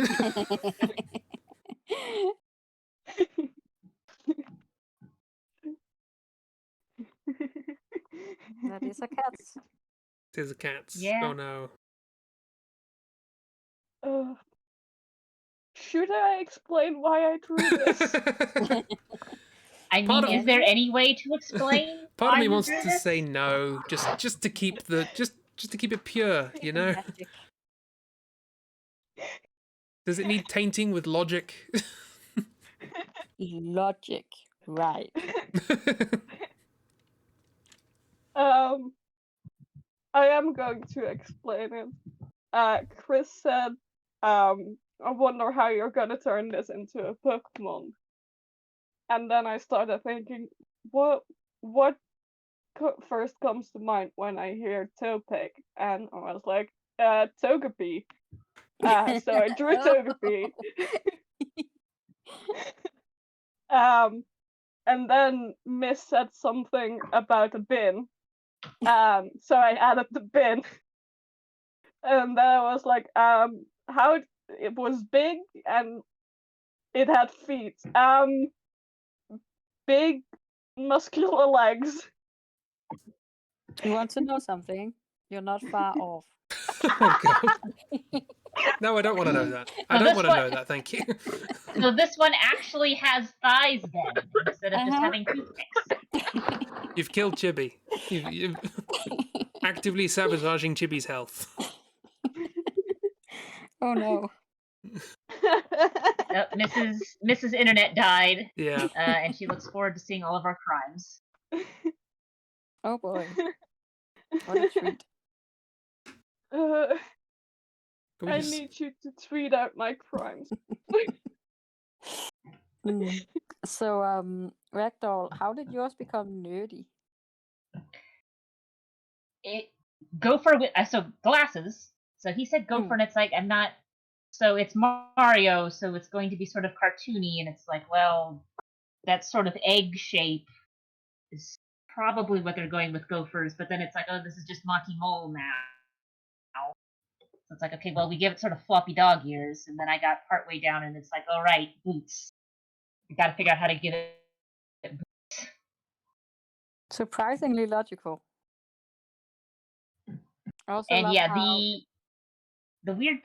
That is a cat. There's a cat. Yeah. Oh no. Should I explain why I drew this? I mean, Part of- is there any way to explain? Part of why me you wants drew to this? say no, just to keep the just to keep it pure, you know? Magic. Does it need tainting with logic? Logic. Right. I am going to explain it. Chris said, I wonder how you're gonna turn this into a Pokemon. And then I started thinking, what first comes to mind when I hear Topig? And I was like, Togepi. So I drew Togepi. And then Miss said something about a bin. So I added the bin. And then I was like, how it was big and it had feet. Big muscular legs. You want to know something? You're not far off. Oh god. No, I don't want to know that. I So don't this want to one- know that, thank you. So this one actually has thighs then, instead of just Uh-huh. having toothpicks. You've killed Chibi. You've actively sabotaging Chibi's health. Oh no. Mrs. Internet died, Yeah. and she looks forward to seeing all of our crimes. Oh boy. What a treat. Can we I just- need you to tweet out my crimes. So, Ragdoll, how did yours become nerdy? So glasses. So he said Gopher, Mm. and it's like I'm not. So it's Mario, so it's going to be sort of cartoony, and it's like, well, that sort of egg shape is probably what they're going with gophers, but then it's like, oh, this is just Monty Mole now. So it's like, okay, well, we give it sort of floppy dog ears, and then I got partway down, and it's like, all right, boots. We got to figure out how to give it boots. Surprisingly logical. I also And love yeah, how the weird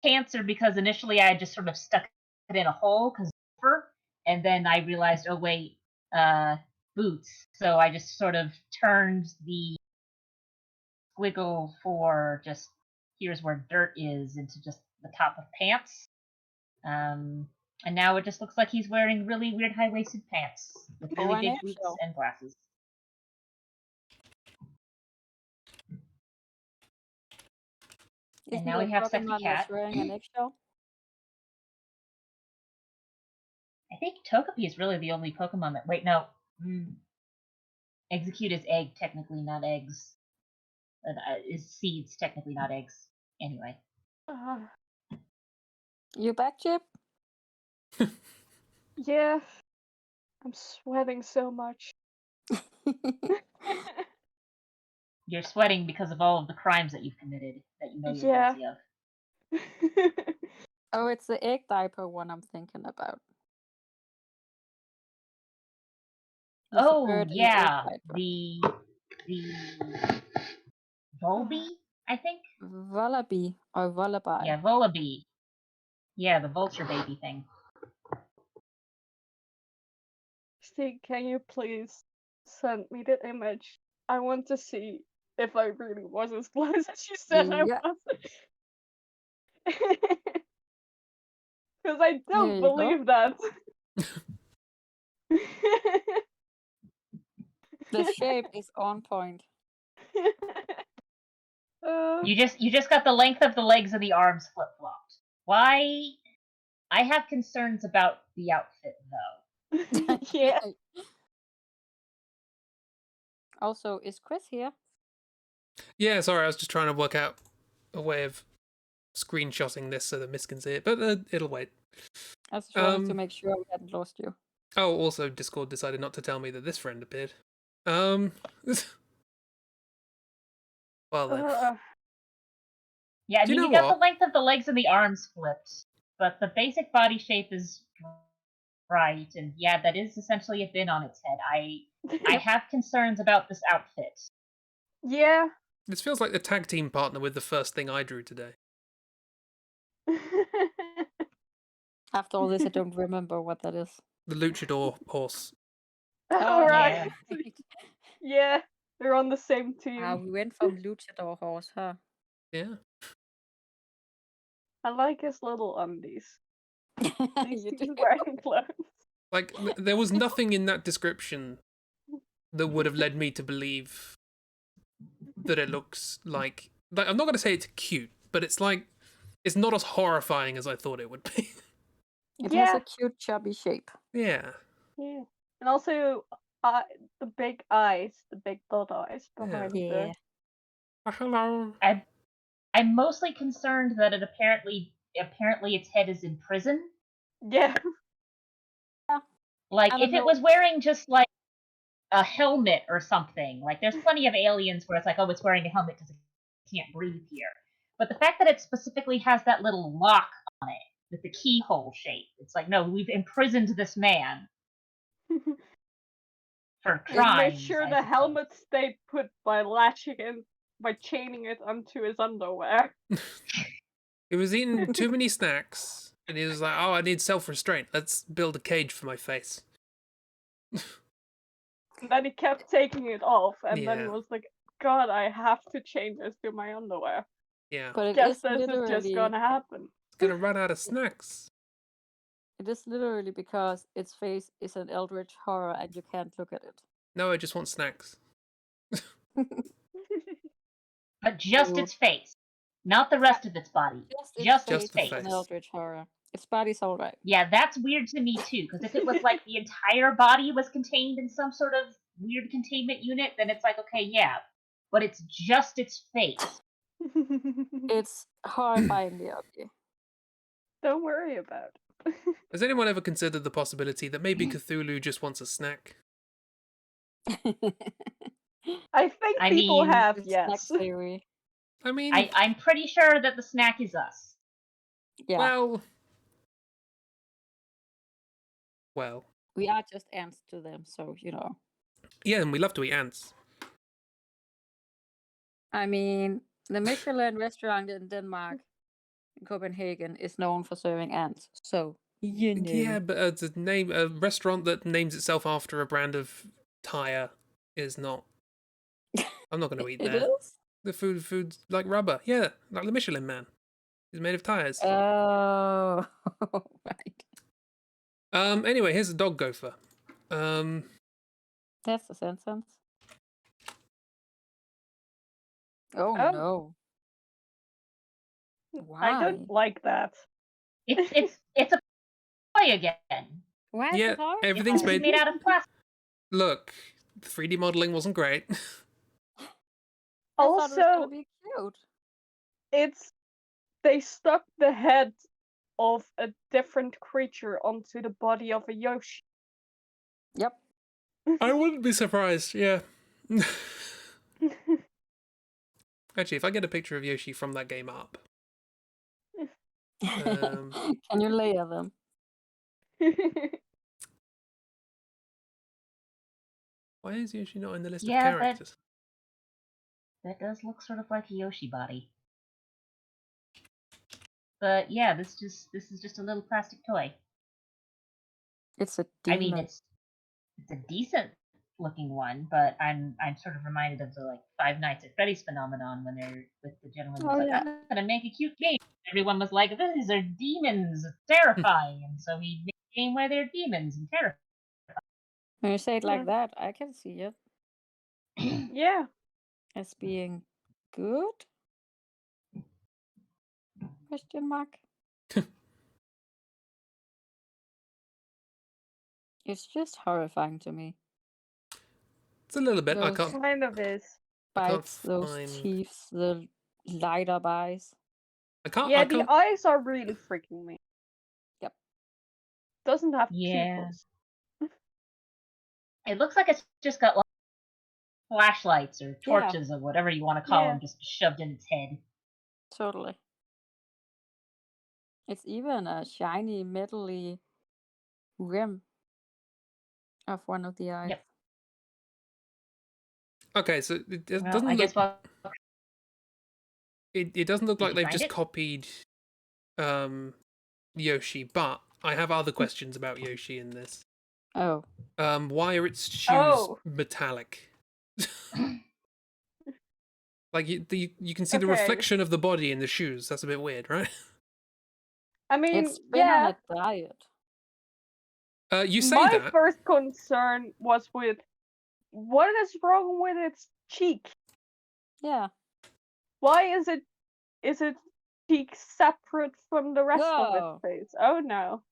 pants are because initially I just sort of stuck it in a hole because and then I realized, oh wait, boots. So I just sort of turned the squiggle for just here's where dirt is into just the top of pants. And now it just looks like he's wearing really weird high-waisted pants with Oh, really an big boots eggshell. and glasses. Isn't now the we have Sexy Pokemon Cat. that's wearing an eggshell? I think Togepi is really the only Pokemon that. Wait, no. Execute is egg, technically, not eggs. Is seeds, technically, not eggs. Anyway. You back, Chip? Yeah. I'm sweating so much. You're sweating because of all of the crimes that you've committed that you know you're Yeah. guilty of. Oh, it's the egg diaper one I'm thinking about. There's a Oh bird in the egg yeah, diaper. the Volby, I think. Wallaby or Wallaby. Yeah, Volibee. Yeah, the vulture baby thing. Steve, can you please send me the image? I want to see if I really was as blind as you said I Yeah. was. Because I don't Here you go. believe that. The shape is on point. You just got the length of the legs and the arms flip flopped. Why? I have concerns about the outfit though. Yeah. Also, is Chris here? Yeah, sorry, I was just trying to work out a way of screenshotting this so that Miss can see it, but it'll wait. I just wanted to make sure we hadn't lost you. Oh, also, Discord decided not to tell me that this friend appeared. Well then. Yeah, I Do you mean, know you got what? the length of the legs and the arms flipped, but the basic body shape is right, and yeah, that is essentially a bin on its head. I have concerns about this outfit. Yeah. This feels like the tag team partner with the first thing I drew today. After all this, I don't remember what that is. The luchador horse. Alright. Yeah. Yeah, they're on the same team. We went from luchador horse, huh? Yeah. I like his little undies. He's You do. wearing clothes. Like, there was nothing in that description that would have led me to believe that it looks like I'm not going to say it's cute, but it's like, it's not as horrifying as I thought it would be. It Yeah. has a cute chubby shape. Yeah. Yeah. And also, the big eyes, the big dot eyes behind Yeah. Hello. I'm mostly concerned that it apparently its head is in prison. Yeah. Like, I don't if it know. was wearing just like a helmet or something, like there's plenty of aliens where it's like, oh, it's wearing a helmet because it can't breathe here. But the fact that it specifically has that little lock on it with the keyhole shape, it's like, no, we've imprisoned this man for And crimes. make sure I the suppose. helmet stayed put by latching in, by chaining it onto his underwear. He was eating too many snacks, and he was like, oh, I need self-restraint. Let's build a cage for my face. And then he kept taking it off, and then he Yeah. was like, God, I have to change this to my underwear. Yeah. But it Guess is this is just literally gonna happen. It's gonna run out of snacks. because its face is an eldritch horror and you can't look at it. No, I just want snacks. But just Ew. its face, not the rest of its body. Just its its the face. face is an face. eldritch horror. Its body's alright. Yeah, that's weird to me too, because if it was like the entire body was contained in some sort of weird containment unit, then it's like, okay, yeah. But it's just its face. It's horrifyingly ugly. Don't worry about it. Has anyone ever considered the possibility that maybe Cthulhu just wants a snack? I think I people mean, have, It's yes. snack theory. I mean, I'm pretty sure that the snack is us. Yeah, well, we are just ants to them, so you know. yeah, and we love to eat ants. I mean, the Michelin restaurant in Denmark, in Copenhagen, is known for serving ants. So you know. Yeah, but a restaurant that names itself after a brand of tire is not. I'm not going to eat It there. is? The food's like rubber. Yeah, like the Michelin Man. He's made of tires. Oh, right. Anyway, here's a dog gopher. That's the sentence. Oh Oh. no. I Why? don't like that. It's a toy again. Why is Yeah, it hard? everything's It's made. made out of plastic. Look, 3D modeling wasn't great. I thought it was gonna Also, be cute. they stuck the head of a different creature onto the body of a Yoshi. Yep. I wouldn't be surprised. Yeah. Actually, if I get a picture of Yoshi from that game up, Can you layer them? why is Yoshi not in the list of Yeah, characters? that does look sort of like a Yoshi body. But yeah, this is just a little plastic toy. It's a I mean, demon. it's a decent looking one, but I'm sort of reminded of the like Five Nights at Freddy's phenomenon when they're with the gentleman who's Oh, like, yeah. I'm gonna make a cute game. Everyone was like, these are demons, it's terrifying, and so he made a game where they're demons and terrifying. When you say it like Mm. that, I can see it Yeah. as being good? Question mark. It's just horrifying to me. It's a little bit. I Those can't. Kind of is. I can't bites, those find. teeth, the light up eyes. I can't. Yeah, I the can't. eyes are really freaking me. Yep. Doesn't have Yeah. pupils. It looks like it's just got like flashlights or Yeah. torches or whatever you want to call Yeah. them just shoved in its head. Totally. It's even a shiny, metally rim of one of the eyes. Yep. Okay, so it Well, doesn't I look. guess well, It doesn't look Did like you they've find just it? copied Yoshi, but I have other questions about Yoshi in this. Oh. Why are its shoes Oh. metallic? Like you can see the Okay. reflection of the body in the shoes. That's a bit weird, right? I mean, It's been yeah. on a diet. You say My that. first concern was with what is wrong with its cheek? Yeah. Why is its cheek separate from the rest of No. its face? Oh no.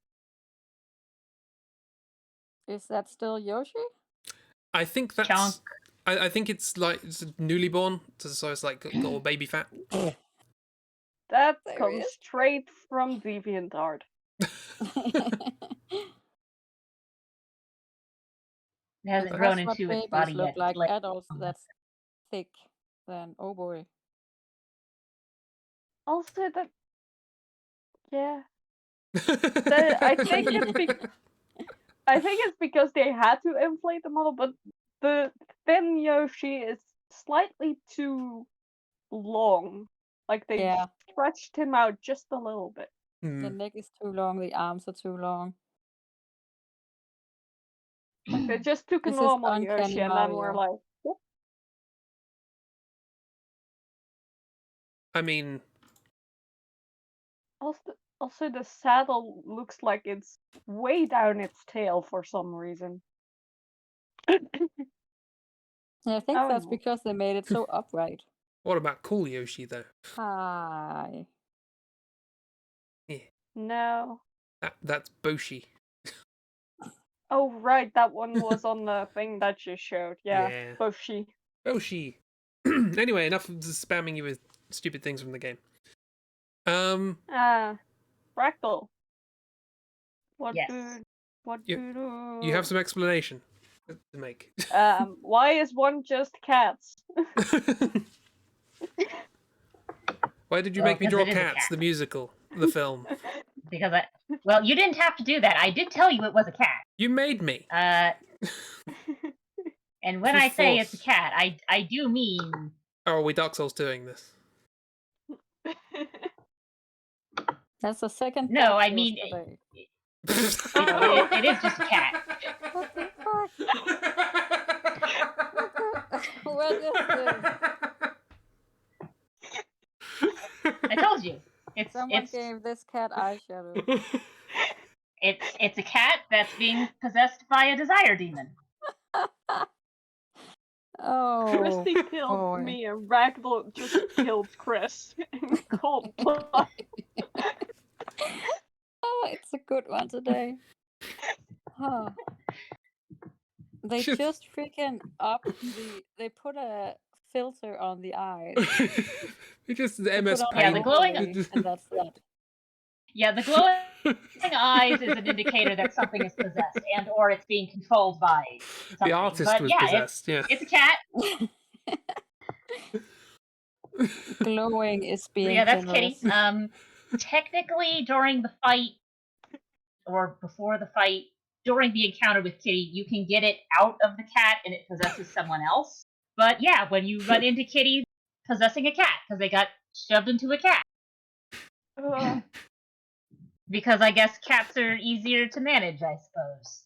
Is that still Yoshi? I think that's. Chunk. I think it's like it's newly born, so it's like got all baby fat. That There comes is. straight from DeviantArt. It hasn't If grown that's what into its babies body look yet. It's like, like, adults that's thick, then oh boy. Also, that yeah, I think I think it's because they had to inflate the model, but the thin Yoshi is slightly too long. Like they Yeah. stretched him out just a little bit. The Hmm. neck is too long, the arms are too long. Like they just took a This is normal Uncanny Yoshi and then were Mario. like, whoop. I mean, Also the saddle looks like it's way down its tail for some reason. Yeah, I think Oh that's no. because they made it so upright. what about cool Yoshi though? Hi. No. That's Boshi. Oh right, that one was on the thing that you showed. Yeah, Yeah. Boshi. Boshi. Anyway, enough of just spamming you with stupid things from the game. Fractal. What Yes. do what You- do You have some explanation. to make. Why is one just cats? Why did you Well, make me 'cause draw it is a Cats, cat. the musical, the film? Because well, you didn't have to do that. I did tell you it was a cat. You made me. And when This I was say it's a force. cat, I do mean Oh, are we Dark Souls doing this? That's the second. no. Dark I Souls mean today. it is just a cat. What the fuck? What is this? I told you. Someone gave this cat eyeshadow. It's a cat that's being possessed by a desire demon. Oh, Christy killed boy. me and Ragdoll just killed Chris in cold blood. Oh, it's a good one today. Huh. They Just- just freaking they put a filter on the eyes. It just They MS put on Yeah, the Paint. glowing- overlay, and that's that. Yeah, the glowing eyes is an indicator that something is possessed and or it's being controlled by something. The artist but was yeah, possessed. Yeah. It's a cat. Glowing is being Yeah, that's generous. Kitty. Technically, during the fight or before the fight, during the encounter with Kitty, you can get it out of the cat and it possesses someone else. But yeah, when you run into Kitty possessing a cat because they got shoved into a cat. Ugh. Because I guess cats are easier to manage, I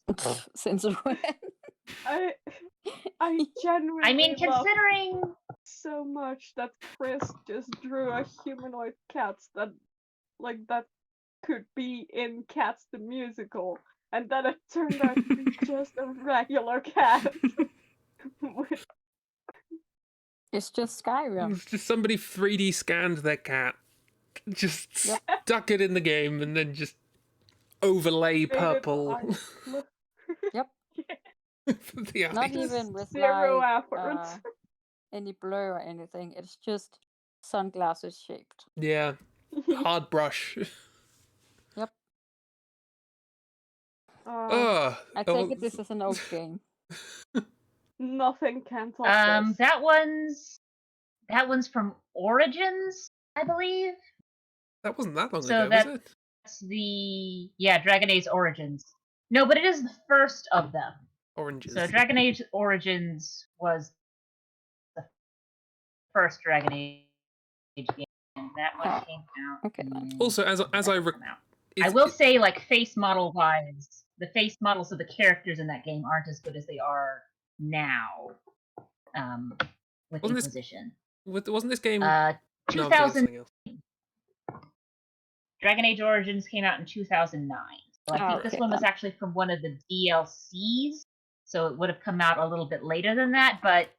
suppose. Since when? I genuinely I mean, love considering so much that Chris just drew a humanoid cat that could be in Cats the Musical, and then it turned out to be just a regular cat. It's just Skyrim. It's just somebody 3D scanned their cat, just stuck it in the game, and then just overlay Made it purple look Yep. for the eyes. Not even with zero like efforts. any blur or anything. It's just sunglasses shaped. Yeah, hard brush. Oh, I take it this is an old game. Nothing can top this. that one's from Origins, I believe. that wasn't that long So ago, was it? That's the Dragon Age Origins. No, but it is the first of them. Oranges. So Dragon Age Origins was the first Dragon Age game, and that one Oh, came out. okay. Also, as I I will say, like face model wise, the face models of the characters in that game aren't as good as they are now. With Wasn't this- Inquisition. wasn't this game? Uh, No, I'm thinking of 2000 something else. Dragon Age Origins came out in 2009. So I think this Okay, one was then. actually from one of the DLCs, so it would have come out a little bit later than that. But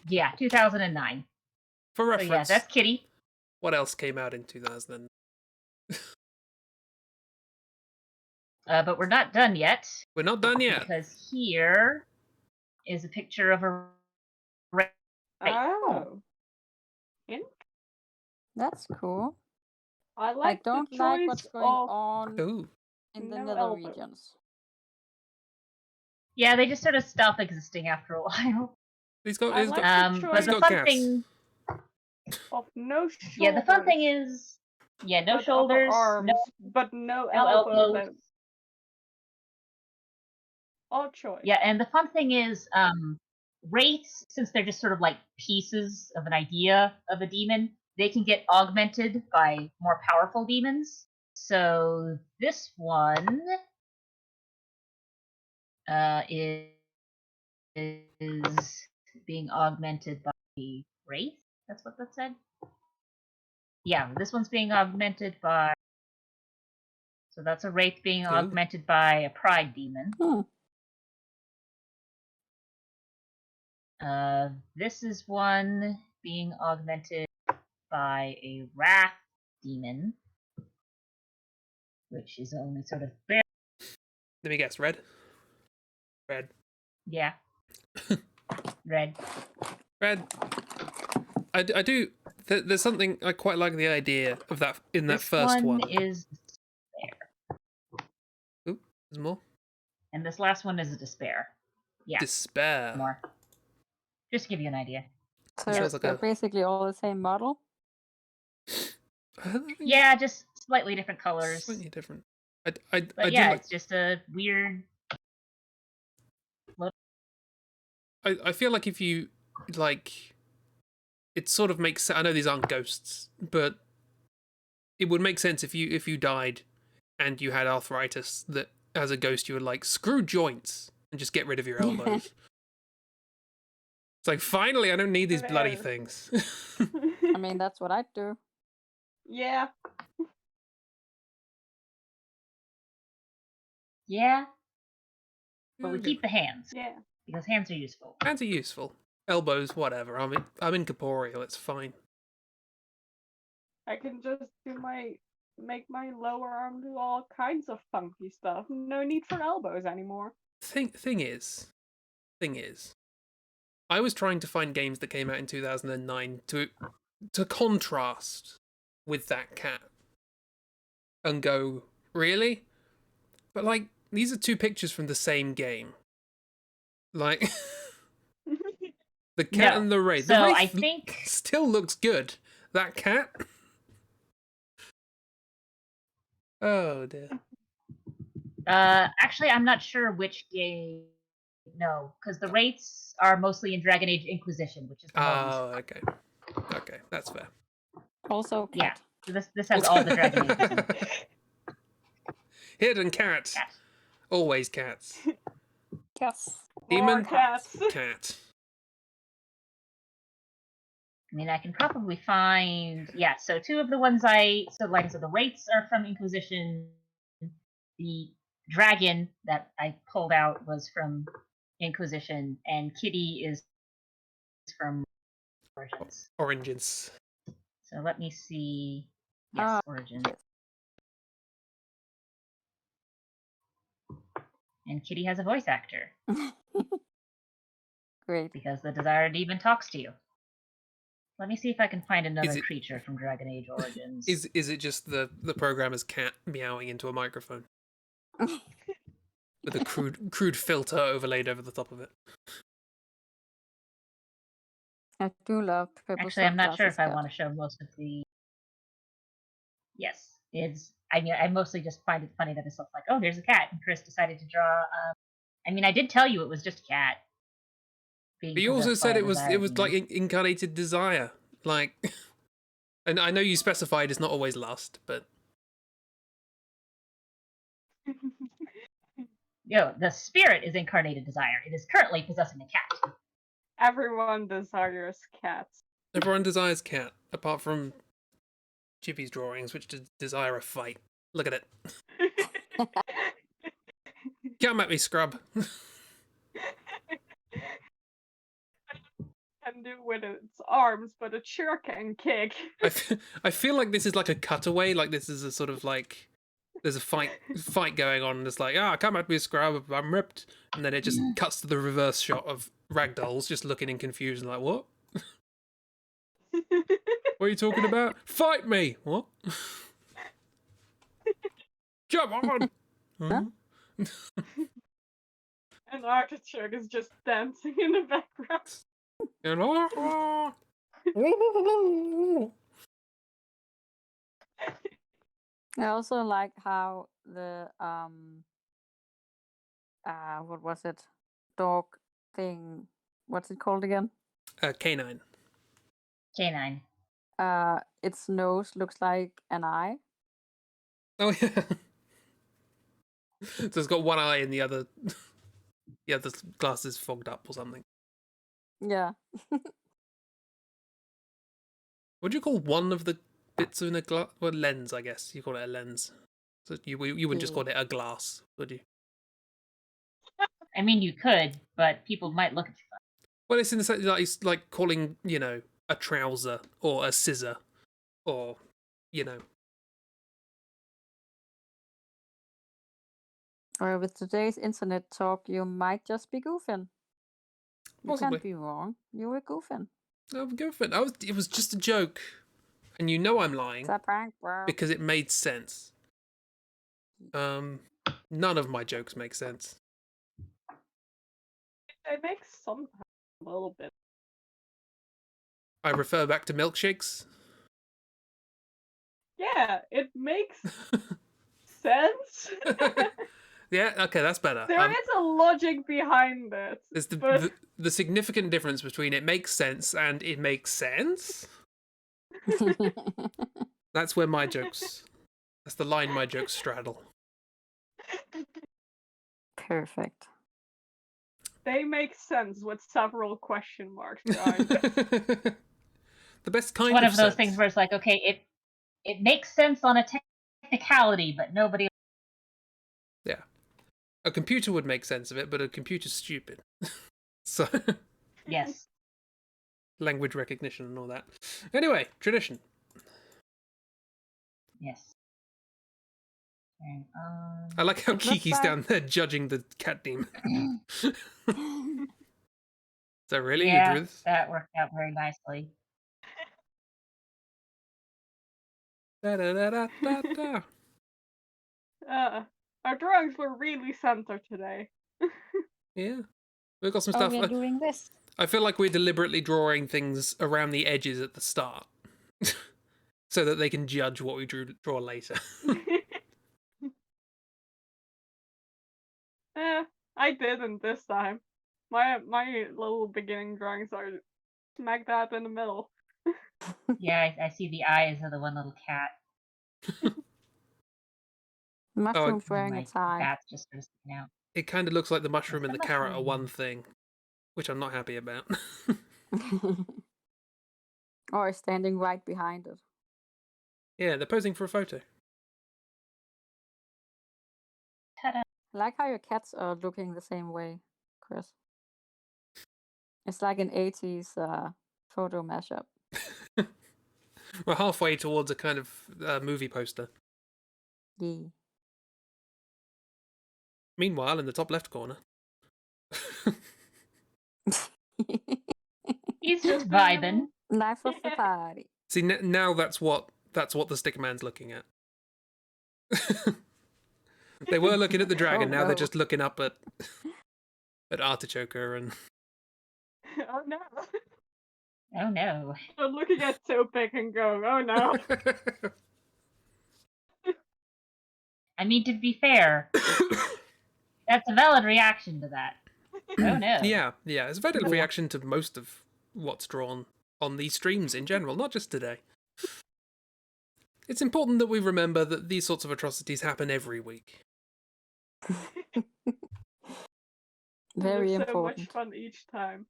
yeah, 2009. For So reference, yeah, that's Kitty. what else came out in 2000? But we're not done yet. We're not done yet. Because here is a picture of a Oh. That's cool. I like I don't the like choice what's going of on Ooh, in the no nether elbow. regions. Yeah, they just sort of stop existing after a while. he's got. I He's like got. the But choice the got fun gas. thing, of no shoulders. yeah, the fun thing is, no but upper shoulders, arms, no but no elbows. elbows. Odd choice. Yeah, and the fun thing is, wraiths, since they're just sort of like pieces of an idea of a demon, they can get augmented by more powerful demons. So this one is being augmented by the wraith. That's what that said. Yeah, this one's being augmented by. So that's a wraith being Ooh. augmented by a pride demon. This is one being augmented by a wrath demon, which is only sort of bare. Let me guess. Red. Red. Yeah. Red. Red. I do. There's something I quite like the idea of that in that This first one. is despair, Ooh, there's more. and this last one is a despair. Yeah, Despair. more. Just to give you an idea. So Sounds like they're a- basically all the same model. I don't think Yeah, just slightly different colors. slightly different. I But do yeah, like. it's just a weird. I feel like if you like, it sort of makes. I know these aren't ghosts, but it would make sense if you died and you had arthritis, that as a ghost you would like screw joints and just get rid of your elbows. It's like, finally, I don't need these bloody Fair. things. I mean, that's what I'd do. Yeah. Yeah, but we Okay. keep the hands Yeah. because hands are useful. Hands are useful. Elbows, whatever. I'm incorporeal. It's fine. I can just make my lower arm do all kinds of funky stuff. No need for elbows anymore. Thing is, I was trying to find games that came out in 2009 to contrast with that cat and go, really? But like, these are two pictures from the same game. Like, the cat No. and the wraith. So The wraith I think still looks good. That cat. Oh dear. actually I'm not sure which game. No, because the rates are mostly in Dragon Age Inquisition, which is the more recent. Oh, okay. Okay, that's fair. Also, Yeah, cat. so this has all the Dragon Ages in it. Hidden cat. Cat. Always cats. Yes. Demon More cats. cat. I mean, I can probably find, yeah, so two of the ones like I said, the rates are from Inquisition. The dragon that I pulled out was from Inquisition, and Kitty is from Origins. Oranges. So let me see. Yes, Ah, Origins. yes. And Kitty has a voice actor Great. because the Desired Demon talks to you. Let me see if I can find another Is it- creature from Dragon Age Origins. Is it just the programmer's cat meowing into a microphone with a crude filter overlaid over the top of it? I do love purple Actually, I'm not sure if I sunglasses want to show most of the. Yes, it's. I mean, I mostly just find it funny that it's like, oh, there's a cat, and Chris decided to draw. I mean, I did tell you it was just a cat. Being But you also possessed by said a it was Desired like Demon. incarnated desire, like. And I know you specified it's not always lust, but Yo, the spirit is incarnated desire. It is currently possessing a cat. Everyone desires cats. everyone desires cat, apart from Chibi's drawings, which desire a fight. Look at it. Come at me, scrub. Can do with its arms, but it sure can kick. I feel like this is like a cutaway. Like this is a sort of like there's a fight going on, and it's like, come at me, scrub. I'm ripped, and then it just cuts to the reverse shot of Ragdolls just looking in confusion, like, what? What are you talking about? Fight me! What? Jump on! Huh? And Artichoke is just dancing in the background. I also like how the what was it? Dog thing. What's it called again? K9. K9. Its nose looks like an eye. Oh yeah. So it's got one eye and the other glass is fogged up or something. Yeah. What do you call one of the bits in a glass? Well, lens, I guess. You call it a lens. So you wouldn't just call it a glass, would you? I mean, you could, but people might look at you. Well, it's in the sense like it's like calling, a trouser or a scissor, or, Or with today's internet talk, you might just be goofing. You Possibly. can't be wrong. You were goofing. I'm going for it. It was just a joke, and I'm lying It's a prank, bro. because it made sense. None of my jokes make sense. They make sometimes a little bit. I refer back to milkshakes. Yeah, it makes sense. Yeah, okay, that's better. There is a logic behind it. There's but... the significant difference between it makes sense and it makes sense. That's where my jokes. That's the line my jokes straddle. Perfect. They make sense with several question marks behind it. The best It's kind one of of those sense. things where it's like, okay, it makes sense on a technicality, but nobody. Yeah. A computer would make sense of it, but a computer's stupid. So, Yes. language recognition and all that. Anyway, tradition. Yes. And, I like how It looks Kiki's like- down there judging the cat demon. So really, you yeah, drew this? that worked out very nicely. Da, da, da, da, da, da. Our drawings were really centered today. Yeah. We've got some Oh, stuff. we are doing this. I feel like we're deliberately drawing things around the edges at the start. So that they can judge what we draw later. I didn't this time. My little beginning drawings are smack dab in the middle. Yeah, I see the eyes of the one little cat. Mushroom's And wearing my a tie. bat's just sort of sticking out. It kind of looks like the mushroom and the the carrot are mushroom. one thing, which I'm not happy about. Or standing right behind it. Yeah, they're posing for a photo. Ta-da. I like how your cats are looking the same way, Chris. It's like an 80s photo mashup. We're halfway towards a kind of movie poster. Yeah. Meanwhile, in the top left corner. He's just vibing. Life of the party. See, now that's what the sticker man's looking at. They were looking at the dragon. Oh, Now they're no. just looking up at Artichoker and. Oh no. Oh no. I'm looking at Topic and going, oh no. I mean, to be fair, that's a valid reaction to that. Oh no. Yeah, it's a valid reaction to most of what's drawn on these streams in general, not just today. It's important that we remember that these sorts of atrocities happen every week. Very It was important. so much fun each time.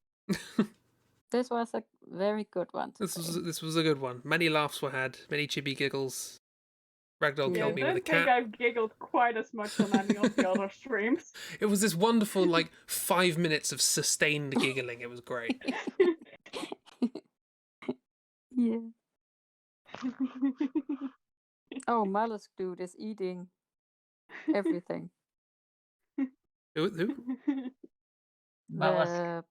This was a very good one. This was a good one. Many laughs were had, many chibi giggles. Ragdoll Yeah, I killed me with a don't think cat. I've giggled quite as much on any of the other streams. It was this wonderful, 5 minutes of sustained giggling. It was great. Yeah. Oh, Mollusk Dude is eating everything. Who? Mollusk.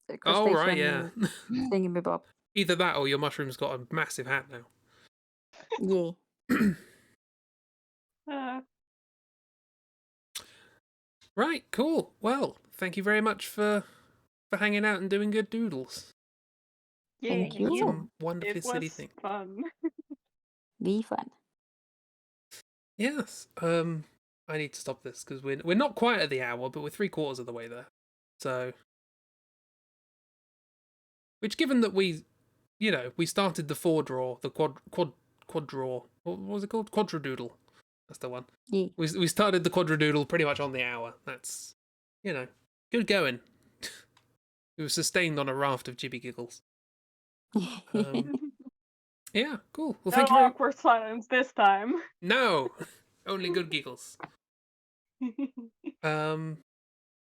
The Oh, right, yeah. crustacean Thingamabob. Either that or your mushroom's got a massive hat now. Yeah. Right, cool. Well, thank you very much for hanging out and doing good doodles. Thank Yeah, you. Some wonderfully it silly was thing. fun. Be fun. Yes. I need to stop this because we're not quite at the hour, but we're 3/4 of the way there. So, which, given that we started the 4-draw, the quad draw. What was it called? Quadradoodle. That's the one. Yeah. We started the quadradoodle pretty much on the hour. That's good going. We were sustained on a raft of chibi giggles. Yeah, cool. Well, No thank you very awkward silence this time. No, only good giggles.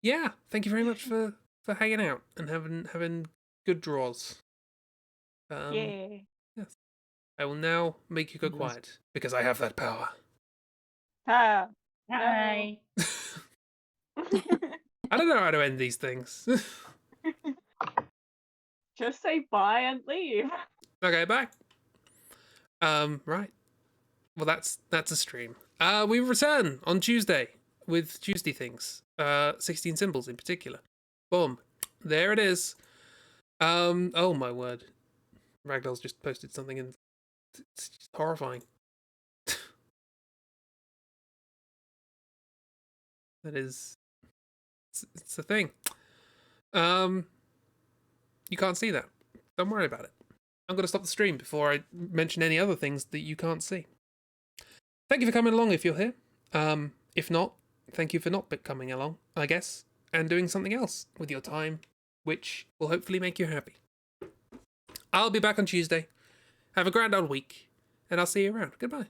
Yeah, thank you very much for hanging out and having good draws. Yeah. Yes. I will now make you go Yes. quiet because I have that power. Ah. Hi. I don't know how to end these things. Just say bye and leave. Okay, bye. Right. Well, that's a stream. We return on Tuesday with Tuesday things. 16 symbols in particular. Boom. There it is. Oh my word. Ragdoll's just posted something and it's just horrifying. That is... It's a thing. You can't see that. Don't worry about it. I'm going to stop the stream before I mention any other things that you can't see. Thank you for coming along if you're here. If not, thank you for not coming along, I guess, and doing something else with your time, which will hopefully make you happy. I'll be back on Tuesday. Have a grand old week, and I'll see you around. Goodbye.